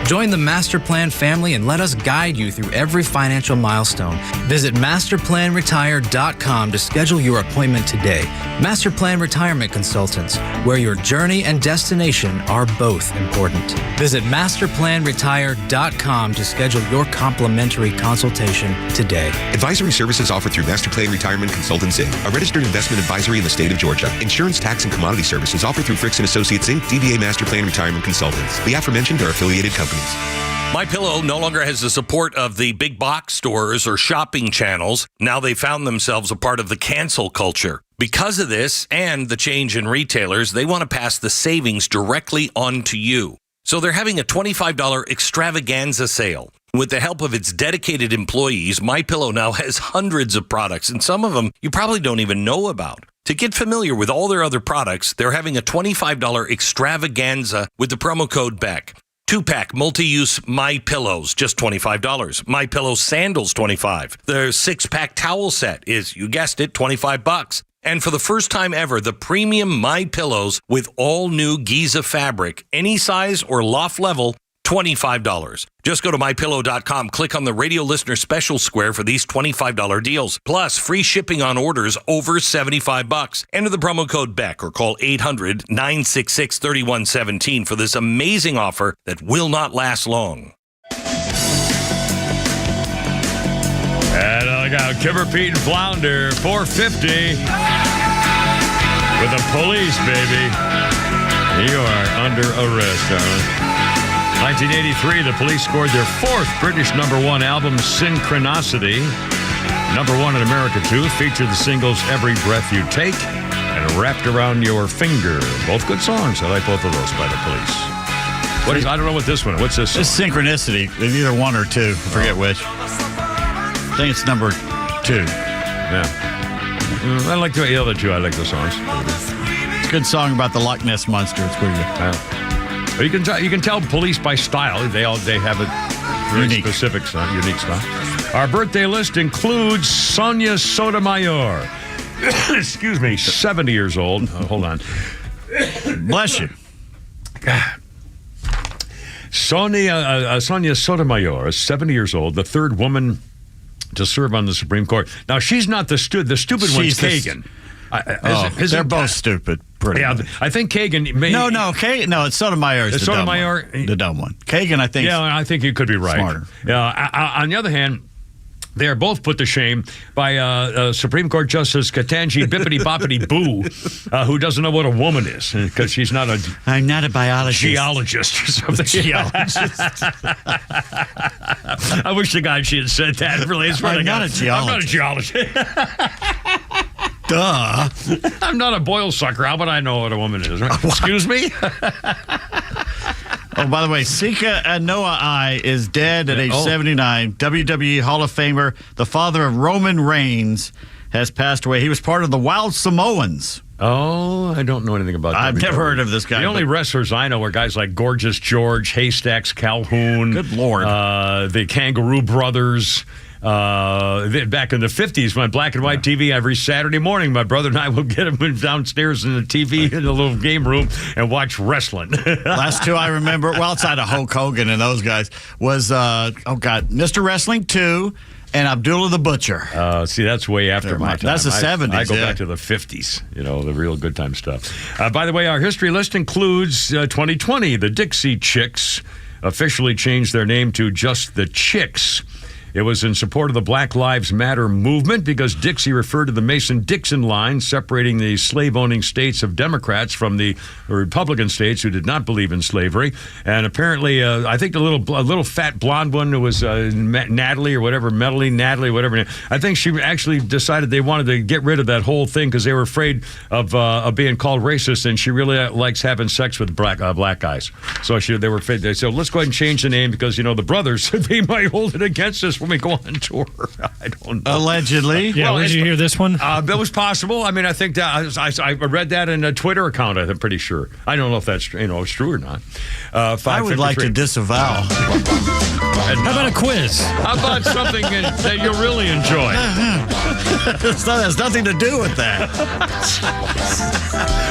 Join the Master Plan family and let us guide you through every financial milestone. Visit masterplanretire.com to schedule your appointment today. Master Plan Retirement Consultants, where your journey and destination are both important. Visit masterplanretire.com to schedule your complimentary consultation today. Advisory services offered through Master Plan Retirement Consultants, Inc., a registered investment advisory in the state of Georgia. Insurance, tax, and commodity services offered through Fricks & Associates, Inc., DBA Master Plan Retirement Consultants. The aforementioned are affiliated companies. MyPillow no longer has the support of the big box stores or shopping channels. Now they found themselves a part of the cancel culture. Because of this and the change in retailers, they want to pass the savings directly on to you. So they're having a $25 extravaganza sale. With the help of its dedicated employees, MyPillow now has hundreds of products, and some of them you probably don't even know about. To get familiar with all their other products, they're having a $25 extravaganza with the promo code BECK. 2-pack multi-use MyPillows, just $25. MyPillow sandals, $25. The 6-pack towel set is, you guessed it, $25. And for the first time ever, the premium MyPillows with all new Giza fabric, any size or loft level, $25. Just go to MyPillow.com, click on the radio listener special square for these $25 deals. Plus, free shipping on orders over $75. Enter the promo code BECK or call 800-966-3117 for this amazing offer that will not last long. And I got Kimmer, Pete, and Flounder, 450 with the police, baby. You are under arrest, darling. 1983, the police scored their fourth British #1 album, Synchronicity. #1 in America, too. Featured the singles Every Breath You Take and Wrapped Around Your Finger. Both good songs. I like both of those by the police. What is? I don't know what this one is. What's this song? It's Synchronicity. It's either one or two. I forget which. I think it's #2. Yeah. I like the other two. I like the songs. It's a good song about the Loch Ness Monster. It's pretty good. Yeah. You can tell police by style. They have a very specific unique style. Our birthday list includes Sonia Sotomayor. Excuse me, 70 years old. Hold on. Bless you. Sonia Sotomayor is 70 years old, the third woman to serve on the Supreme Court. Now, she's not the stupid one's Kagan. They're both stupid. Yeah, much. I think Kagan may... No, it's Sotomayor is the dumb one. The dumb one. Kagan, I think... Yeah, I think you could be right. Smarter. Yeah. On the other hand, They are both put to shame by Supreme Court Justice Ketanji Bippity Boppity Boo, who doesn't know what a woman is because she's not a. I'm not a biologist. Geologist or something. Geologist. I wish to God she had said that. Really, I'm not a geologist. I'm not a geologist. Duh. I'm not a boil sucker. How would I know what a woman is? Right? Excuse me? Oh, by the way, Sika Noah I is dead at age 79. WWE Hall of Famer, the father of Roman Reigns, has passed away. He was part of the Wild Samoans. Oh, I don't know anything about that. I've never heard of this guy. The only wrestlers I know are guys like Gorgeous George, Haystacks Calhoun. Good Lord. The Kangaroo Brothers. Back in the 50s, when black and white TV every Saturday morning, my brother and I would get him downstairs in the TV in the little game room and watch wrestling. Last two I remember, well, outside of Hulk Hogan and those guys, was, Mr. Wrestling 2 and Abdullah the Butcher. See, that's way after my time. That's the 70s. I go back to the 50s, the real good time stuff. By the way, our history list includes 2020. The Dixie Chicks officially changed their name to just the Chicks. It was in support of the Black Lives Matter movement because Dixie referred to the Mason-Dixon line separating the slave-owning states of Democrats from the Republican states who did not believe in slavery. And apparently, I think a little fat blonde one who was Natalie or whatever, Natalie, whatever. I think she actually decided they wanted to get rid of that whole thing because they were afraid of being called racist, and she really likes having sex with black guys. So they were afraid. They said, let's go ahead and change the name because, the brothers, they might hold it against us when we go on tour. I don't know. Allegedly. Yeah, did you hear this one? That was possible. I mean, I think that I read that in a Twitter account, I'm pretty sure. I don't know if that's true or not. I would like to disavow. How about a quiz? How about something that you'll really enjoy? That has nothing to do with that.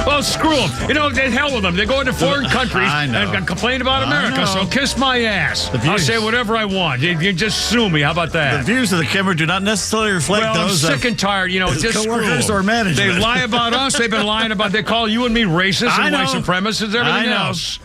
Well, screw them. The hell with them. They go into foreign countries and complain about America, so kiss my ass. I'll say whatever I want. You just sue me. How about that? The views of the Kimmer do not necessarily reflect those. I'm sick and tired. Just coworkers or management. They lie about us. They've been lying about. They call you and me racist and white supremacists, everything else.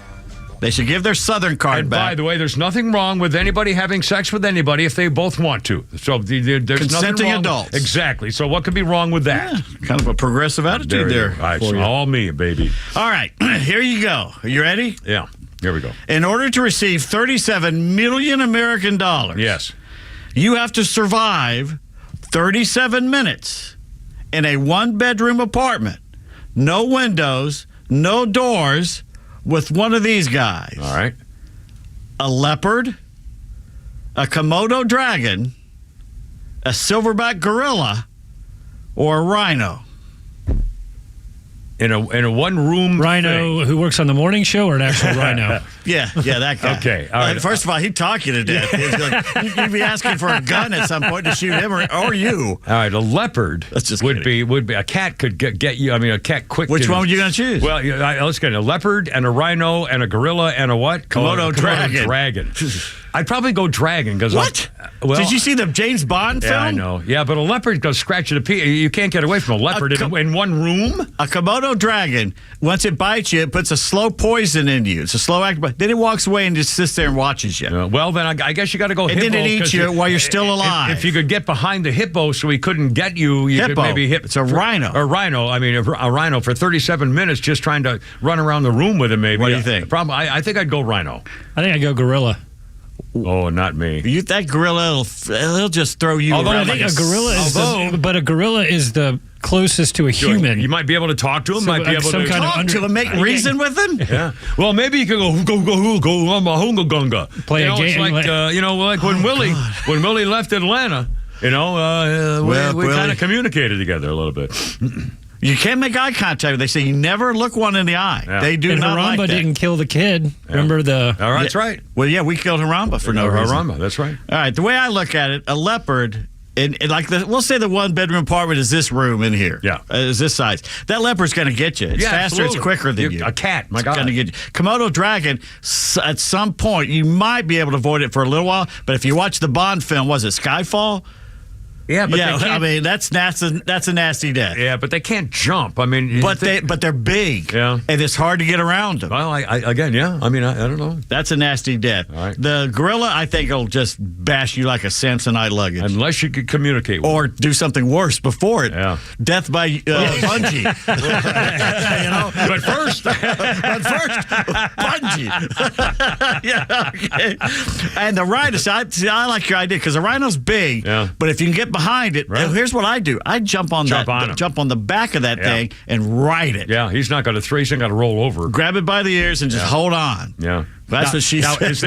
They should give their Southern card back. By the way, there's nothing wrong with anybody having sex with anybody if they both want to. So there's consenting nothing wrong. Adults. Exactly. So what could be wrong with that? Yeah, kind of a progressive attitude there. All right, all me, baby. All right, here you go. Are you ready? Yeah, here we go. In order to receive $37 million American dollars, yes, you have to survive 37 minutes in a one-bedroom apartment, no windows, no doors, with one of these guys. All right. A leopard, a Komodo dragon, a silverback gorilla, or a rhino. In a one-room rhino thing. Who works on the morning show, or an actual rhino? Yeah, that guy. Okay, all right. First of all, he'd talk you to death. You'd be asking for a gun at some point to shoot him or you. All right, a leopard would be a cat could get you. I mean, a cat quick. Which one were you going to choose? Well, let's get a leopard and a rhino and a gorilla and a what? Komodo dragon. Dragon. I'd probably go dragon because what? Did you see the James Bond film? Yeah, I know. Yeah, but a leopard goes scratch it a piece. You can't get away from a leopard in one room. A Komodo dragon, once it bites you, it puts a slow poison in you. It's a slow act. Then it walks away and just sits there and watches you. Well, then I guess you got to go hippo. And then it eats you while you're still alive. If you could get behind the hippo so he couldn't get you, hippo. Could maybe hit. It's a rhino. A rhino. I mean, a rhino for 37 minutes just trying to run around the room with him, maybe. What do you think? I think I'd go rhino. I think I'd go gorilla. Oh, not me. That gorilla, he'll just throw you Although around I think a gorilla is but a gorilla is the closest to a human. You might be able to talk to him. Might be able to talk to him, make reason with him. Yeah. Well, maybe you can go hunga gunga. Play a game. Like when Willie left Atlanta. We kind of communicated together a little bit. You can't make eye contact. They say you never look one in the eye. Yeah. They do not like that. Haramba didn't kill the kid. Yeah. Remember the... All right, that's right. Well, yeah, we killed Haramba for no reason. Haramba, that's right. All right, the way I look at it, a leopard... we'll say the one-bedroom apartment is this room in here. Yeah. Is this size. That leopard's going to get you. It's faster, absolutely. It's quicker than you. A cat, my God. It's going to get you. Komodo dragon, at some point, you might be able to avoid it for a little while, but if you watch the Bond film, was it Skyfall? Yeah, but I mean that's a nasty death. Yeah, but they can't jump. I mean, but they're big. Yeah, and it's hard to get around them. Well, I don't know. That's a nasty death. All right. The gorilla, I think, will just bash you like a Samsonite luggage, unless you could communicate with or do something worse before it. Yeah, death by bungee. But first, bungee. Yeah, okay. And the rhino, I like your idea because the rhino's big. Yeah. But if you can get behind it, here's what I do: I jump on the back of that thing and ride it. Yeah, he's not going to thrace. He's got to roll over. Grab it by the ears and just hold on. Yeah. That's what she said. But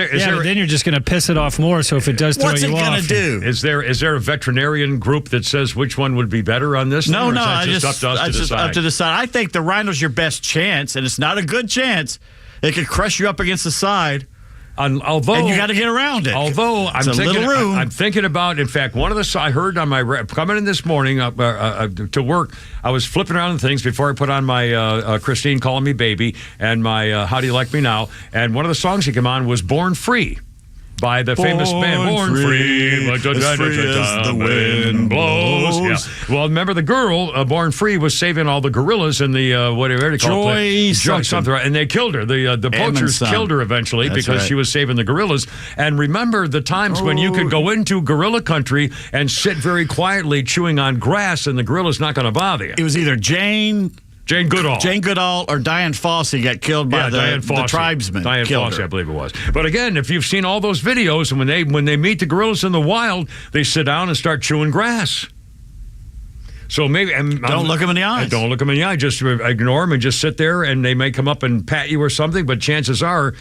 then you're just going to piss it off more. So if it does throw you off, what's it going to do? Is there a veterinarian group that says which one would be better on this? No, thing, no. Just up to us to decide? Up to decide. I think the rhino's your best chance, and it's not a good chance. It could crush you up against the side. And you got to get around it. Although I'm thinking about, in fact, one of the I heard on my coming in this morning to work. I was flipping around things before I put on my Christine Calling Me Baby and my How Do You Like Me Now, and one of the songs that came on was Born Free by the famous band Born Free, as the wind blows. Yeah. Well, remember the girl Born Free was saving all the gorillas in the whatever they call it, something, and they killed her. The poachers killed her eventually because she was saving the gorillas. And remember the times when you could go into gorilla country and sit very quietly chewing on grass, and the gorilla's not going to bother you. It was either Jane Goodall or Diane Fossey got killed by the tribesmen. Diane Fossey, I believe it was. But again, if you've seen all those videos, and when they meet the gorillas in the wild, they sit down and start chewing grass. So maybe don't look them in the eye. Don't look them in the eye. Just ignore them and just sit there, and they may come up and pat you or something. But chances are,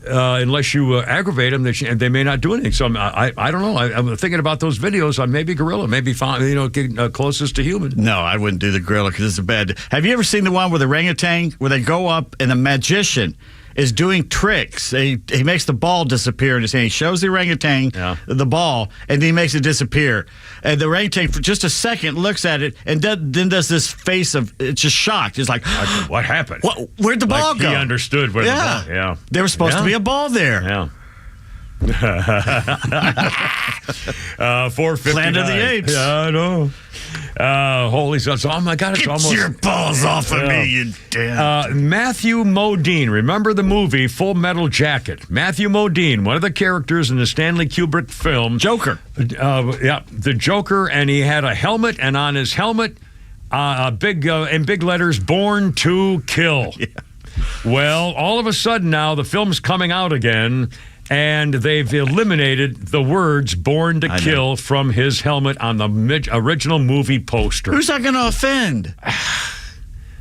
unless you aggravate them, they may not do anything. So I don't know. I'm thinking about those videos on maybe gorilla, maybe get closest to human. No, I wouldn't do the gorilla because it's a bad. Have you ever seen the one with the orangutan where they go up and the magician is doing tricks? He makes the ball disappear in his hand. He shows the orangutan the ball, and then he makes it disappear. And the orangutan, for just a second, looks at it and then does this face of it's just shocked. It's like, what happened? Where'd the ball go? He understood where the ball. Yeah, there was supposed to be a ball there. Yeah. 4:59. Planet of the Apes. Yeah, I know. Holy stuff. Oh my God, it's almost. Get your balls off of me, you damn. Matthew Modine. Remember the movie Full Metal Jacket? Matthew Modine, one of the characters in the Stanley Kubrick film Joker. The Joker, and he had a helmet, and on his helmet, in big letters, Born to Kill. Yeah. Well, all of a sudden now, the film's coming out again, and they've eliminated the words Born to Kill from his helmet on the original movie poster. Who's that going to offend?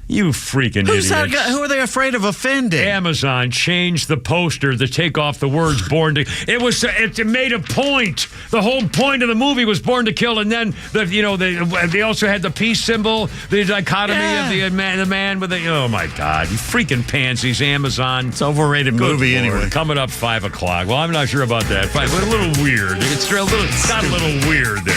You freaking idiots. Who are they afraid of offending? Amazon changed the poster to take off the words Born to... It made a point. The whole point of the movie was Born to Kill, and then they also had the peace symbol, the dichotomy of the man with the... Oh, my God. You freaking pansies, Amazon. It's an overrated movie anyway. Coming up 5 o'clock. Well, I'm not sure about that. But a little weird. It's got a little weird there.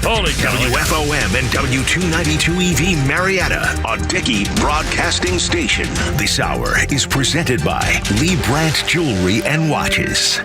Holy cow. WFOM and W292 EV Marietta on Dickey Broadcasting Station. This hour is presented by Lee Brandt Jewelry and Watches.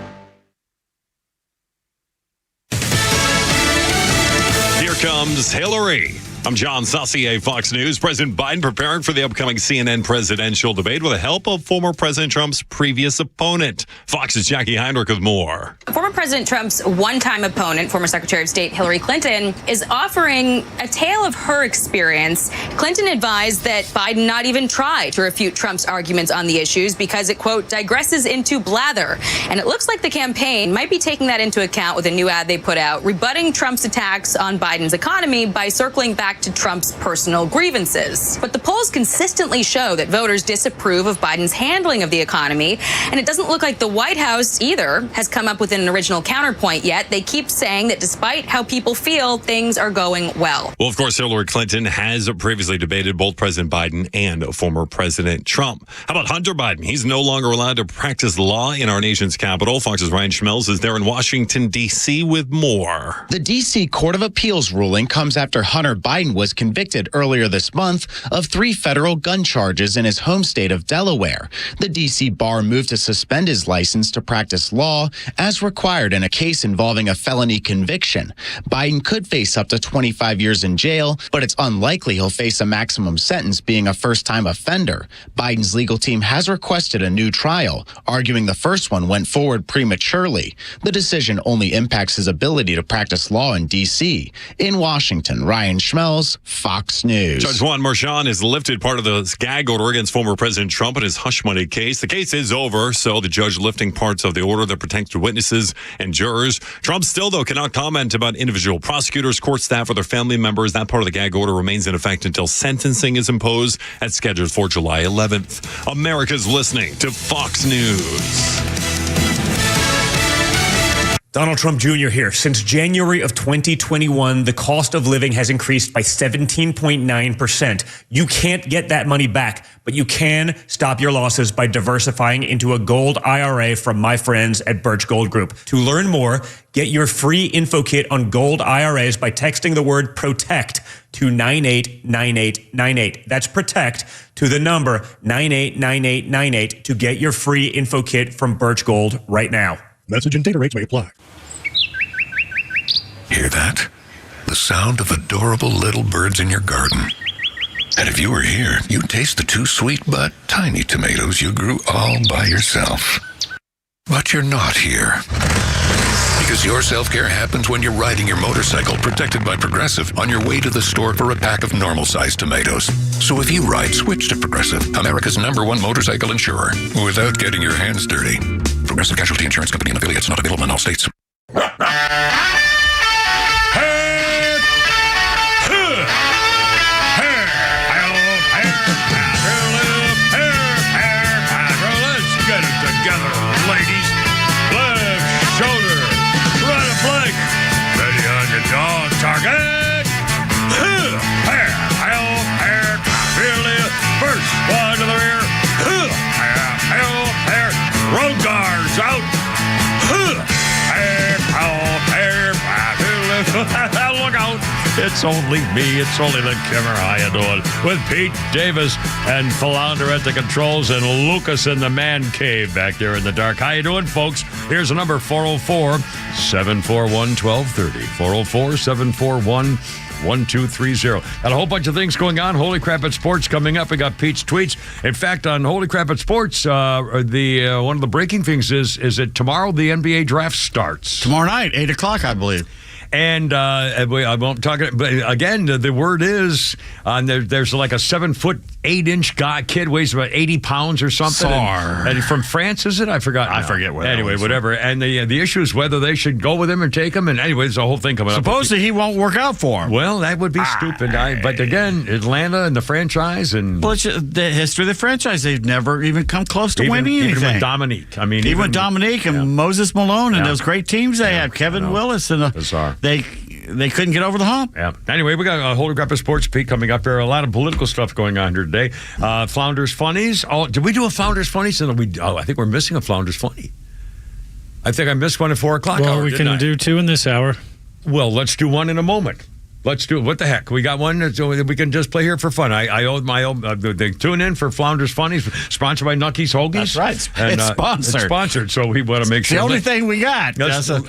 Here comes Hillary. I'm John Saucier, Fox News. President Biden preparing for the upcoming CNN presidential debate with the help of former President Trump's previous opponent. Fox's Jackie Heinrich with more. Former President Trump's one-time opponent, former Secretary of State Hillary Clinton, is offering a tale of her experience. Clinton advised that Biden not even try to refute Trump's arguments on the issues because it, quote, digresses into blather. And it looks like the campaign might be taking that into account with a new ad they put out, rebutting Trump's attacks on Biden's economy by circling back to Trump's personal grievances. But the polls consistently show that voters disapprove of Biden's handling of the economy, and it doesn't look like the White House either has come up with an original counterpoint yet. They keep saying that despite how people feel, things are going well. Well, of course, Hillary Clinton has previously debated both President Biden and former President Trump. How about Hunter Biden? He's no longer allowed to practice law in our nation's capital. Fox's Ryan Schmelz is there in Washington, D.C. with more. The D.C. Court of Appeals ruling comes after Hunter Biden Biden was convicted earlier this month of 3 federal gun charges in his home state of Delaware. The D.C. bar moved to suspend his license to practice law as required in a case involving a felony conviction. Biden could face up to 25 years in jail, but it's unlikely he'll face a maximum sentence being a first-time offender. Biden's legal team has requested a new trial, arguing the first one went forward prematurely. The decision only impacts his ability to practice law in D.C. In Washington, Ryan Schmelz, Fox News. Judge Juan Merchan has lifted part of the gag order against former President Trump in his hush money case. The case is over, so the judge lifting parts of the order that protects witnesses and jurors. Trump still, though, cannot comment about individual prosecutors, court staff, or their family members. That part of the gag order remains in effect until sentencing is imposed as scheduled for July 11th. America's listening to Fox News. Donald Trump Jr. here. Since January of 2021, the cost of living has increased by 17.9%. You can't get that money back, but you can stop your losses by diversifying into a gold IRA from my friends at Birch Gold Group. To learn more, get your free info kit on gold IRAs by texting the word PROTECT to 989898. That's PROTECT to the number 989898 to get your free info kit from Birch Gold right now. Message and data rates may apply. Hear that? The sound of adorable little birds in your garden. And if you were here, you'd taste the 2 sweet but tiny tomatoes you grew all by yourself. But you're not here. Because your self-care happens when you're riding your motorcycle, protected by Progressive, on your way to the store for a pack of normal-sized tomatoes. So if you ride, switch to Progressive, America's #1 motorcycle insurer, without getting your hands dirty. Progressive Casualty Insurance Company and affiliates, not available in all states. Target! First one to the rear. Road guards out. Look out. It's only me. It's only the Kimmer. How you doing? With Pete Davis and Philander at the controls and Lucas in the man cave back there in the dark. How you doing, folks? Here's the number 404-741-1230. 404-741-1230. Got a whole bunch of things going on. Holy Crap at Sports coming up. We got Pete's tweets. In fact, on Holy Crap at Sports, one of the breaking things is that tomorrow the NBA draft starts. Tomorrow night, 8 o'clock, I believe. And I won't talk. But again, the word is there's like a 7'8" kid weighs about 80 pounds or something. And from France, is it? I forgot. I forget where. Anyway, whatever. And the issue is whether they should go with him and take him. And anyway, there's a whole thing coming up. Supposedly he won't work out for him. Well, that would be stupid. But again, Atlanta and the franchise and it's the history of the franchise. They've never even come close to winning anything. Even with Dominique. I mean, even with Dominique and Moses Malone and those great teams they had. Kevin Willis and bizarre. They couldn't get over the hump. Yeah. Anyway, we got a Holy Crap of Sports, Pete, coming up here. A lot of political stuff going on here today. Flounders Funnies. Oh, did we do a Flounders Funnies? I think we're missing a Flounders Funny. I think I missed one at 4 o'clock. Well, we can do 2 in this hour. Well, let's do one in a moment. Let's do it. What the heck? We got one that we can just play here for fun. They tune in for Flounders Funnies, sponsored by Nucky's Hoagies. That's right. And, it's sponsored. It's sponsored, so we want to make sure. The only thing we got. Let's do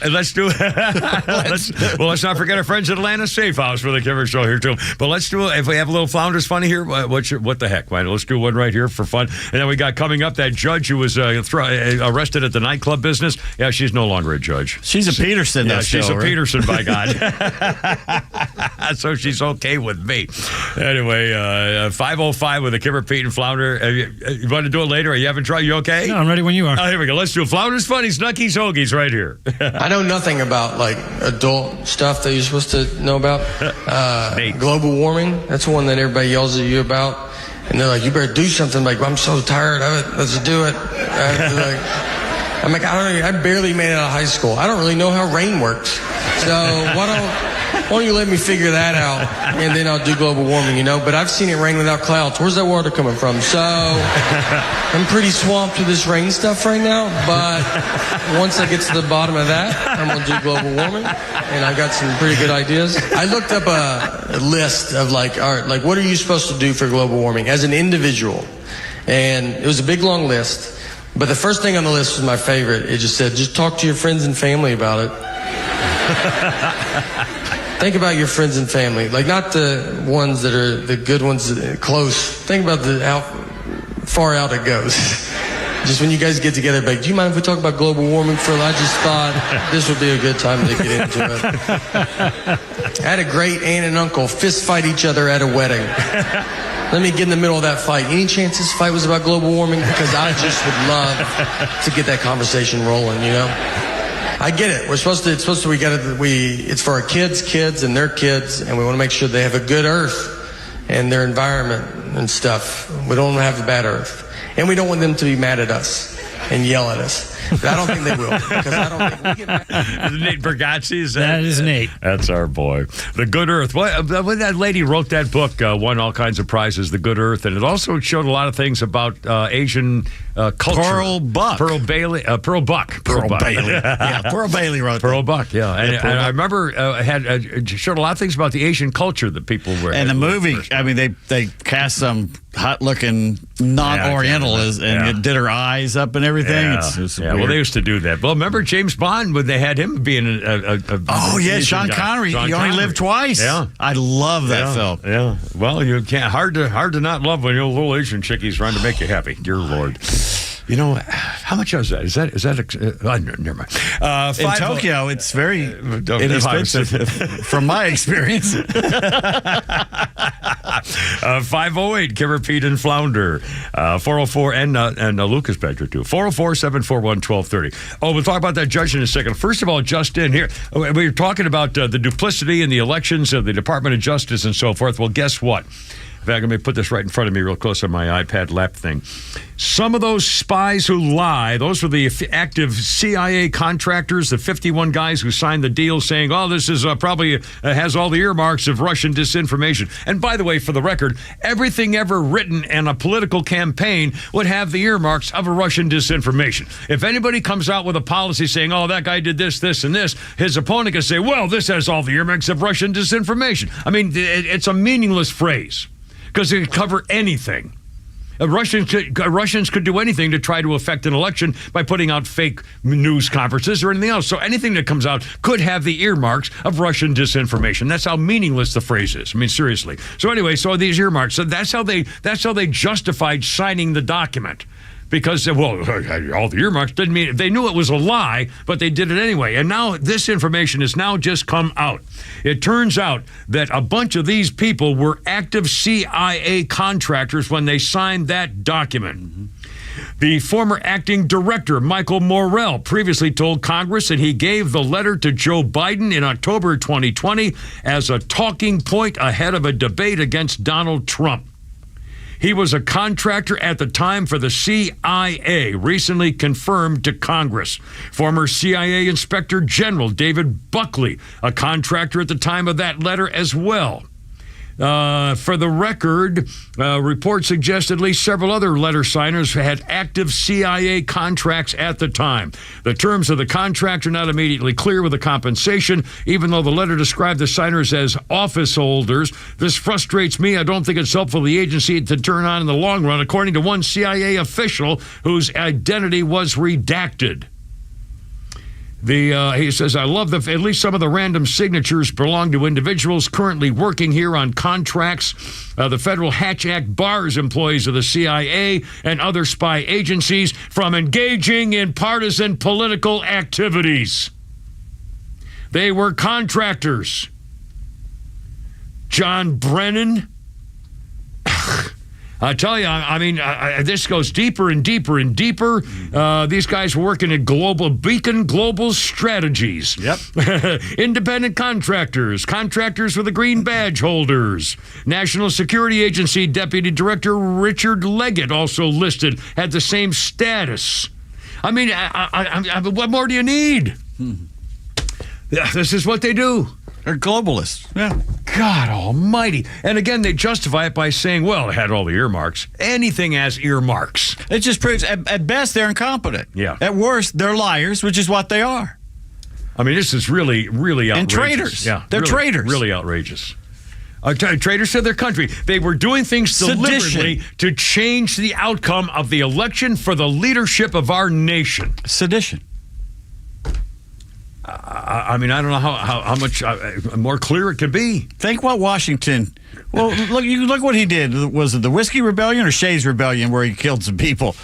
it. Let's not forget our friends at Atlanta Safe House for the Kimmer Show here, too. But let's do it. If we have a little Flounders Funny here, what the heck? Let's do one right here for fun. And then we got coming up that judge who was arrested at the nightclub business. Yeah, she's no longer a judge. She's a Peterson, though. Yeah, she's a Peterson, by God. So she's okay with me. Anyway, 5:05 with the Kimmer, Pete, and Flounder. You want to do it later? Are you having trouble? You okay? No, I'm ready when you are. Here we go. Let's do Flounders Funnies, Nucky's Hoagies right here. I know nothing about adult stuff that you're supposed to know about. Global warming. That's one that everybody yells at you about. And they're like, you better do something. Like, I'm so tired of it. Let's do it. I'm like, I barely made it out of high school. I don't really know how rain works. So why don't Why don't you let me figure that out, and then I'll do global warming, But I've seen it rain without clouds. Where's that water coming from? So I'm pretty swamped with this rain stuff right now, but once I get to the bottom of that, I'm going to do global warming, and I got some pretty good ideas. I looked up a list of, all right, what are you supposed to do for global warming as an individual? And it was a big, long list. But the first thing on the list was my favorite. It just said, just talk to your friends and family about it. Think about your friends and family. Not the ones that are the good ones close. Think about how far out it goes. Just when you guys get together, do you mind if we talk about global warming for a little? I just thought this would be a good time to get into it. I had a great aunt and uncle fist fight each other at a wedding. Let me get in the middle of that fight. Any chance this fight was about global warming? Because I just would love to get that conversation rolling, I get it. It's for our kids and their kids, and we want to make sure they have a good earth and their environment and stuff. We don't have a bad earth. And we don't want them to be mad at us and yell at us. But I don't think they will, because I don't think we get mad. Nate Bargatze, that is Nate. That's our boy. The Good Earth. When that lady wrote that book, won all kinds of prizes, The Good Earth, and it also showed a lot of things about Asian culture. Pearl Buck. Pearl Bailey. Pearl Buck. Pearl Bailey. Yeah, Pearl Bailey wrote Pearl that. Buck, yeah. And I remember showed a lot of things about the Asian culture that people were. And the movie, they cast some hot-looking non-Oriental and did her eyes up and everything. Yeah. Well, they used to do that. Well, remember James Bond when they had him being Sean Connery. You only live twice. Yeah, I love that film. Yeah. Well, you can't hard to not love when your little Asian chickie's trying to make you happy. Dear Lord. How much is that? Is that never mind. In Tokyo, it's very inexpensive from my experience. 508, Kimmer, Pete, and Flounder. 404, and Lucas Badger, too. 404-741-1230. Oh, we'll talk about that judge in a second. First of all, just in here, we were talking about the duplicity in the elections of the Department of Justice and so forth. Well, guess what? In fact, let me put this right in front of me real close on my iPad lap thing. Some of those spies who lie, those were the active CIA contractors, the 51 guys who signed the deal saying, this is probably has all the earmarks of Russian disinformation. And by the way, for the record, everything ever written in a political campaign would have the earmarks of a Russian disinformation. If anybody comes out with a policy saying, that guy did this, this, and this, his opponent can say, this has all the earmarks of Russian disinformation. I mean, it's a meaningless phrase, because it could cover anything. Russians could do anything to try to affect an election by putting out fake news conferences or anything else. So anything that comes out could have the earmarks of Russian disinformation. That's how meaningless the phrase is. I mean, seriously. So anyway, these earmarks. So that's how they justified signing the document. Because, all the earmarks didn't mean they knew it was a lie, but they did it anyway. And now this information has now just come out. It turns out that a bunch of these people were active CIA contractors when they signed that document. Mm-hmm. The former acting director, Michael Morrell, previously told Congress that he gave the letter to Joe Biden in October 2020 as a talking point ahead of a debate against Donald Trump. He was a contractor at the time for the CIA, recently confirmed to Congress. Former CIA Inspector General David Buckley, a contractor at the time of that letter as well. For the record, reports suggest at least several other letter signers had active CIA contracts at the time. The terms of the contract are not immediately clear with the compensation, even though the letter described the signers as office holders. This frustrates me. I don't think it's helpful for the agency to turn on in the long run, according to one CIA official whose identity was redacted. He says, I love at least some of the random signatures belong to individuals currently working here on contracts. The Federal Hatch Act bars employees of the CIA and other spy agencies from engaging in partisan political activities. They were contractors. John Brennan. I tell you, I mean, this goes deeper and deeper and deeper. These guys were working at Beacon Global Strategies. Yep. Independent contractors with the green badge holders. National Security Agency Deputy Director Richard Leggett, also listed, had the same status. I mean, what more do you need? This is what they do. They're globalists. Yeah. God almighty. And again, they justify it by saying, well, it had all the earmarks. Anything has earmarks. It just proves, at best, they're incompetent. Yeah. At worst, they're liars, which is what they are. I mean, this is really, really outrageous. And traitors. Yeah, They're really, traitors. Really outrageous. Traitors to their country. They were doing things deliberately to change the outcome of the election for the leadership of our nation. Sedition. I mean, I don't know how much more clear it could be. Think what Washington. Well, look what he did. Was it the Whiskey Rebellion or Shays Rebellion where he killed some people?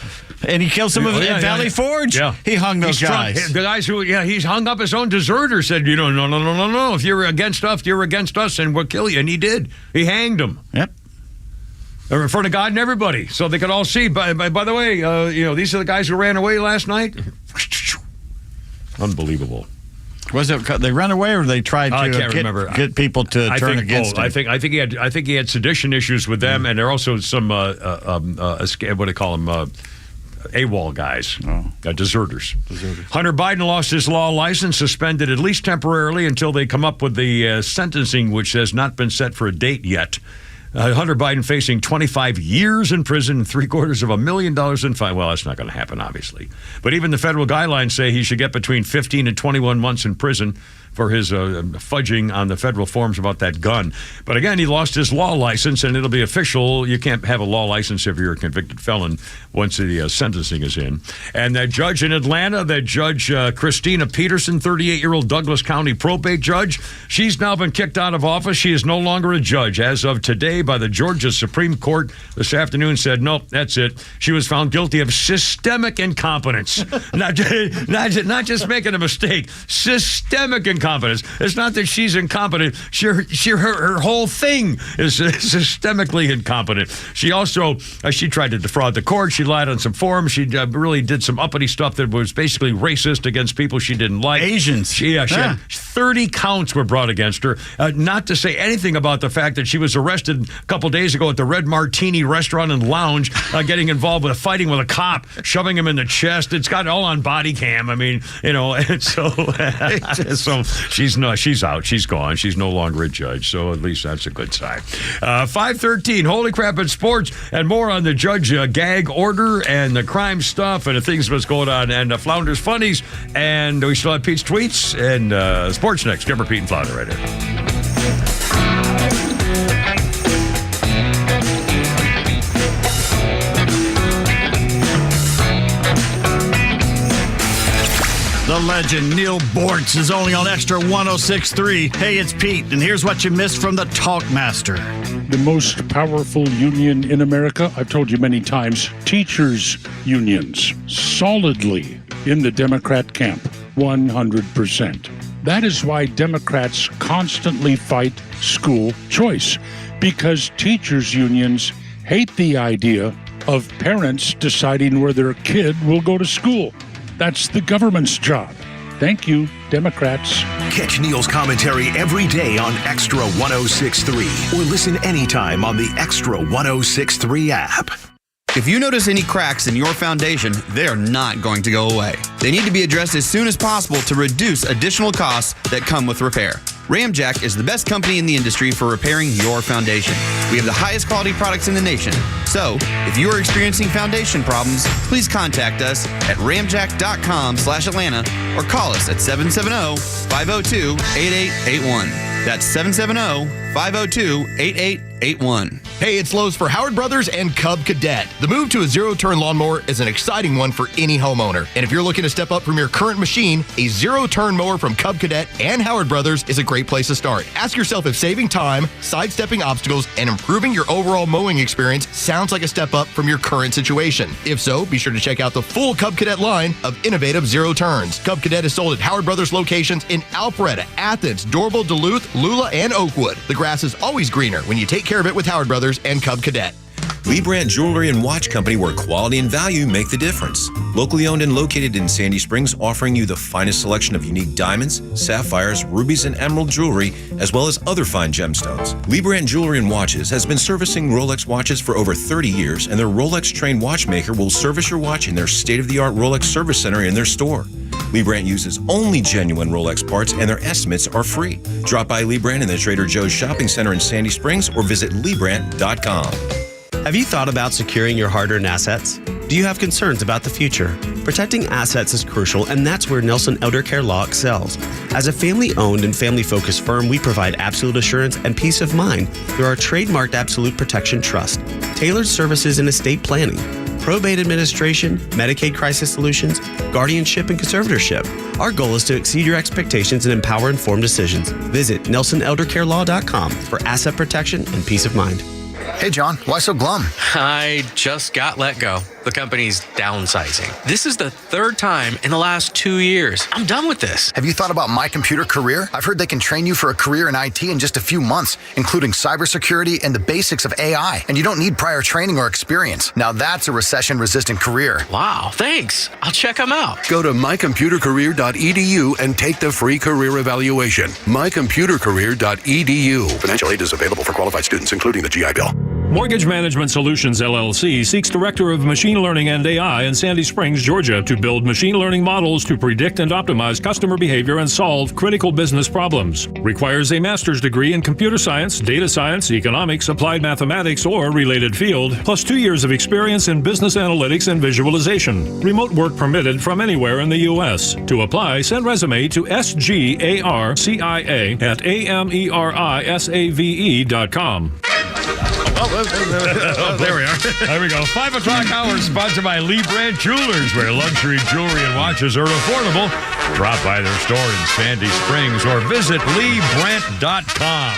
And he killed some of them at Valley Forge? Yeah. He hung those guys. The guys who, he's hung up his own deserters, said, no. If you're against us, and we'll kill you. And he did. He hanged them. Yep. In front of God and everybody. So they could all see. By the way, these are the guys who ran away last night. Unbelievable. Was it they ran away or they tried to get people to turn against him? I think he had sedition issues with them, and there are also some what do they call them? AWOL guys, deserters. Hunter Biden lost his law license, suspended at least temporarily until they come up with the sentencing, which has not been set for a date yet. Hunter Biden facing 25 years in prison and $750,000 in fine. Well, that's not going to happen, obviously. But even the federal guidelines say he should get between 15 and 21 months in prison for his fudging on the federal forms about that gun. But again, he lost his law license, and it'll be official. You can't have a law license if you're a convicted felon once the sentencing is in. And that judge in Atlanta, that Judge Christina Peterson, 38-year-old Douglas County probate judge, she's now been kicked out of office. She is no longer a judge. As of today, by the Georgia Supreme Court this afternoon, said, nope, that's it. She was found guilty of systemic incompetence. not just making a mistake, systemic incompetence. It's not that she's incompetent. Her whole thing is systemically incompetent. She also, she tried to defraud the court. She lied on some forms. She really did some uppity stuff that was basically racist against people she didn't like. Asians. She had 30 counts were brought against her. Not to say anything about the fact that she was arrested a couple days ago at the Red Martini restaurant and lounge, getting involved with a fighting with a cop, shoving him in the chest. It's got all on body cam. I mean, and so she's out. She's gone. She's no longer a judge. So at least that's a good sign. 5:13. Holy crap! At sports and more on the judge gag order and the crime stuff and the things that's going on and Flounder's funnies, and we still have Pete's tweets and sports next. Skipper Pete and Flounder right here. The legend Neil Bortz is only on Extra 106.3. Hey, it's Pete, and here's what you missed from the Talkmaster. The most powerful union in America, I've told you many times, teachers' unions, solidly in the Democrat camp, 100%. That is why Democrats constantly fight school choice, because teachers' unions hate the idea of parents deciding where their kid will go to school. That's the government's job. Thank you, Democrats. Catch Neil's commentary every day on Extra 106.3 or listen anytime on the Extra 106.3 app. If you notice any cracks in your foundation, they are not going to go away. They need to be addressed as soon as possible to reduce additional costs that come with repair. Ramjack is the best company in the industry for repairing your foundation. We have the highest quality products in the nation. So, if you are experiencing foundation problems, please contact us at ramjack.com/Atlanta or call us at 770-502-8881. That's 770-502-8881. Hey, it's Lowe's for Howard Brothers and Cub Cadet. The move to a zero-turn lawnmower is an exciting one for any homeowner. And if you're looking to step up from your current machine, a zero-turn mower from Cub Cadet and Howard Brothers is a great place to start. Ask yourself if saving time, sidestepping obstacles, and improving your overall mowing experience sounds like a step up from your current situation. If so, be sure to check out the full Cub Cadet line of innovative zero turns. Cub Cadet is sold at Howard Brothers locations in Alpharetta, Athens, Dorval, Duluth, Lula, and Oakwood. The grass is always greener when you take care of it with Howard Brothers and Cub Cadet. Lee Brandt Jewelry and Watch Company, where quality and value make the difference. Locally owned and located in Sandy Springs, offering you the finest selection of unique diamonds, sapphires, rubies, and emerald jewelry, as well as other fine gemstones. Lee Brandt Jewelry and Watches has been servicing Rolex watches for over 30 years, and their Rolex-trained watchmaker will service your watch in their state-of-the-art Rolex service center in their store. Lee Brandt uses only genuine Rolex parts, and their estimates are free. Drop by Lee Brandt in the Trader Joe's Shopping Center in Sandy Springs or visit LeeBrandt.com. Have you thought about securing your hard-earned assets? Do you have concerns about the future? Protecting assets is crucial, and that's where Nelson Elder Care Law excels. As a family-owned and family-focused firm, we provide absolute assurance and peace of mind through our trademarked Absolute Protection Trust, tailored services in estate planning, probate administration, Medicaid crisis solutions, guardianship, and conservatorship. Our goal is to exceed your expectations and empower informed decisions. Visit NelsonElderCareLaw.com for asset protection and peace of mind. Hey, John, why so glum? I just got let go. The company's downsizing. This is the third time in the last 2 years. I'm done with this. Have you thought about My Computer Career? I've heard they can train you for a career in IT in just a few months, including cybersecurity and the basics of AI. And you don't need prior training or experience. Now that's a recession-resistant career. Wow, thanks. I'll check them out. Go to mycomputercareer.edu and take the free career evaluation. mycomputercareer.edu. Financial aid is available for qualified students, including the GI Bill. Mortgage Management Solutions, LLC seeks Director of Machine Learning and AI in Sandy Springs, Georgia, to build machine learning models to predict and optimize customer behavior and solve critical business problems. Requires a master's degree in computer science, data science, economics, applied mathematics, or related field, plus 2 years of experience in business analytics and visualization. Remote work permitted from anywhere in the U.S. To apply, send resume to sgarcia@amerisave.com. There we are. There we go. 5 o'clock hour sponsored by Lee Brandt Jewelers, where luxury jewelry and watches are affordable. Drop by their store in Sandy Springs or visit LeeBrandt.com.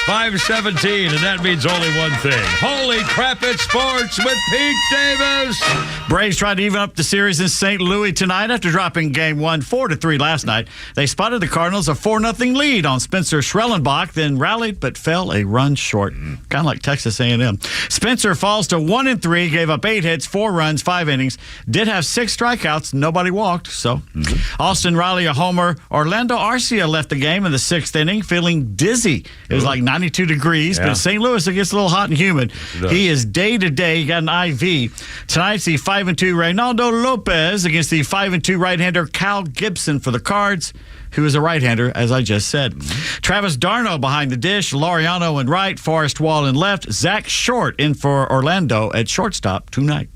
5:17, and that means only one thing. Holy crap, it's sports with Pete Davis. Braves tried to even up the series in St. Louis tonight after dropping Game 1 4-3 last night. They spotted the Cardinals a 4-0 lead on Spencer Schrellenbach, then rallied but fell a run short. Kind of like Texas A&M. Spencer falls to 1-3, gave up 8 hits, 4 runs, 5 innings. Did have 6 strikeouts, nobody walked. So Austin Riley a homer. Orlando Arcia left the game in the 6th inning feeling dizzy. It was like 92 degrees, but in St. Louis it gets a little hot and humid. He is day-to-day. He got an IV. Tonight's the 5-2 Reynaldo Lopez against the 5-2 right-hander Cal Gibson for the Cards, who is a right-hander, as I just said. Travis d'Arnaud behind the dish, Laureano in right, Forrest Wall in left, Zach Short in for Orlando at shortstop tonight.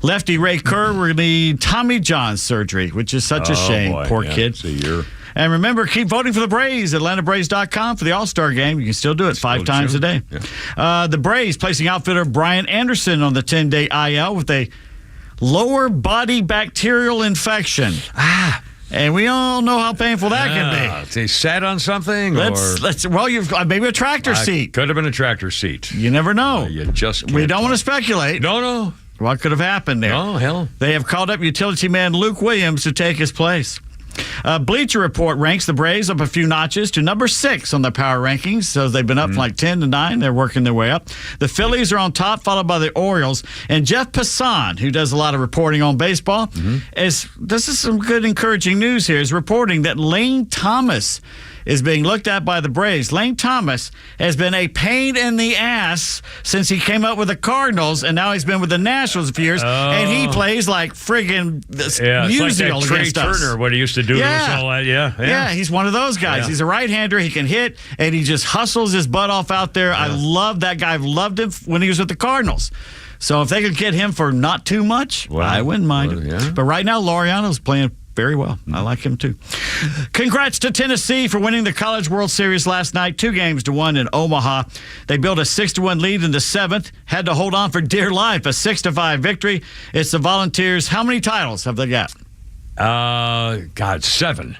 Lefty Ray Kerr will need Tommy John surgery, which is such a shame. Boy. Poor kid. It's a year. And remember, keep voting for the Braves. AtlantaBraves.com for the All-Star Game. You can still do it 5 times a day. The Braves placing outfielder Brian Anderson on the 10-day IL with a lower body bacterial infection. And we all know how painful that can be. They sat on something? Well, you've maybe a tractor seat. Could have been a tractor seat. You never know. You just can't. We don't want to speculate. No. What could have happened there? Oh, hell. They have called up utility man Luke Williams to take his place. Bleacher Report ranks the Braves up a few notches to number 6 on their power rankings. So they've been up from like 10 to 9. They're working their way up. The Phillies are on top, followed by the Orioles. And Jeff Passan, who does a lot of reporting on baseball, this is some good encouraging news here, is reporting that Lane Thomas is being looked at by the Braves. Lane Thomas has been a pain in the ass since he came up with the Cardinals, and now he's been with the Nationals a few years, and he plays like friggin' musical it's like against that Trey Turner, what he used to do to us all that. Yeah, he's one of those guys. Yeah. He's a right-hander. He can hit, and he just hustles his butt off out there. I love that guy. I've loved him when he was with the Cardinals. So if they could get him for not too much, I wouldn't mind it. But right now, Laureano's playing very well. I like him too. Congrats to Tennessee for winning the College World Series last night, 2-1 in Omaha. They built a 6-1 lead in the 7th, had to hold on for dear life, a 6-5 victory. It's the Volunteers. How many titles have they got? 7.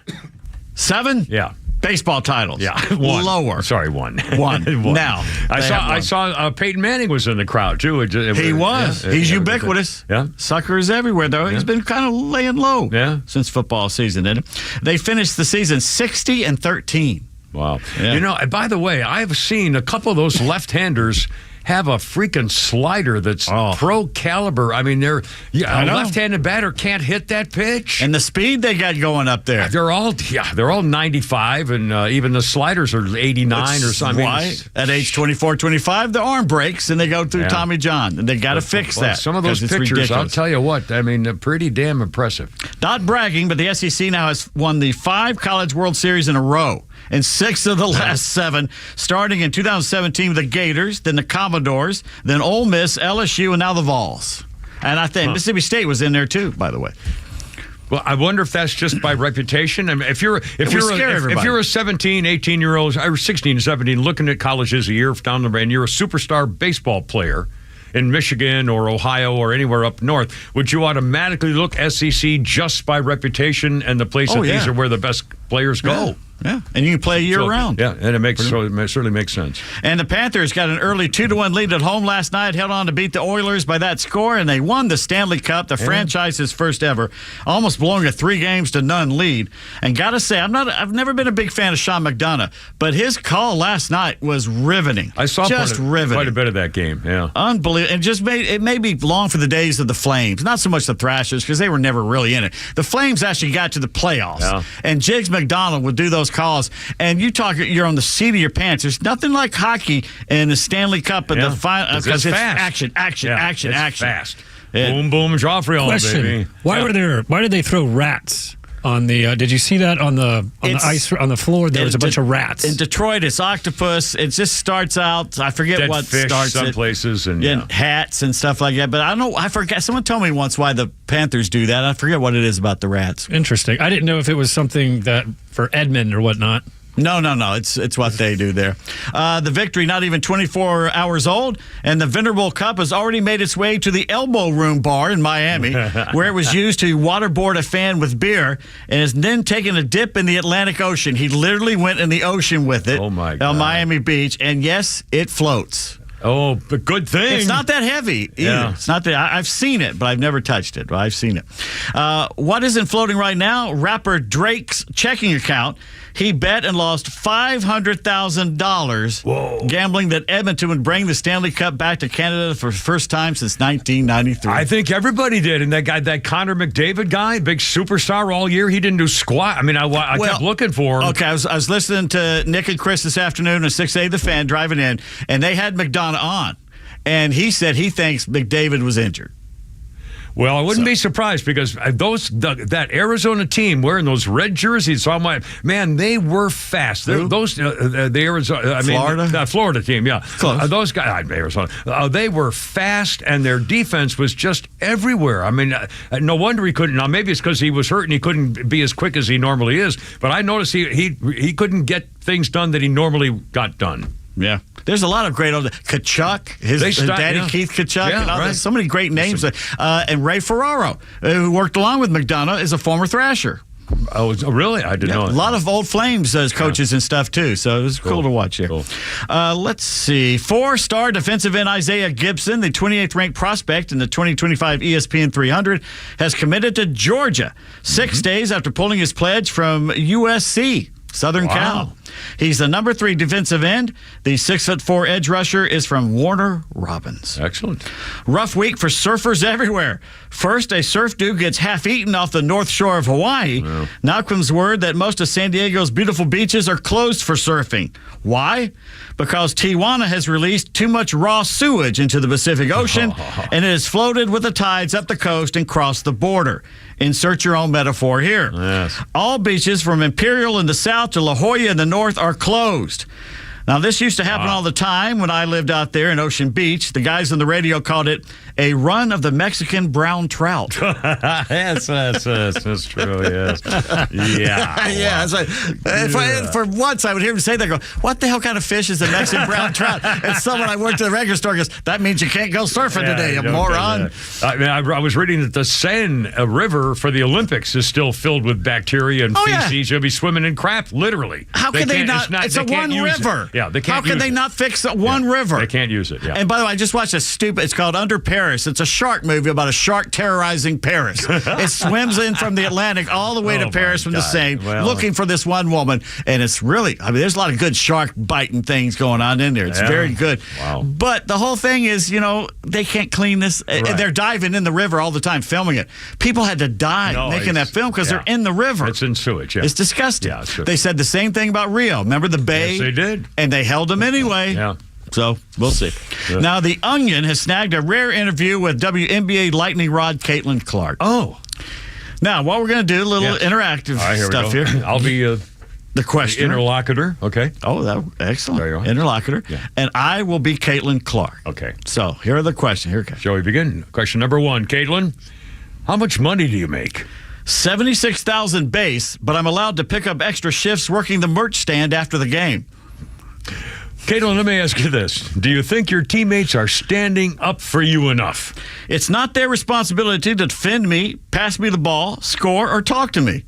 7? Yeah. Baseball titles. Yeah. 1. Lower. Sorry, 1. 1. Now. I saw Peyton Manning was in the crowd, too. He was. He's ubiquitous. Yeah. Suckers everywhere, though. He's been kind of laying low since football season, didn't it? They finished the season 60-13. Wow. Yeah. You know, by the way, I've seen a couple of those left-handers have a freaking slider that's pro caliber. I mean, a left-handed batter can't hit that pitch. And the speed they got going up there. They're all 95, and even the sliders are 89 or something. Why? At age 24, 25, the arm breaks, and they go through Tommy John, and they got to fix that. Some of those pictures, ridiculous. I'll tell you what, I mean, they're pretty damn impressive. Not bragging, but the SEC now has won the 5 College World Series in a row, and 6 of the last 7, starting in 2017 with the Gators, then the Commodores, then Ole Miss, LSU, and now the Vols. And I think Mississippi State was in there too, by the way. Well, I wonder if that's just by reputation. I mean, if you're a 17, 18-year-old, or 16 to 17, looking at colleges a year down the road, and you're a superstar baseball player in Michigan or Ohio or anywhere up north, would you automatically look SEC just by reputation and the place that these are where the best players go? Yeah, and you can play year-round. Yeah, and it certainly makes sense. And the Panthers got an early 2-1 lead at home last night, held on to beat the Oilers by that score, and they won the Stanley Cup, the franchise's first ever, almost blowing a 3-0 lead. And got to say, I've never been a big fan of Sean McDonough, but his call last night was riveting. I saw riveting. Quite a bit of that game. Yeah, unbelievable. And it made me long for the days of the Flames, not so much the Thrashers because they were never really in it. The Flames actually got to the playoffs, and Jiggs McDonald would do those calls, and you're on the seat of your pants. There's nothing like hockey in the Stanley Cup and the final because it's action. Fast. Boom, boom, Joffrey all baby. Why did they throw rats on the? Did you see that on the ice on the floor? There was a bunch of rats. In Detroit, it's octopus. It just starts out. I forget dead what fish starts some it. places and hats and stuff like that. But I don't know. I forget. Someone told me once why the Panthers do that. I forget what it is about the rats. Interesting. I didn't know if it was something that for Edmund or whatnot. No. It's what they do there. The victory, not even 24 hours old, and the Venerable Cup has already made its way to the Elbow Room Bar in Miami, where it was used to waterboard a fan with beer, and is then taken a dip in the Atlantic Ocean. He literally went in the ocean with it on Miami Beach, and yes, it floats. Oh, but good thing. It's not that heavy either. Yeah. It's not that I've seen it, but I've never touched it. But I've seen it. What isn't floating right now? Rapper Drake's checking account. He bet and lost $500,000 gambling that Edmonton would bring the Stanley Cup back to Canada for the first time since 1993. I think everybody did. And that Connor McDavid guy, big superstar all year, he didn't do squat. I mean, I kept looking for him. Okay, I was listening to Nick and Chris this afternoon on 6A The Fan driving in, and they had McDonough on. And he said he thinks McDavid was injured. Well, I wouldn't be surprised because that Arizona team wearing those red jerseys, they were fast. The Arizona, Florida team, those guys, Arizona, they were fast, and their defense was just everywhere. I mean, no wonder he couldn't. Now, maybe it's because he was hurt and he couldn't be as quick as he normally is. But I noticed he couldn't get things done that he normally got done. Yeah. There's a lot of great old Kachuk, his daddy Keith Kachuk, and all so many great names. And Ray Ferraro, who worked along with McDonough, is a former Thrasher. Oh, really? I didn't know. A lot of old Flames as coaches and stuff, too. So it was cool to watch here. Cool. Let's see. 4-star defensive end Isaiah Gibson, the 28th ranked prospect in the 2025 ESPN 300, has committed to Georgia 6 days after pulling his pledge from USC. Southern Cal. He's the number 3 defensive end. The 6'4" edge rusher is from Warner Robins. Excellent. Rough week for surfers everywhere. First, a surf dude gets half eaten off the north shore of Hawaii. Wow. Now comes word that most of San Diego's beautiful beaches are closed for surfing. Why? Because Tijuana has released too much raw sewage into the Pacific Ocean, and it has floated with the tides up the coast and crossed the border. Insert your own metaphor here. Yes. All beaches from Imperial in the south to La Jolla in the north are closed. Now, this used to happen all the time when I lived out there in Ocean Beach. The guys on the radio called it a run of the Mexican brown trout. Yes, that's true, yes. Yeah. Yeah. Wow. For once, I would hear him say that, go, what the hell kind of fish is a Mexican brown trout? And someone I worked at the regular store goes, that means you can't go surfing today, you moron. I was reading that the Seine River for the Olympics is still filled with bacteria and feces. You'll be swimming in crap, literally. How can they not? It's a one river. Yeah, they can't How can use they it. not fix one river? They can't use it. Yeah. And by the way, I just watched it's called Under Paris. It's a shark movie about a shark terrorizing Paris. It swims in from the Atlantic all the way to Paris from the Seine, looking for this one woman. And it's really, there's a lot of good shark biting things going on in there. It's very good. Wow. But the whole thing is, they can't clean this. Right. They're diving in the river all the time, filming it. People had to die making that film because they're in the river. It's in sewage. Yeah. It's disgusting. Yeah, it's good. They said the same thing about Rio. Remember the Bay? Yes, they did. And they held him anyway. Yeah. So we'll see. Yeah. Now, The Onion has snagged a rare interview with WNBA lightning rod Caitlin Clark. Oh. Now, what we're going to do, a little interactive stuff here. I'll be the questioner. Interlocutor. Okay. Oh, excellent. There you are. Interlocutor. Yeah. And I will be Caitlin Clark. Okay. So here are the questions. Here it comes. Shall we begin? Question number 1. Caitlin, how much money do you make? $76,000 base, but I'm allowed to pick up extra shifts working the merch stand after the game. Caitlin, let me ask you this. Do you think your teammates are standing up for you enough? It's not their responsibility to defend me, pass me the ball, score, or talk to me.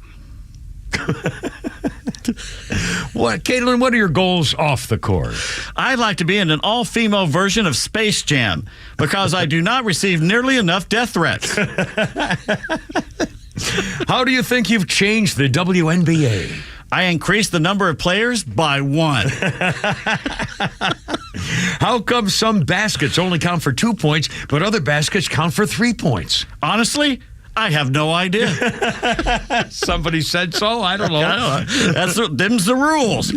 Caitlin, what are your goals off the court? I'd like to be in an all-female version of Space Jam because I do not receive nearly enough death threats. How do you think you've changed the WNBA? I increased the number of players by 1. How come some baskets only count for 2 points, but other baskets count for 3 points? Honestly, I have no idea. Somebody said so? I don't know. Them's the rules.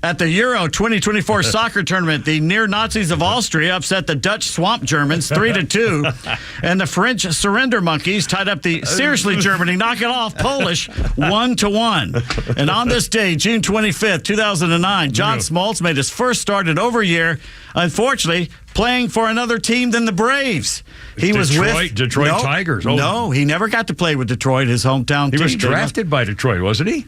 At the Euro 2024 soccer tournament, the near-Nazis of Austria upset the Dutch swamp Germans 3-2, and the French surrender monkeys tied up the seriously Germany, knock it off Polish 1-1. And on this day, June 25th, 2009, John Smoltz made his first start in over a year, unfortunately, playing for another team than the Braves. He was with Detroit Tigers. Oh. No, he never got to play with Detroit, his hometown team. He was drafted by Detroit, wasn't he?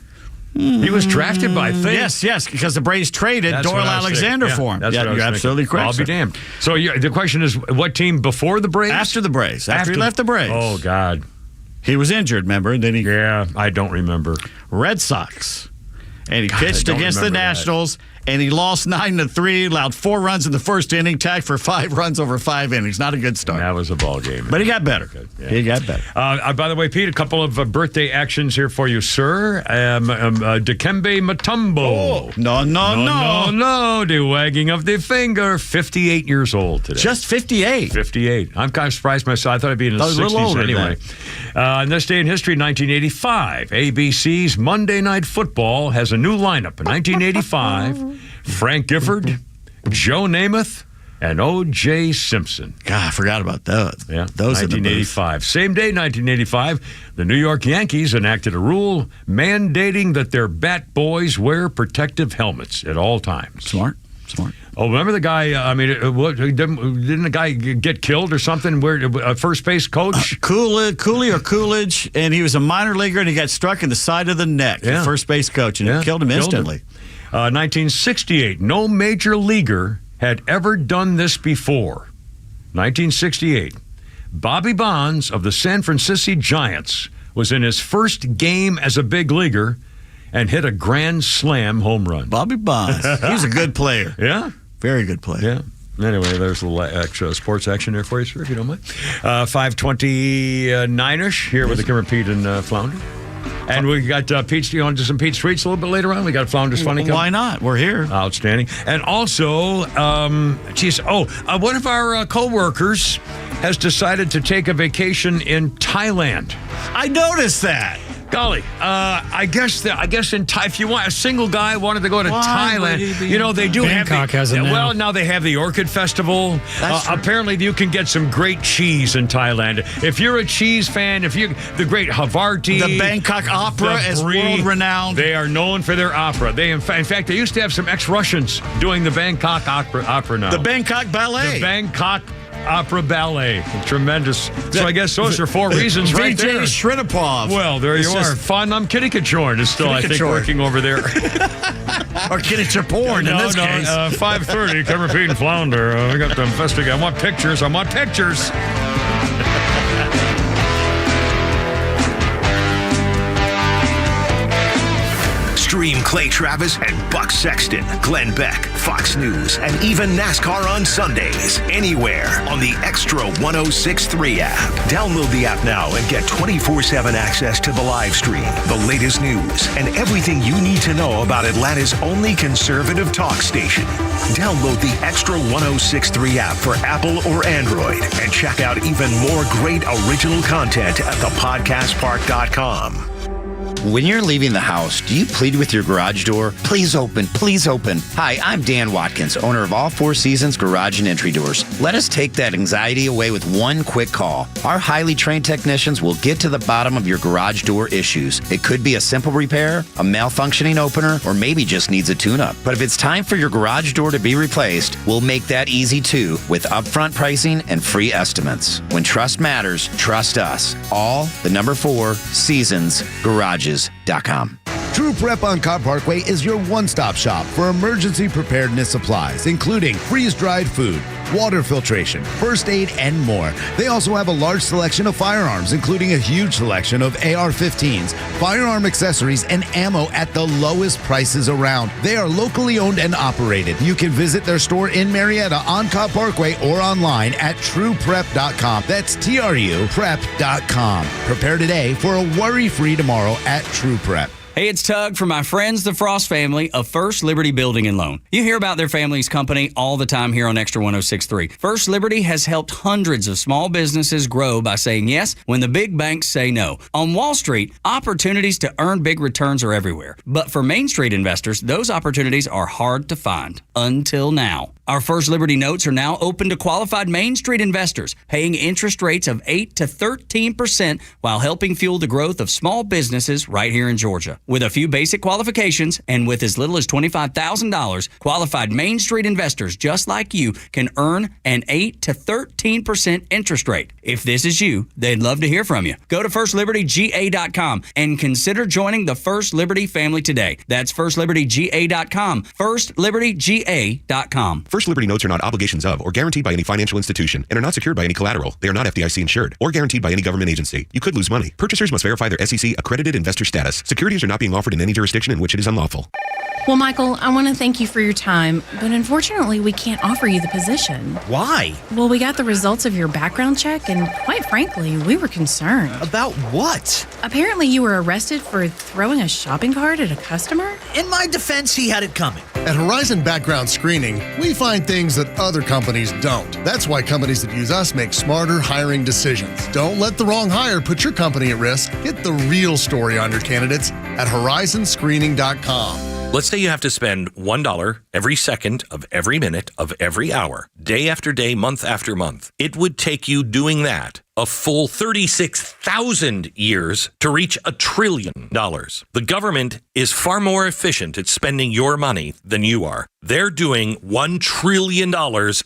He was drafted by, I think. Yes, because the Braves traded Doyle Alexander for him. Yeah, you're absolutely correct. I'll be damned. So the question is, what team before the Braves? After the Braves. After he left the Braves. Oh, God. He was injured, remember? And then Yeah, I don't remember. Red Sox. And he pitched against the Nationals, and he lost 9-3, allowed 4 runs in the first inning, tagged for 5 runs over 5 innings. Not a good start. That was a ball game. But he got better. Yeah. He got better. By the way, Pete, a couple of birthday actions here for you, sir. Dikembe Mutombo. Oh, no. The wagging of the finger. 58 years old today. Just 58? 58. I'm kind of surprised myself. I thought I'd be in his 60s anyway. On this day in history, 1985, ABC's Monday Night Football has a new lineup. In 1985, Frank Gifford, Joe Namath, and O.J. Simpson. God, I forgot about those. Yeah, those 1985. Same day, 1985, the New York Yankees enacted a rule mandating that their bat boys wear protective helmets at all times. Smart. Oh, remember the guy? Didn't the guy get killed or something? Where first base coach Coolidge, and he was a minor leaguer, and he got struck in the side of the neck. Yeah. The first base coach, and it killed him instantly. 1968. No major leaguer had ever done this before. 1968. Bobby Bonds of the San Francisco Giants was in his first game as a big leaguer and hit a grand slam home run. Bobby Bonds. He's a good player. Yeah. Very good player. Yeah. Anyway, there's a little extra sports action there for you, sir, if you don't mind. 5:29-ish here with the Kimmer, Pete, and Flounder. And we got Pete's. Do you want to do some Pete's Treats a little bit later on? We got Flounder's Funny coming. Why not? We're here. Outstanding. And also, one of our co-workers has decided to take a vacation in Thailand. I noticed that. Golly, I guess if you want a single guy wanted to go to Thailand, they do Bangkok has it now. Well, now they have the Orchid Festival. Apparently, you can get some great cheese in Thailand. If you're a cheese fan, the great Havarti, the Bangkok Opera is world renowned. They are known for their opera. In fact, they used to have some ex-Russians doing the Bangkok opera now. The Bangkok Ballet. The Bangkok Opera Ballet. Tremendous. So I guess those are 4 reasons right there. VJ Shrinapov. Well, there you are. Fondam Kitty-Kachorn is still, I think, working over there. Or Kitty-Chaporn in this case. 5:30, Kimmer, Pete, and Flounder. We got to investigate. I want pictures. Stream Clay Travis and Buck Sexton, Glenn Beck, Fox News, and even NASCAR on Sundays. Anywhere on the Extra 106.3 app. Download the app now and get 24/7 access to the live stream, the latest news, and everything you need to know about Atlanta's only conservative talk station. Download the Extra 106.3 app for Apple or Android and check out even more great original content at thepodcastpark.com. When you're leaving the house, do you plead with your garage door? Please open, please open. Hi, I'm Dan Watkins, owner of All Four Seasons Garage and Entry Doors. Let us take that anxiety away with one quick call. Our highly trained technicians will get to the bottom of your garage door issues. It could be a simple repair, a malfunctioning opener, or maybe just needs a tune-up. But if it's time for your garage door to be replaced, we'll make that easy too with upfront pricing and free estimates. When trust matters, trust us. All, the number 4, Seasons Garages.com. True Prep on Cobb Parkway is your one-stop shop for emergency preparedness supplies, including freeze-dried food, water filtration, first aid, and more. They also have a large selection of firearms, including a huge selection of AR-15s, firearm accessories, and ammo at the lowest prices around. They are locally owned and operated. You can visit their store in Marietta on Cobb Parkway or online at trueprep.com. That's TRU prep.com. Prepare today for a worry-free tomorrow at True Prep. Hey, it's Tug from my friends, the Frost family of First Liberty Building and Loan. You hear about their family's company all the time here on Extra 106.3. First Liberty has helped hundreds of small businesses grow by saying yes when the big banks say no. On Wall Street, opportunities to earn big returns are everywhere. But for Main Street investors, those opportunities are hard to find. Until now. Our First Liberty notes are now open to qualified Main Street investors, paying interest rates of 8 to 13% while helping fuel the growth of small businesses right here in Georgia. With a few basic qualifications and with as little as $25,000, qualified Main Street investors just like you can earn an 8 to 13% interest rate. If this is you, they'd love to hear from you. Go to FirstLibertyGA.com and consider joining the First Liberty family today. That's FirstLibertyGA.com. FirstLibertyGA.com. First Liberty notes are not obligations of or guaranteed by any financial institution and are not secured by any collateral. They are not FDIC insured or guaranteed by any government agency. You could lose money. Purchasers must verify their SEC accredited investor status. Securities are not being offered in any jurisdiction in which it is unlawful. Well, Michael, I want to thank you for your time, but unfortunately, we can't offer you the position. Why? Well, we got the results of your background check, and quite frankly, we were concerned. About what? Apparently, you were arrested for throwing a shopping cart at a customer? In my defense, he had it coming. At Horizon Background Screening, we find things that other companies don't. That's why companies that use us make smarter hiring decisions. Don't let the wrong hire put your company at risk. Get the real story on your candidates at horizonscreening.com. Let's say you have to spend $1 every second of every minute of every hour, day after day, month after month. It would take you doing that a full 36,000 years to reach $1 trillion. The government is far more efficient at spending your money than you are. They're doing $1 trillion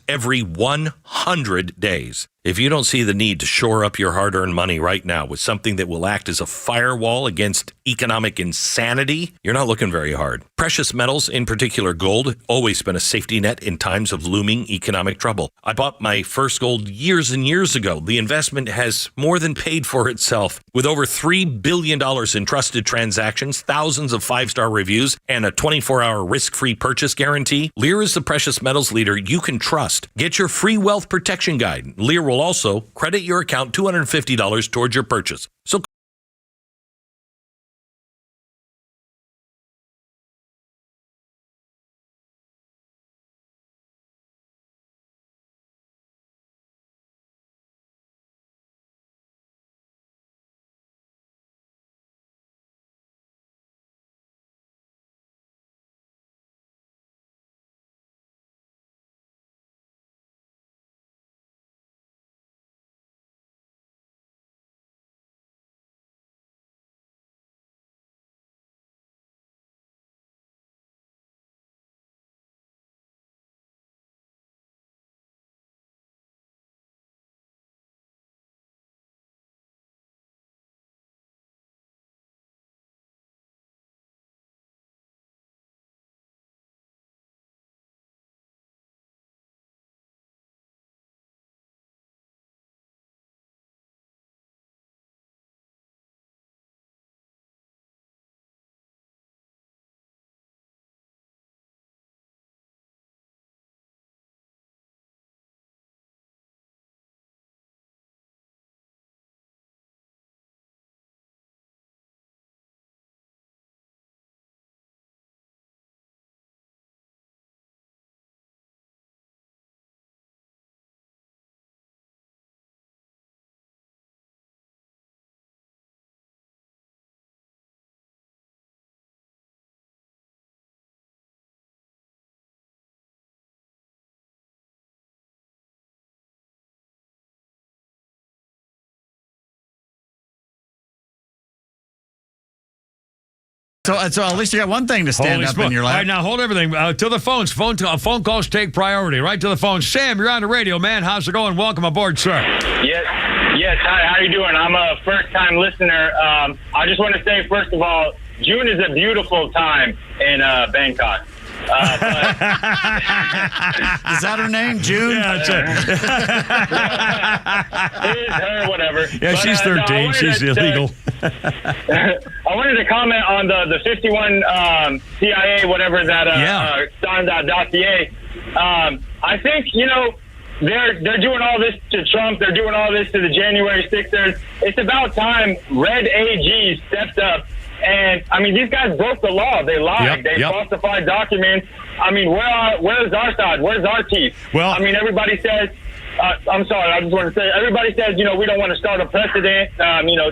every 100 days. If you don't see the need to shore up your hard-earned money right now with something that will act as a firewall against economic insanity, you're not looking very hard. Precious metals, in particular gold, always been a safety net in times of looming economic trouble. I bought my first gold years and years ago. The investment has more than paid for itself. With over $3 billion in trusted transactions, thousands of 5-star reviews, and a 24-hour risk-free purchase guarantee, Lear is the precious metals leader you can trust. Get your free wealth protection guide. Lear will also credit your account $250 towards your purchase. So So at least you got one thing to stand up in your lap. All right, now hold everything. To the phones. Phone calls take priority. Right to the phone. Sam, you're on the radio, man. How's it going? Welcome aboard, sir. Yes. Hi, how are you doing? I'm a first-time listener. I just want to say, first of all, June is a beautiful time in Bangkok. Is that her name, June? Yeah, that's it. His, her, whatever. Yeah, but, she's 13. She's illegal. I wanted to comment on the 51 CIA, whatever that signed that dossier. I think, they're doing all this to Trump. They're doing all this to the January 6ers. It's about time Red AG stepped up. And, these guys broke the law. They lied. They falsified documents. Where's our side? Where's our teeth? Well, everybody says, I'm sorry, I just want to say, everybody says, we don't want to start a precedent,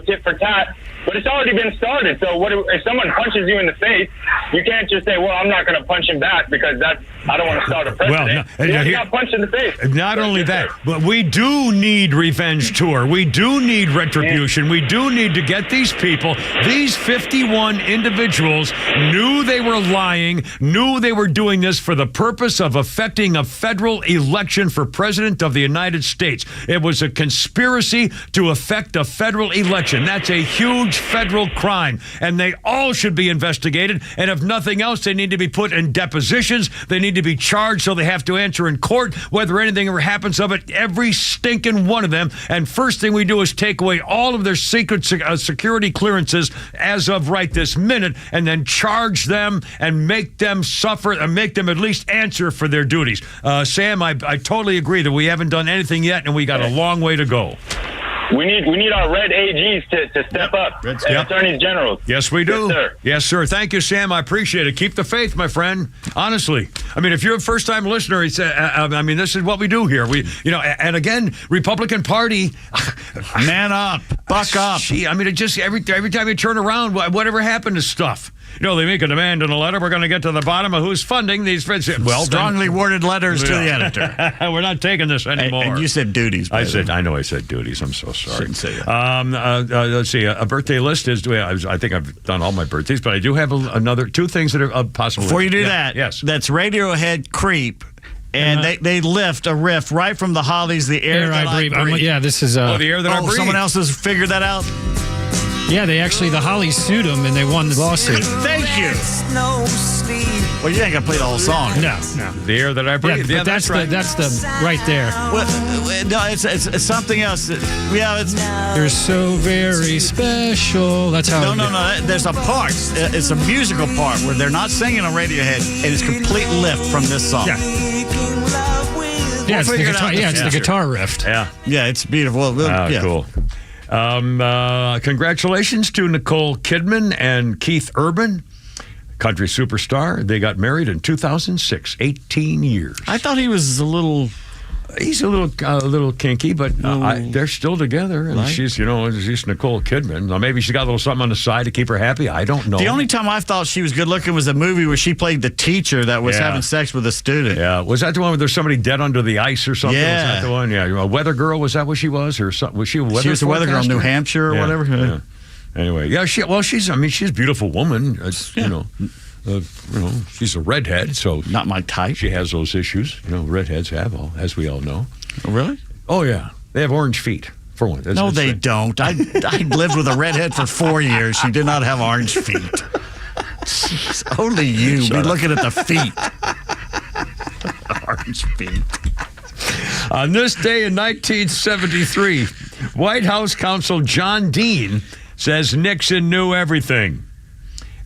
tit for tat. But it's already been started. So if someone punches you in the face, you can't just say, well, I'm not going to punch him back because I don't want to start a precedent. You got punched in the face. Not only that, but we do need revenge tour. We do need retribution. We do need to get these people. These 51 individuals knew they were lying, knew they were doing this for the purpose of affecting a federal election for president of the United States. It was a conspiracy to affect a federal election. That's a huge federal crime, and they all should be investigated. And if nothing else, they need to be put in depositions. They need to be charged so they have to answer in court whether anything ever happens of it, every stinking one of them. And first thing we do is take away all of their secret security clearances as of right this minute, and then charge them and make them suffer and make them at least answer for their duties. Sam, I totally agree that we haven't done anything yet, and we got a long way to go. We need our red AGs to step up, and attorneys generals. Yes, we do. Yes, sir. Yes, sir. Thank you, Sam. I appreciate it. Keep the faith, my friend. Honestly, if you're a first-time listener, it's this is what we do here. We, and again, Republican Party, man up, buck up. It just every time you turn around, whatever happened to stuff? They make a demand in a letter. We're going to get to the bottom of who's funding these. Well, strongly worded letters to the editor. We're not taking this anymore. And you said duties. I know I said duties. I'm so sorry. Shouldn't say that. Let's see. A birthday list is. I think I've done all my birthdays, but I do have another two things that are possible. Before you do that, yes, that's Radiohead "Creep." And they lift a riff right from the Hollies, the air that I breathe. This is... the air that I breathe. Someone else has figured that out? Yeah, the Hollies sued them, and they won the lawsuit. Thank you. Well, you ain't going to play the whole song. No. The air that I breathe. Yeah, that's right. That's the right there. Well, no, it's something else. You're so very special. That's how... No. There's a part. It's a musical part where they're not singing on Radiohead, and it's complete lift from this song. Yeah. It's the guitar. It's the guitar riff. Yeah, it's beautiful. Cool. Congratulations to Nicole Kidman and Keith Urban, country superstar. They got married in 2006, 18 years. I thought he was a little... He's a little kinky, but they're still together. And she's Nicole Kidman. Now, maybe she got a little something on the side to keep her happy. I don't know. The only time I thought she was good looking was a movie where she played the teacher that was having sex with a student. Yeah, was that the one where there's somebody dead under the ice or something? Yeah, was that the one? Yeah, a weather girl. Was that what she was, or something? Was she a weather? She was a weather girl in New Hampshire or whatever. Yeah. Anyway, she's a beautiful woman. She's a redhead, so not my type. She has those issues. Redheads have, as we all know. Oh, really? Oh, yeah. They have orange feet, for one. No, they don't. I lived with a redhead for 4 years. She did not have orange feet. Jeez, only you be looking at the feet. Orange feet. On this day in 1973, White House counsel John Dean says Nixon knew everything.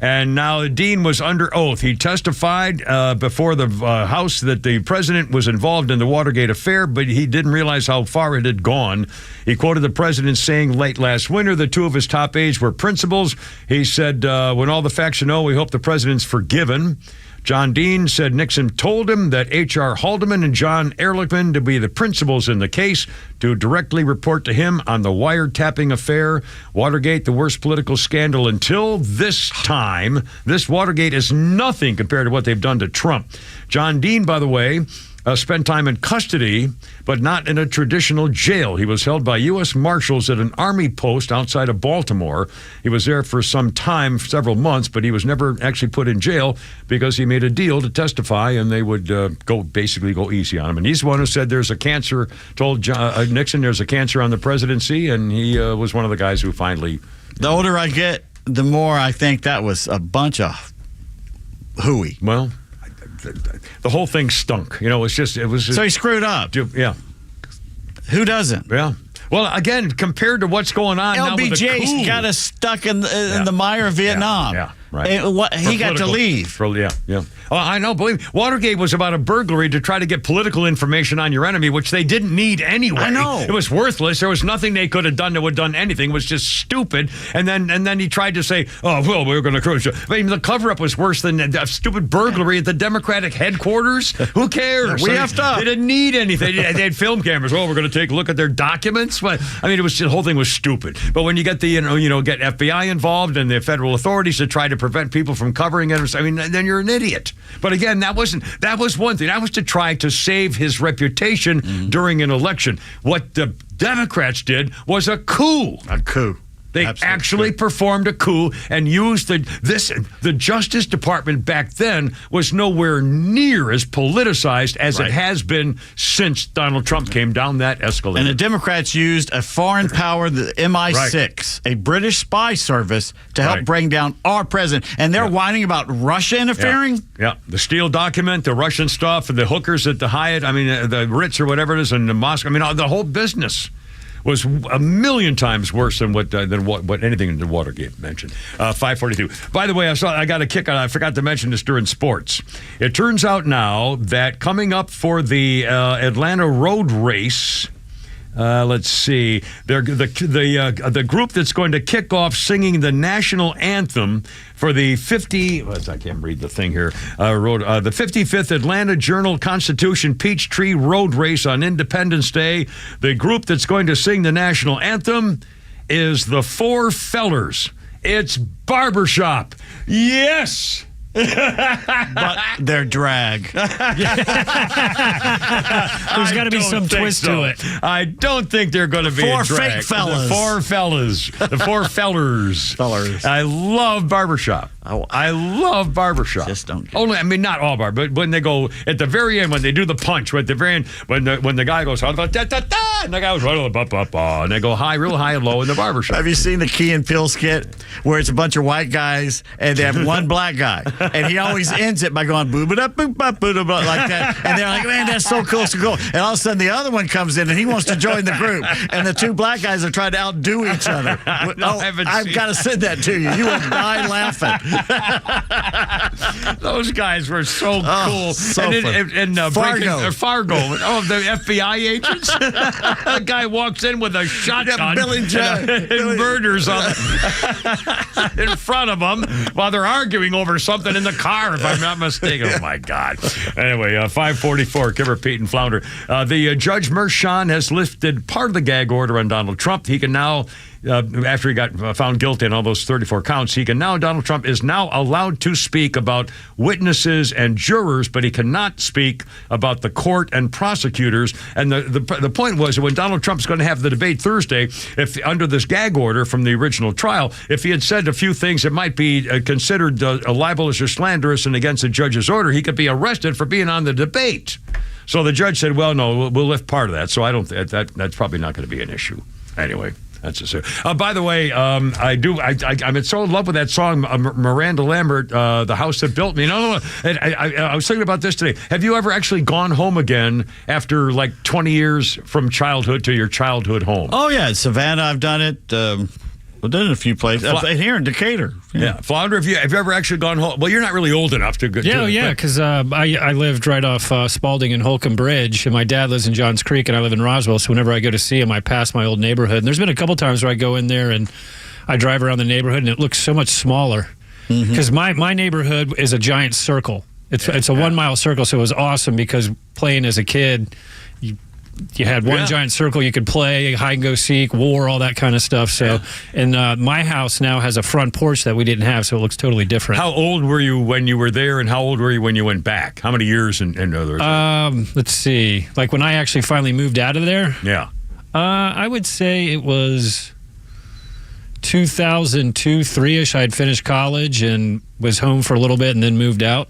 And now Dean was under oath. He testified before the House that the president was involved in the Watergate affair, but he didn't realize how far it had gone. He quoted the president saying late last winter the two of his top aides were principals. He said, when all the facts are known, we hope the president's forgiven. John Dean said Nixon told him that H.R. Haldeman and John Ehrlichman to be the principals in the case to directly report to him on the wiretapping affair. Watergate, the worst political scandal until this time. This Watergate is nothing compared to what they've done to Trump. John Dean, by the way, spent time in custody, but not in a traditional jail. He was held by U.S. Marshals at an Army post outside of Baltimore. He was there for some time, several months, but he was never actually put in jail because he made a deal to testify, and they would basically go easy on him. And he's the one who said there's a cancer, told Nixon there's a cancer on the presidency, and he was one of the guys who finally... The older I get, the more I think that was a bunch of hooey. Well... The whole thing stunk. It was just. So he screwed up. Yeah. Who doesn't? Yeah. Well, again, compared to what's going on now with the coup, got us stuck in the mire of Vietnam. Yeah, right. He got to leave. Yeah. Oh, I know. Believe me, Watergate was about a burglary to try to get political information on your enemy, which they didn't need anyway. I know. It was worthless. There was nothing they could have done that would have done anything. It was just stupid. And then he tried to say, oh, well, we're going to cruise. I mean, the cover-up was worse than a stupid burglary at the Democratic headquarters. Who cares? We effed up. They didn't need anything. They had film cameras. Well, we're going to take a look at their documents. But I mean, the whole thing was stupid. But when you get get FBI involved and the federal authorities to try to prevent people from covering it, I mean, then you're an idiot. But again, that was one thing. That was to try to save his reputation during an election. What the Democrats did was a coup. A coup. They actually performed a coup and used the Justice Department back then was nowhere near as politicized as it has been since Donald Trump came down that escalator. And the Democrats used a foreign power, the MI6, a British spy service, to help bring down our president. And they're whining about Russia interfering? Yeah. The Steele document, the Russian stuff, and the hookers at the Hyatt, I mean, the Ritz or whatever it is, and the Moscow, I mean, the whole business was a million times worse than what anything in the Watergate mentioned. 542. By the way, I got a kick on. I forgot to mention this during sports. It turns out now that coming up for the Atlanta road race. Let's see. The group that's going to kick off singing the national anthem for the I can't read the thing here. The 55th Atlanta Journal-Constitution Peachtree Road Race on Independence Day. The group that's going to sing the national anthem is the Four Fellers. It's Barbershop. Yes. But they're drag. There's got to be some twist to it. I don't think they're going to be Four a drag. fake fellas. The four fellas. The four fellers. I love Barbershop. I love Barbershop. Just don't get I mean, not all bar, but when they go at the very end, when they do the punch, at the very end, when the guy goes, and the guy goes, and they go high, real high and low in the barbershop. Have you seen the Key and Peele skit where it's a bunch of white guys and they have one black guy? And he always ends it by going boo-ba-da, boo-ba, boo-ba, like that. And they're like, man, that's so cool, so cool. And all of a sudden the other one comes in and he wants to join the group. And the two black guys are trying to outdo each other. I've got to send that to you. You will die laughing. Those guys were so cool. So and Fargo. Fargo. Oh, the FBI agents? A guy walks in with a shotgun and murders them in front of them while they're arguing over something in the car, if I'm not mistaken. Oh, my God. Anyway, 544, Kipper, Pete, and Flounder. The Judge Mershon has lifted part of the gag order on Donald Trump. He can now, after he got found guilty on all those 34 counts, Donald Trump is now allowed to speak about witnesses and jurors, but he cannot speak about the court and prosecutors. And the point was, when Donald Trump's going to have the debate Thursday, if under this gag order from the original trial, if he had said a few things that might be considered libelous or slanderous and against the judge's order, he could be arrested for being on the debate. So the judge said, well, no, we'll lift part of that. So I don't that's probably not going to be an issue. Anyway. That's just by the way, I'm so in love with that song, Miranda Lambert, "The House That Built Me." No. I was thinking about this today. Have you ever actually gone home again after like 20 years from childhood to your childhood home? Oh yeah, Savannah. I've done it. I've done it in a few places. Here in Decatur. Yeah. Flounder, have you ever actually gone home? Well, you're not really old enough to go. Yeah, because I lived right off Spalding and Holcomb Bridge, and my dad lives in Johns Creek, and I live in Roswell, so whenever I go to see him, I pass my old neighborhood. And there's been a couple times where I go in there and I drive around the neighborhood, and it looks so much smaller. Because my neighborhood is a giant circle. It's a 1 mile circle, so it was awesome because playing as a kid, you had one giant circle you could play, hide and go seek, war, all that kind of stuff. So, and my house now has a front porch that we didn't have, so it looks totally different. How old were you when you were there, and how old were you when you went back? How many years in other words? Let's see. Like when I actually finally moved out of there? Yeah. I would say it was 2002, 3-ish. I had finished college and was home for a little bit and then moved out.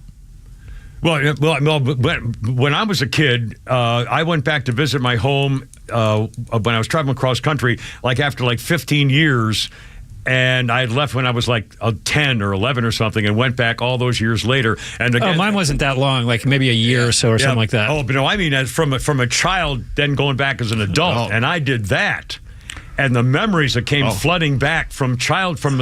Well, when I was a kid, I went back to visit my home when I was traveling cross country, like after like 15 years. And I had left when I was like 10 or 11 or something, and went back all those years later. And again, mine wasn't that long, like maybe a year or so or something like that. Oh, but no, I mean from a child, then going back as an adult, and I did that. And the memories that came flooding back from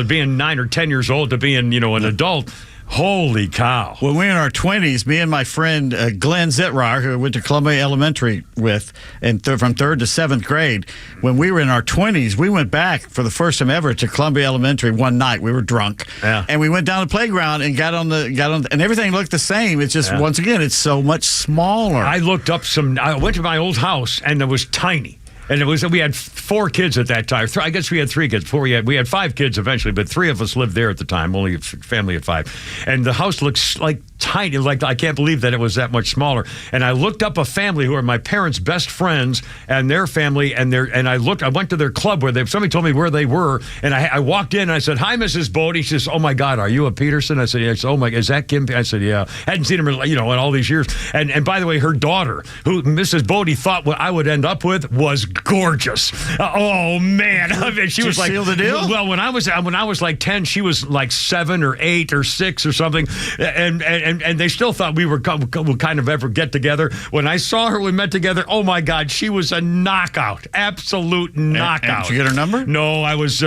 being 9 or 10 years old to being, an adult. Holy cow. When we were in our 20s, me and my friend Glenn Zitrar, who I went to Columbia Elementary with and from 3rd to 7th grade, when we were in our 20s, we went back for the first time ever to Columbia Elementary one night. We were drunk. Yeah. And we went down the playground and got on and everything looked the same. It's just, once again, it's so much smaller. I went to my old house, and it was tiny. And we had 4 kids at that time. I guess we had 3 kids. We had 5 kids eventually, but 3 of us lived there at the time, only a family of 5. And the house looks like tiny. Like, I can't believe that it was that much smaller. And I looked up a family who are my parents' best friends and their family, and I went to their club where somebody told me where they were, and I walked in and I said, "Hi, Mrs. Bodie." She says, "Oh my God, are you a Peterson?" I said, "Yes." "Oh my, is that Kim?" I said, "Yeah." Hadn't seen him in all these years. And by the way, her daughter, who Mrs. Bodie thought what I would end up with, was gorgeous. Oh man, I mean, she was like, seal the deal? Well, when I was like 10, she was like 7 or 8 or 6 or something, and they still thought we would kind of ever get together. When I saw her, we met together. Oh my God, she was a knockout, absolute knockout. Did you get her number? No, I was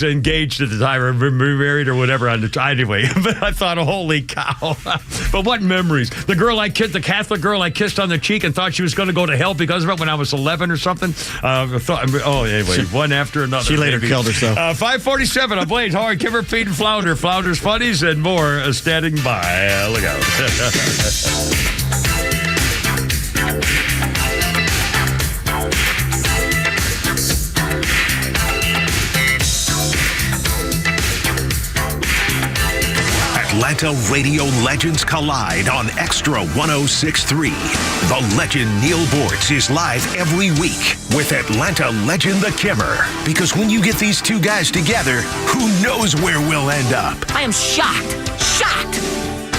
engaged at the time, or married or whatever. Anyway, but I thought, holy cow! But what memories? The Catholic girl I kissed on the cheek and thought she was going to go to hell because of it when I was 11 or something. Anyway, one after another. She later killed herself. 547 on Blaze, Howard, Kimmer, Pete, and Flounder. Flounder's Funnies and more standing by. Look out. Atlanta radio legends collide on XTRA 106.3. The legend Neil Bortz is live every week with Atlanta legend The Kimmer. Because when you get these two guys together, who knows where we'll end up? I am shocked.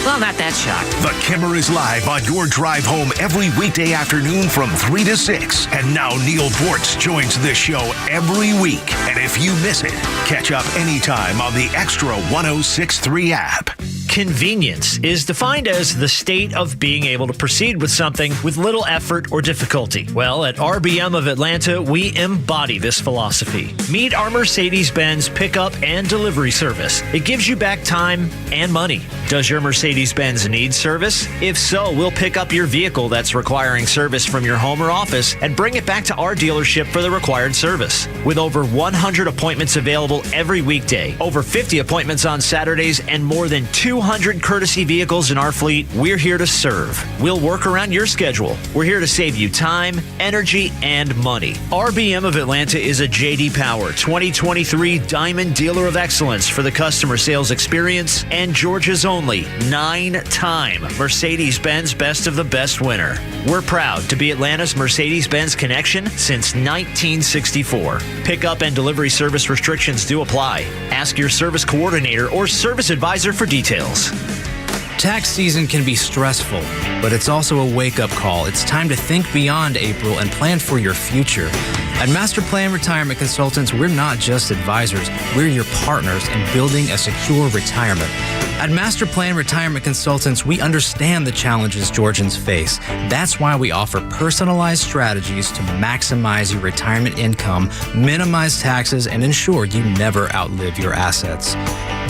Well, not that shocked. The Kimmer is live on your drive home every weekday afternoon from 3 to 6. And now Neil Bortz joins the show every week. And if you miss it, catch up anytime on the XTRA 106.3 app. Convenience is defined as the state of being able to proceed with something with little effort or difficulty. Well, at RBM of Atlanta, we embody this philosophy. Meet our Mercedes-Benz pickup and delivery service. It gives you back time and money. Does your Mercedes-Benz need service? If so, we'll pick up your vehicle that's requiring service from your home or office and bring it back to our dealership for the required service. With over 100 appointments available every weekday, over 50 appointments on Saturdays, and more than 200 courtesy vehicles in our fleet, we're here to serve. We'll work around your schedule. We're here to save you time, energy, and money. RBM of Atlanta is a J.D. Power 2023 Diamond Dealer of Excellence for the customer sales experience and Georgia's only 9-time Mercedes-Benz Best of the Best winner. We're proud to be Atlanta's Mercedes-Benz connection since 1964. Pickup and delivery service restrictions do apply. Ask your service coordinator or service advisor for details. Tax season can be stressful, but it's also a wake-up call. It's time to think beyond April and plan for your future. At Master Plan Retirement Consultants, we're not just advisors. We're your partners in building a secure retirement. At Master Plan Retirement Consultants, we understand the challenges Georgians face. That's why we offer personalized strategies to maximize your retirement income, minimize taxes, and ensure you never outlive your assets.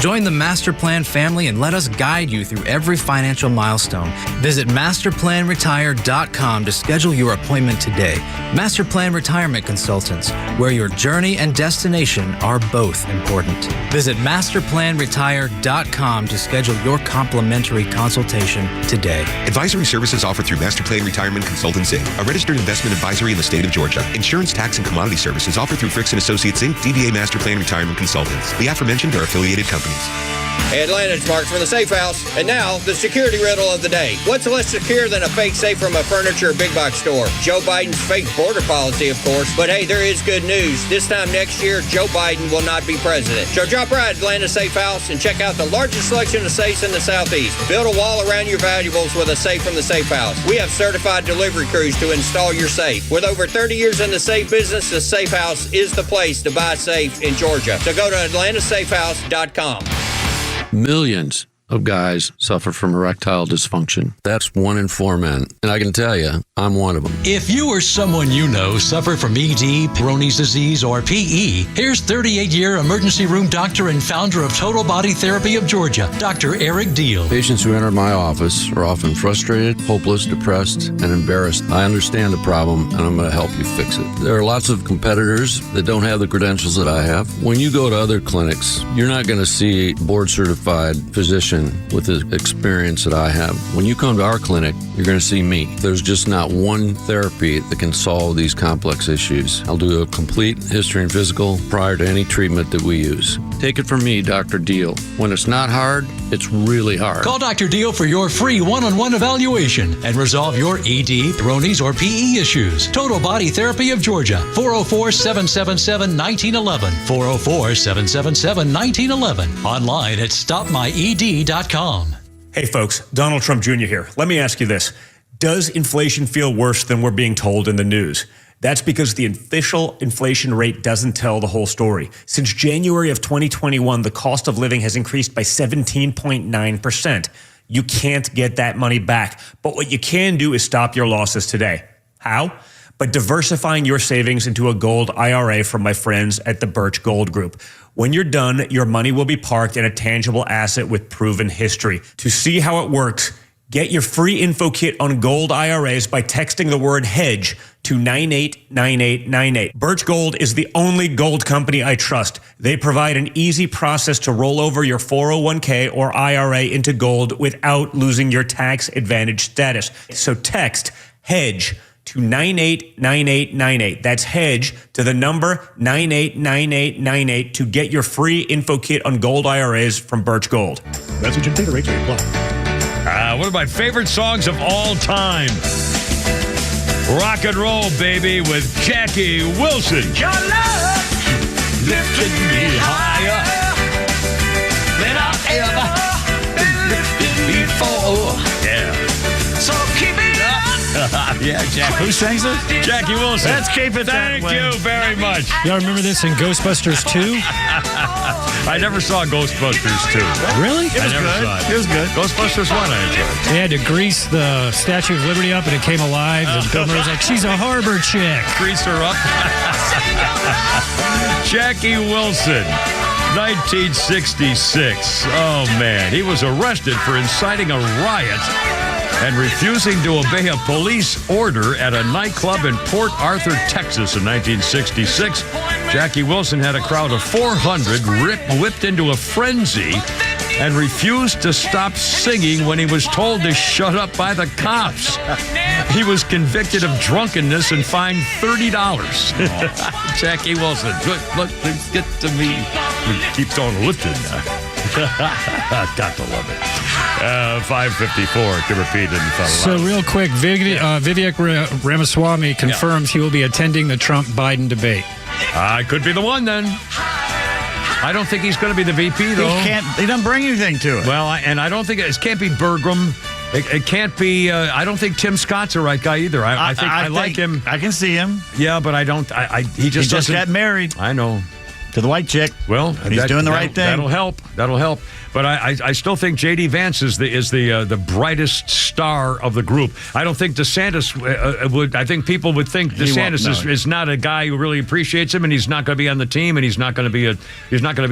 Join the Master Plan family and let us guide you through every financial milestone. Visit masterplanretire.com to schedule your appointment today. Master Plan Retirement Consultants. Consultants, where your journey and destination are both important. Visit masterplanretire.com to schedule your complimentary consultation today. Advisory services offered through Master Plan Retirement Consultants, Inc., a registered investment advisory in the state of Georgia. Insurance, tax, and commodity services offered through Fricks & Associates, Inc., DBA Master Plan Retirement Consultants. The aforementioned are affiliated companies. Hey Atlanta, it's Mark from the Safe House. And now, the security riddle of the day. What's less secure than a fake safe from a furniture or big box store? Joe Biden's fake border policy, of course. But hey, there is good news. This time next year, Joe Biden will not be president. So drop by Atlanta Safe House and check out the largest selection of safes in the Southeast. Build a wall around your valuables with a safe from the Safe House. We have certified delivery crews to install your safe. With over 30 years in the safe business, the Safe House is the place to buy safe in Georgia. So go to atlantasafehouse.com. Millions of guys suffer from erectile dysfunction. That's 1 in 4 men. And I can tell you, I'm one of them. If you or someone you know suffer from ED, Peyronie's disease, or PE, here's 38-year emergency room doctor and founder of Total Body Therapy of Georgia, Dr. Eric Deal. Patients who enter my office are often frustrated, hopeless, depressed, and embarrassed. I understand the problem, and I'm going to help you fix it. There are lots of competitors that don't have the credentials that I have. When you go to other clinics, you're not going to see a board-certified physician with the experience that I have. When you come to our clinic, you're going to see me. There's just not one therapy that can solve these complex issues. I'll do a complete history and physical prior to any treatment that we use. Take it from me, Dr. Deal. When it's not hard, it's really hard. Call Dr. Deal for your free one-on-one evaluation and resolve your ED, Peyronie's, or PE issues. Total Body Therapy of Georgia, 404-777-1911, 404-777-1911, online at stopmyed.com. Hey folks, Donald Trump Jr. here. Let me ask you this. Does inflation feel worse than we're being told in the news? That's because the official inflation rate doesn't tell the whole story. Since January of 2021, the cost of living has increased by 17.9%. You can't get that money back. But what you can do is stop your losses today. How? By diversifying your savings into a gold IRA from my friends at the Birch Gold Group. When you're done, your money will be parked in a tangible asset with proven history. To see how it works, get your free info kit on gold IRAs by texting the word hedge to 989898. Birch Gold is the only gold company I trust. They provide an easy process to roll over your 401k or IRA into gold without losing your tax advantage status. So text hedge to 989898. That's hedge to the number 989898 to get your free info kit on gold IRAs from Birch Gold. Message and data rates may apply. One of my favorite songs of all time. Rock and roll, baby, with Jackie Wilson. Your love lifted me higher than I've ever been lifted before. Yeah. So keep it up. Yeah, Jack. Who sings it? Jackie Wilson. Let's keep it that way. Thank you very much. Y'all remember this in Ghostbusters 2? I never saw Ghostbusters 2. Really? I never saw it. It was good. Ghostbusters 1 I enjoyed. They had to grease the Statue of Liberty up and it came alive. And Bill Murray's like, she's a harbor chick. Grease her up. Jackie Wilson. 1966. Oh, man. He was arrested for inciting a riot and refusing to obey a police order at a nightclub in Port Arthur, Texas in 1966. Jackie Wilson had a crowd of 400 whipped into a frenzy and refused to stop singing when he was told to shut up by the cops. He was convicted of drunkenness and fined $30. Jackie Wilson, look, get to me. It keeps on lifting. Got to love it. 5:54 to repeat it. So real quick, Vivek Ramaswamy confirms he will be attending the Trump-Biden debate. Could be the one then. I don't think he's going to be the VP though. He doesn't bring anything to it. Well, and I don't think it can't be Bergram. It can't be. I don't think Tim Scott's the right guy either. I think I like him. I can see him. Yeah, but I don't. He just got married. I know. To the white chick. Well, he's doing the right thing. That'll help. But I still think J.D. Vance is the brightest star of the group. I don't think DeSantis would. I think people would think DeSantis is not a guy who really appreciates him, and he's not going to be on the team, and he's not going to be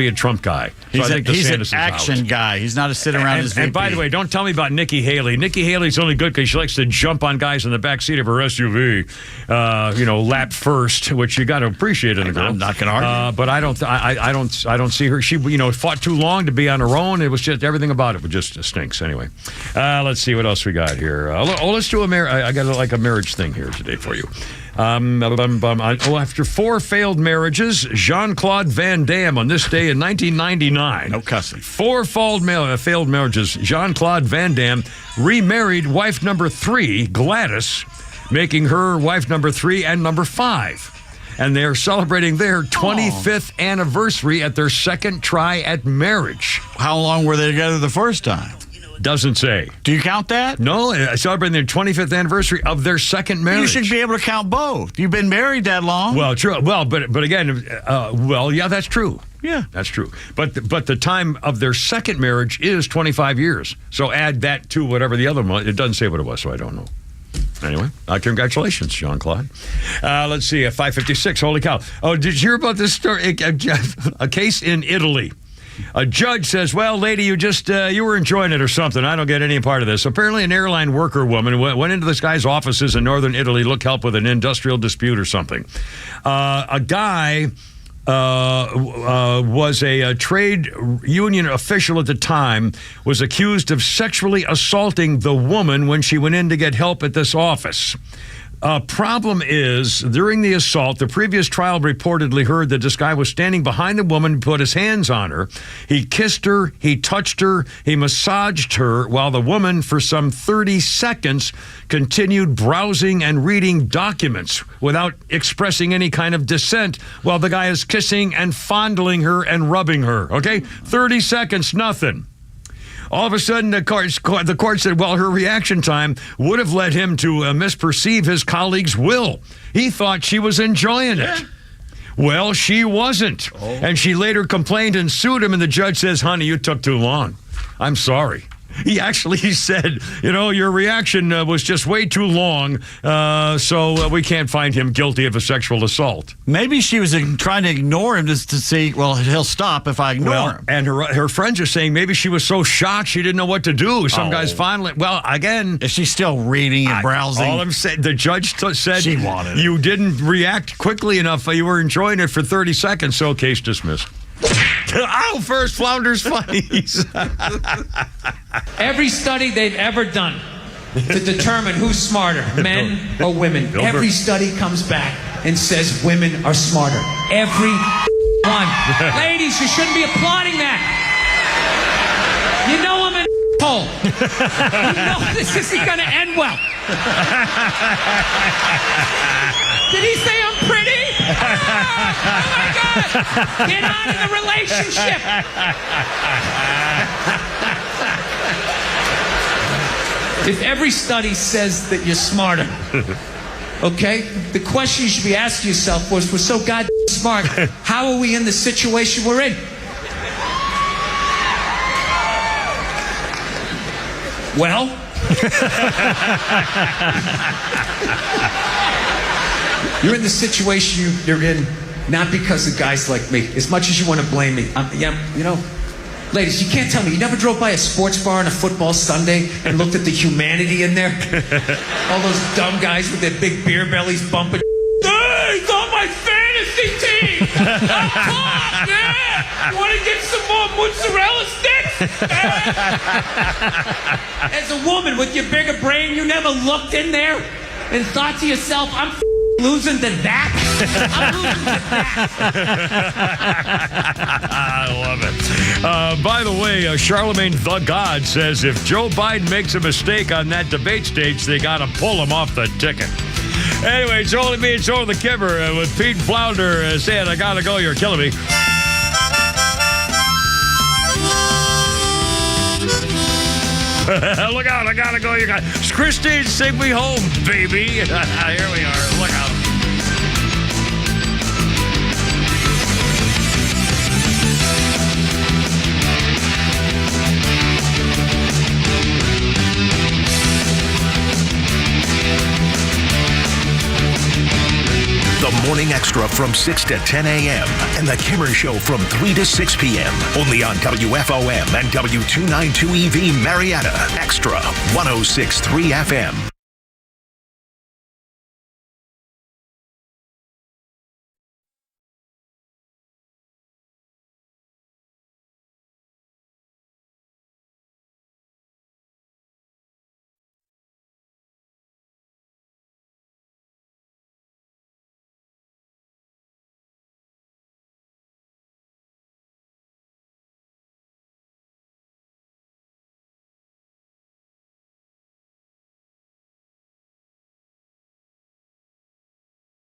a Trump guy. So I think He's DeSantis an action guy. He's not a sit around his VP. And by the way, don't tell me about Nikki Haley. Nikki Haley's only good because she likes to jump on guys in the back seat of her SUV, lap first, which you got to appreciate in a girl. I'm not going to argue. But I don't see her. She fought too long to be on her own. It was just everything about it just stinks. Anyway, let's see what else we got here. Let's do I got a marriage thing here today for you. After 4 failed marriages, Jean-Claude Van Damme on this day in 1999. No cussing. 4 failed marriages. Jean-Claude Van Damme remarried wife number 3, Gladys, making her wife number 3 and number 5. And they're celebrating their 25th anniversary at their second try at marriage. How long were they together the first time? Doesn't say. Do you count that? No, celebrating their 25th anniversary of their second marriage. You should be able to count both. You've been married that long. Well, true. Well, but again, yeah, that's true. Yeah, that's true. But the time of their second marriage is 25 years. So add that to whatever the other one. It doesn't say what it was, so I don't know. Anyway, congratulations, Jean-Claude. Let's see, 5:56. Holy cow! Oh, did you hear about this story? A case in Italy. A judge says, well, lady, you were enjoying it or something. I don't get any part of this. Apparently, an airline worker woman went into this guy's offices in northern Italy, look help with an industrial dispute or something. A guy was a trade union official at the time, was accused of sexually assaulting the woman when she went in to get help at this office. Problem is, during the assault, the previous trial reportedly heard that this guy was standing behind the woman and put his hands on her. He kissed her, he touched her, he massaged her, while the woman, for some 30 seconds, continued browsing and reading documents without expressing any kind of dissent while the guy is kissing and fondling her and rubbing her. Okay? 30 seconds, nothing. All of a sudden, the court said, well, her reaction time would have led him to misperceive his colleague's will. He thought she was enjoying it. Well, she wasn't. And she later complained and sued him, and the judge says, honey, you took too long. I'm sorry. He actually said, your reaction was just way too long, so we can't find him guilty of a sexual assault. Maybe she was trying to ignore him just to see, well, he'll stop if I ignore him. And her friends are saying maybe she was so shocked she didn't know what to do. Some guys finally, again. Is she still reading and browsing? All I'm saying, the judge said she wanted you didn't react quickly enough. You were enjoying it for 30 seconds, so case dismissed. Ow, first Flounder's funnies. Every study they've ever done to determine who's smarter, men or women, every study comes back and says women are smarter. Every one. Ladies, you shouldn't be applauding that. You know I'm an asshole. You know this isn't going to end well. Did he say I'm pretty? Oh my God! Get out of the relationship! If every study says that you're smarter, okay? The question you should be asking yourself was, we're so goddamn smart, how are we in the situation we're in? Well... You're in the situation you're in, not because of guys like me. As much as you want to blame me, ladies, you can't tell me you never drove by a sports bar on a football Sunday and looked at the humanity in there. All those dumb guys with their big beer bellies bumping. Hey, he's on my fantasy team. I'm top, yeah. You want to get some more mozzarella sticks? As a woman with your bigger brain, you never looked in there and thought to yourself, I'm losing to that? I'm losing to that. I love it. By the way, Charlemagne the God says if Joe Biden makes a mistake on that debate stage, they got to pull him off the ticket. Anyway, it's only me and Joe the Kipper with Pete Flounder saying, I got to go, you're killing me. Look out, I gotta go. You got Christine, sing me home, baby. Here we are. Look out. The Morning Extra from 6 to 10 a.m. and The Kimmer Show from 3 to 6 p.m. Only on WFOM and W292EV Marietta. Extra 106.3 FM.